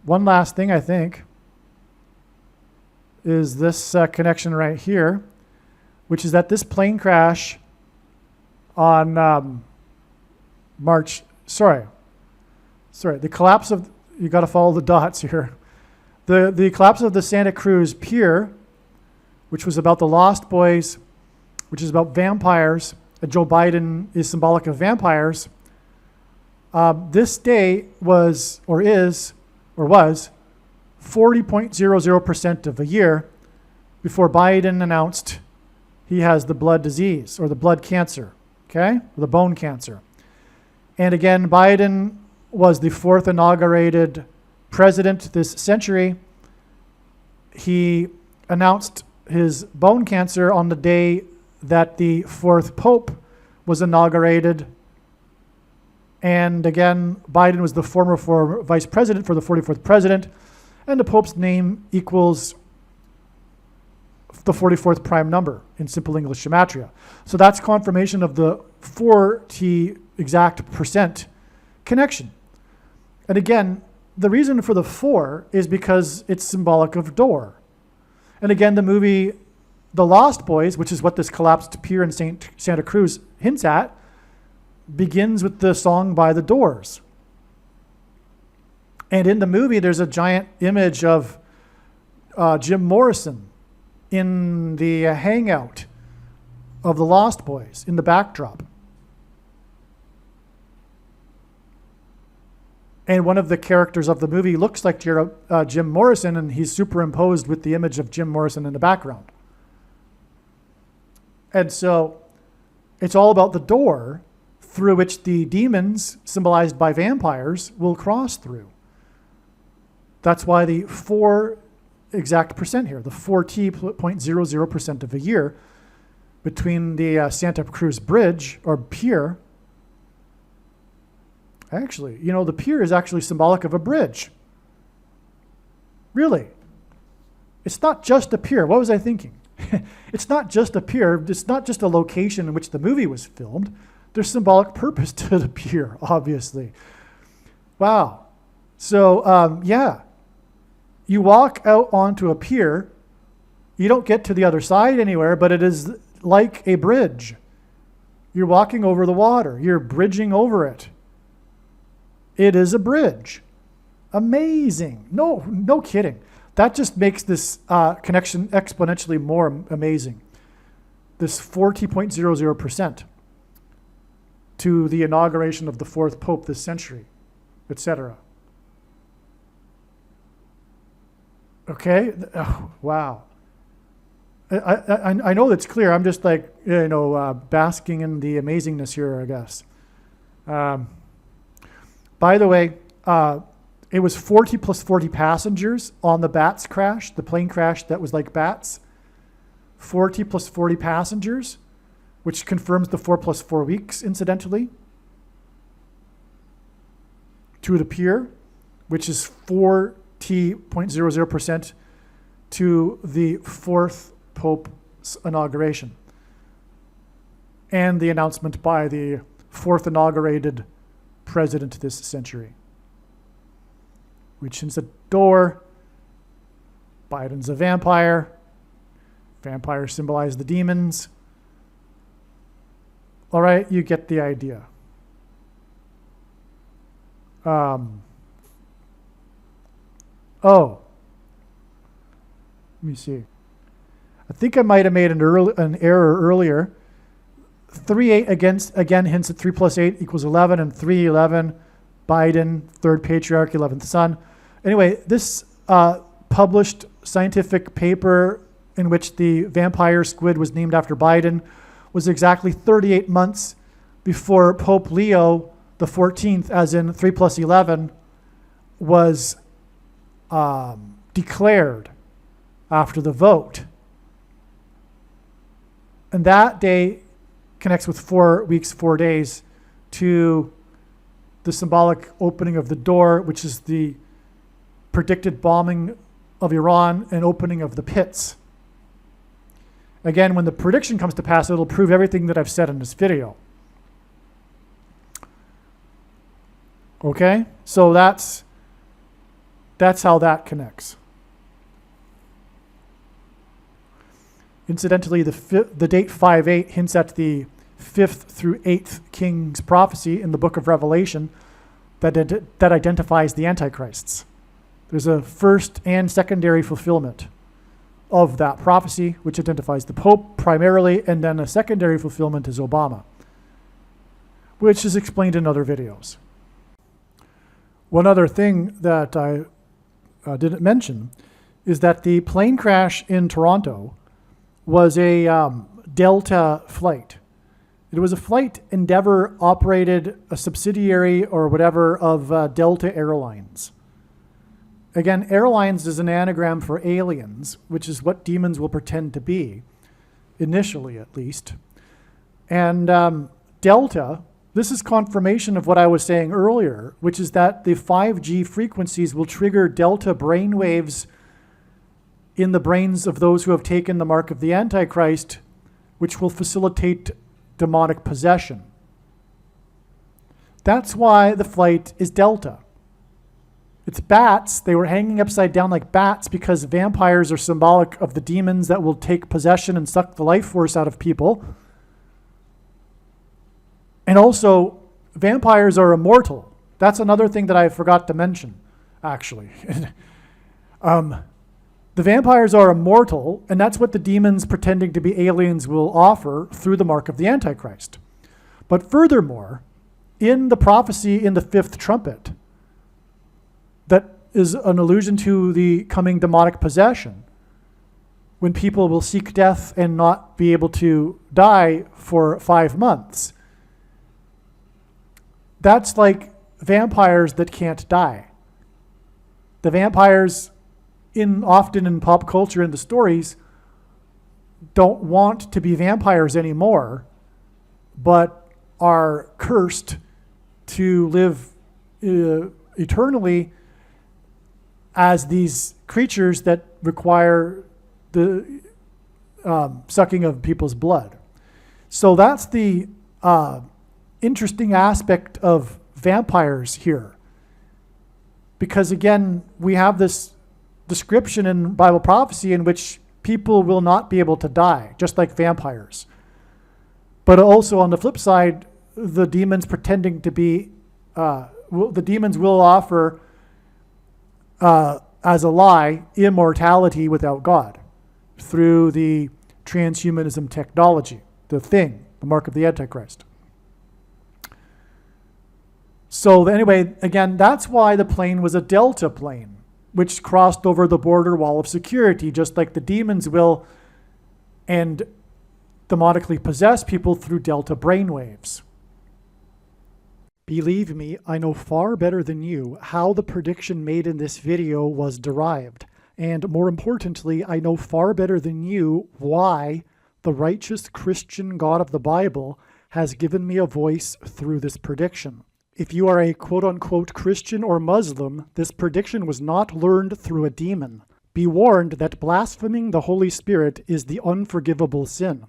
one last thing, I think, is this connection right here, which is that this plane crash on the collapse of, you got to follow the dots here. The collapse of the Santa Cruz Pier, which was about the Lost Boys, which is about vampires, and Joe Biden is symbolic of vampires. This day was 40.00% of a year before Biden announced he has the blood disease or the blood cancer, okay, or the bone cancer. And again, Biden was the 4th inaugurated president this century. He announced his bone cancer on the day that the 4th Pope was inaugurated. And again, Biden was the former vice president for the 44th president, and the Pope's name equals the 44th prime number in simple English gematria. So that's confirmation of the 40 exact percent connection. And again, the reason for the 4 is because it's symbolic of door. And again, the movie The Lost Boys, which is what this collapsed pier in Santa Cruz hints at, begins with the song by The Doors. And in the movie, there's a giant image of Jim Morrison in the hangout of The Lost Boys in the backdrop. And one of the characters of the movie looks like Jim Morrison, and he's superimposed with the image of Jim Morrison in the background. And so it's all about the door through which the demons, symbolized by vampires, will cross through. That's why the 4 exact percent here, the 40.00% of a year between the Santa Cruz Bridge or pier. Actually, the pier is actually symbolic of a bridge. Really. It's not just a pier. What was I thinking? It's not just a pier. It's not just a location in which the movie was filmed. There's symbolic purpose to the pier, obviously. Wow. So, yeah, you walk out onto a pier. You don't get to the other side anywhere, but it is like a bridge. You're walking over the water. You're bridging over it. It is a bridge. Amazing. No kidding. That just makes this connection exponentially more amazing. This 40.00% to the inauguration of the fourth pope this century, etc. Okay? Oh, wow. I know that's clear. I'm just like, basking in the amazingness here, I guess. By the way, it was 40 plus 40 passengers on the BATS crash, the plane crash that was like BATS. 40 plus 40 passengers, which confirms the 4 plus 4 weeks, incidentally, to the pier, which is 40.00% to the fourth Pope's inauguration, and the announcement by the fourth inaugurated president this century. Reach into the door. Biden's a vampire. Vampires symbolize the demons. All right, you get the idea. Let me see. I think I might have made an error earlier. 3:8 again hints at 3 plus 8 equals 11, and 3:11, Biden, third patriarch, 11th son. Anyway, this published scientific paper in which the vampire squid was named after Biden was exactly 38 months before Pope Leo the 14th, as in 3 plus 11, was declared after the vote. And that day connects with 4 weeks, 4 days to the symbolic opening of the door, which is the predicted bombing of Iran and opening of the pits. Again, when the prediction comes to pass, it'll prove everything that I've said in this video. Okay? So that's how that connects. Incidentally, the date 5/8 hints at the 5th through 8th king's prophecy in the book of Revelation that identifies the antichrists. There's a first and secondary fulfillment of that prophecy, which identifies the Pope primarily, and then a secondary fulfillment is Obama, which is explained in other videos. One other thing that I didn't mention is that the plane crash in Toronto was a Delta flight. It was a flight Endeavour operated, a subsidiary or whatever of Delta Airlines. Again, airlines is an anagram for aliens, which is what demons will pretend to be, initially at least. And Delta, this is confirmation of what I was saying earlier, which is that the 5G frequencies will trigger Delta brainwaves in the brains of those who have taken the mark of the Antichrist, which will facilitate demonic possession. That's why the flight is Delta. It's bats. They were hanging upside down like bats because vampires are symbolic of the demons that will take possession and suck the life force out of people. And also, vampires are immortal. That's another thing that I forgot to mention, actually. The vampires are immortal, and that's what the demons pretending to be aliens will offer through the mark of the Antichrist. But furthermore, in the prophecy in the fifth trumpet, that is an allusion to the coming demonic possession, when people will seek death and not be able to die for 5 months. That's like vampires that can't die. The vampires often in pop culture in the stories don't want to be vampires anymore, but are cursed to live eternally as these creatures that require the sucking of people's blood. So that's the interesting aspect of vampires here, Because again, we have this description in Bible prophecy in which people will not be able to die, just like vampires. But also on the flip side, the demons pretending to be, the demons will offer, as a lie, immortality without God through the transhumanism technology, the mark of the Antichrist. So anyway, again, that's why the plane was a Delta plane, which crossed over the border wall of security, just like the demons will and demonically possess people through Delta brainwaves. Believe me, I know far better than you how the prediction made in this video was derived. And more importantly, I know far better than you why the righteous Christian God of the Bible has given me a voice through this prediction. If you are a quote-unquote Christian or Muslim, this prediction was not learned through a demon. Be warned that blaspheming the Holy Spirit is the unforgivable sin.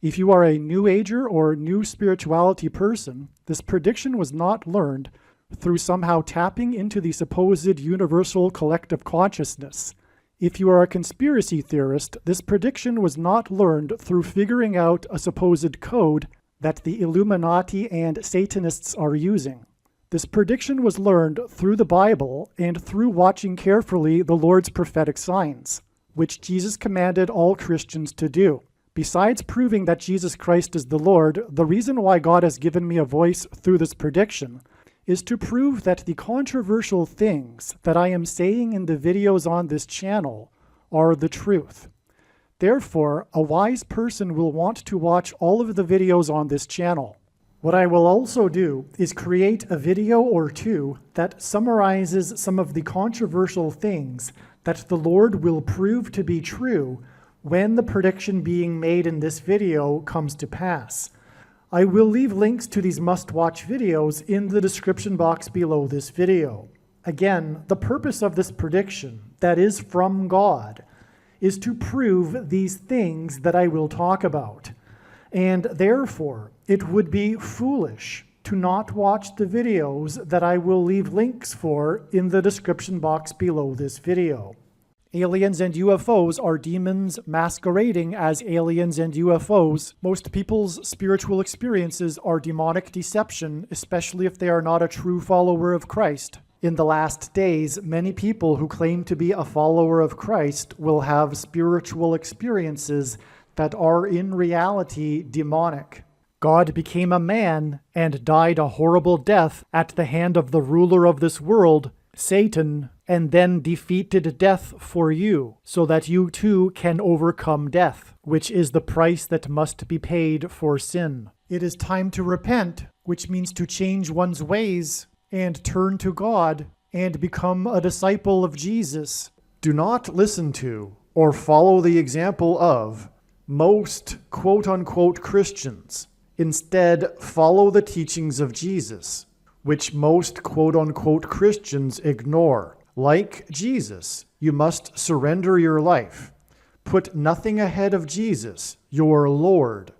If you are a New Ager or New Spirituality person, this prediction was not learned through somehow tapping into the supposed universal collective consciousness. If you are a conspiracy theorist, this prediction was not learned through figuring out a supposed code that the Illuminati and Satanists are using. This prediction was learned through the Bible and through watching carefully the Lord's prophetic signs, which Jesus commanded all Christians to do. Besides proving that Jesus Christ is the Lord, the reason why God has given me a voice through this prediction is to prove that the controversial things that I am saying in the videos on this channel are the truth. Therefore, a wise person will want to watch all of the videos on this channel. What I will also do is create a video or two that summarizes some of the controversial things that the Lord will prove to be true when the prediction being made in this video comes to pass. I will leave links to these must-watch videos in the description box below this video. Again, the purpose of this prediction, that is from God, is to prove these things that I will talk about. And therefore, it would be foolish to not watch the videos that I will leave links for in the description box below this video. Aliens and UFOs are demons masquerading as aliens and UFOs. Most people's spiritual experiences are demonic deception, especially if they are not a true follower of Christ. In the last days, many people who claim to be a follower of Christ will have spiritual experiences that are in reality demonic. God became a man and died a horrible death at the hand of the ruler of this world, Satan, and then defeated death for you, so that you too can overcome death, which is the price that must be paid for sin. It is time to repent, which means to change one's ways and turn to God and become a disciple of Jesus. Do not listen to or follow the example of most quote-unquote Christians. Instead, follow the teachings of Jesus, which most quote-unquote Christians ignore. Like Jesus, you must surrender your life. Put nothing ahead of Jesus, your Lord.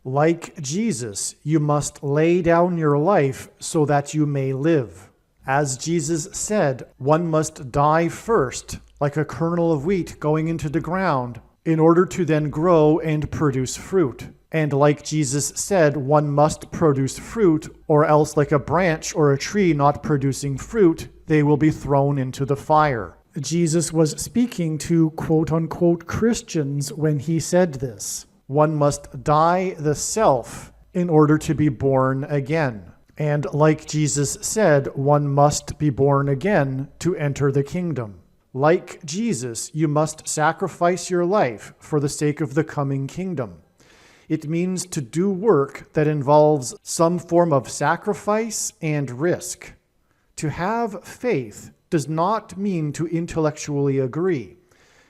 Like Jesus, you must lay down your life so that you may live. As Jesus said, one must die first, like a kernel of wheat going into the ground, in order to then grow and produce fruit. And like Jesus said, one must produce fruit, or else like a branch or a tree not producing fruit, they will be thrown into the fire. Jesus was speaking to quote-unquote Christians when he said this. One must die the self in order to be born again. And like Jesus said, one must be born again to enter the kingdom. Like Jesus, you must sacrifice your life for the sake of the coming kingdom. It means to do work that involves some form of sacrifice and risk. To have faith does not mean to intellectually agree.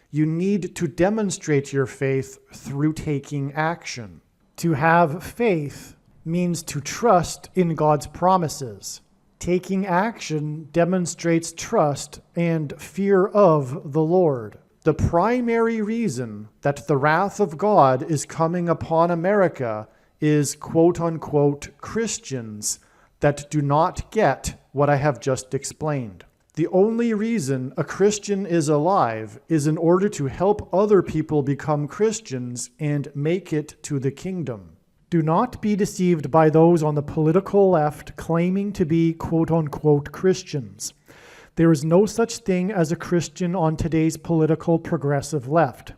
You need to demonstrate your faith through taking action. To have faith means to trust in God's promises. Taking action demonstrates trust and fear of the Lord. The primary reason that the wrath of God is coming upon America is quote-unquote Christians that do not get what I have just explained. The only reason a Christian is alive is in order to help other people become Christians and make it to the kingdom. Do not be deceived by those on the political left claiming to be quote-unquote Christians. There is no such thing as a Christian on today's political progressive left.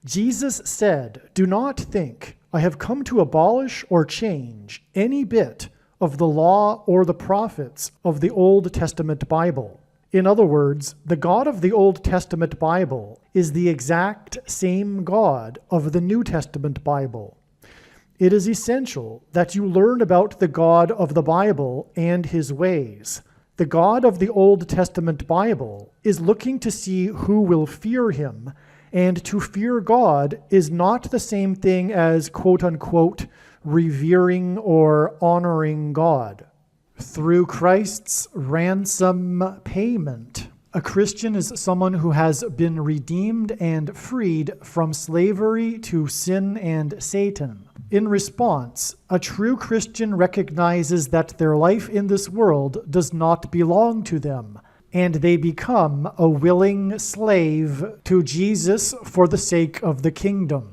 Jesus said, "Do not think I have come to abolish or change any bit of the law or the prophets of the Old Testament Bible." In other words, the God of the Old Testament Bible is the exact same God of the New Testament Bible. It is essential that you learn about the God of the Bible and his ways. The God of the Old Testament Bible is looking to see who will fear him, and to fear God is not the same thing as quote-unquote revering or honoring God. Through Christ's ransom payment, a Christian is someone who has been redeemed and freed from slavery to sin and Satan. In response, a true Christian recognizes that their life in this world does not belong to them, and they become a willing slave to Jesus for the sake of the kingdom.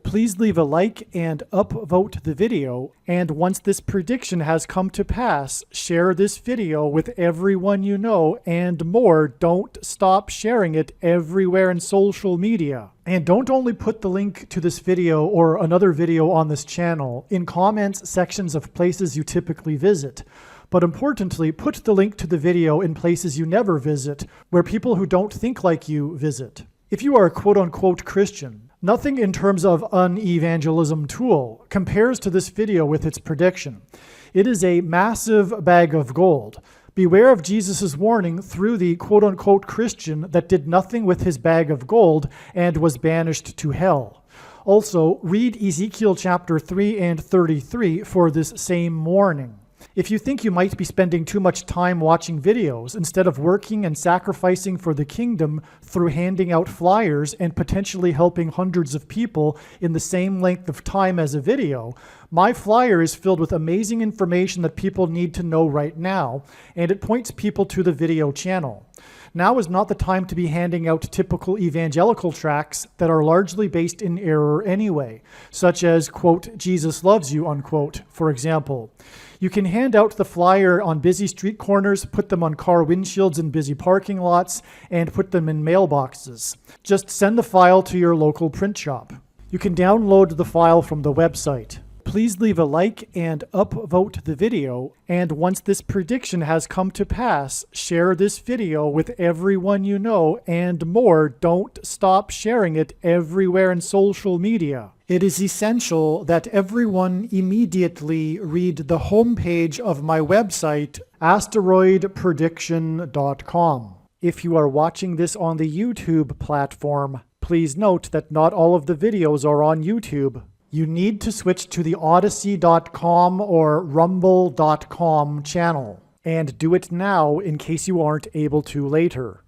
Please leave a like and upvote the video, and once this prediction has come to pass, share this video with everyone you know, and more, don't stop sharing it everywhere in social media. And don't only put the link to this video or another video on this channel in comments sections of places you typically visit, but importantly, put the link to the video in places you never visit, where people who don't think like you visit. If you are a quote-unquote Christian, nothing in terms of an evangelism tool compares to this video with its prediction. It is a massive bag of gold. Beware of Jesus' warning through the quote-unquote Christian that did nothing with his bag of gold and was banished to hell. Also, read Ezekiel chapter 3 and 33 for this same warning. If you think you might be spending too much time watching videos instead of working and sacrificing for the kingdom through handing out flyers and potentially helping hundreds of people in the same length of time as a video, my flyer is filled with amazing information that people need to know right now, and it points people to the video channel. Now is not the time to be handing out typical evangelical tracts that are largely based in error anyway, such as, quote, "Jesus loves you," unquote, for example. You can hand out the flyer on busy street corners, put them on car windshields in busy parking lots, and put them in mailboxes. Just send the file to your local print shop. You can download the file from the website. Please leave a like and upvote the video, and once this prediction has come to pass, share this video with everyone you know, and more, don't stop sharing it everywhere in social media. It is essential that everyone immediately read the homepage of my website, asteroidprediction.com. If you are watching this on the YouTube platform, please note that not all of the videos are on YouTube. You need to switch to the Odyssey.com or Rumble.com channel, and do it now in case you aren't able to later.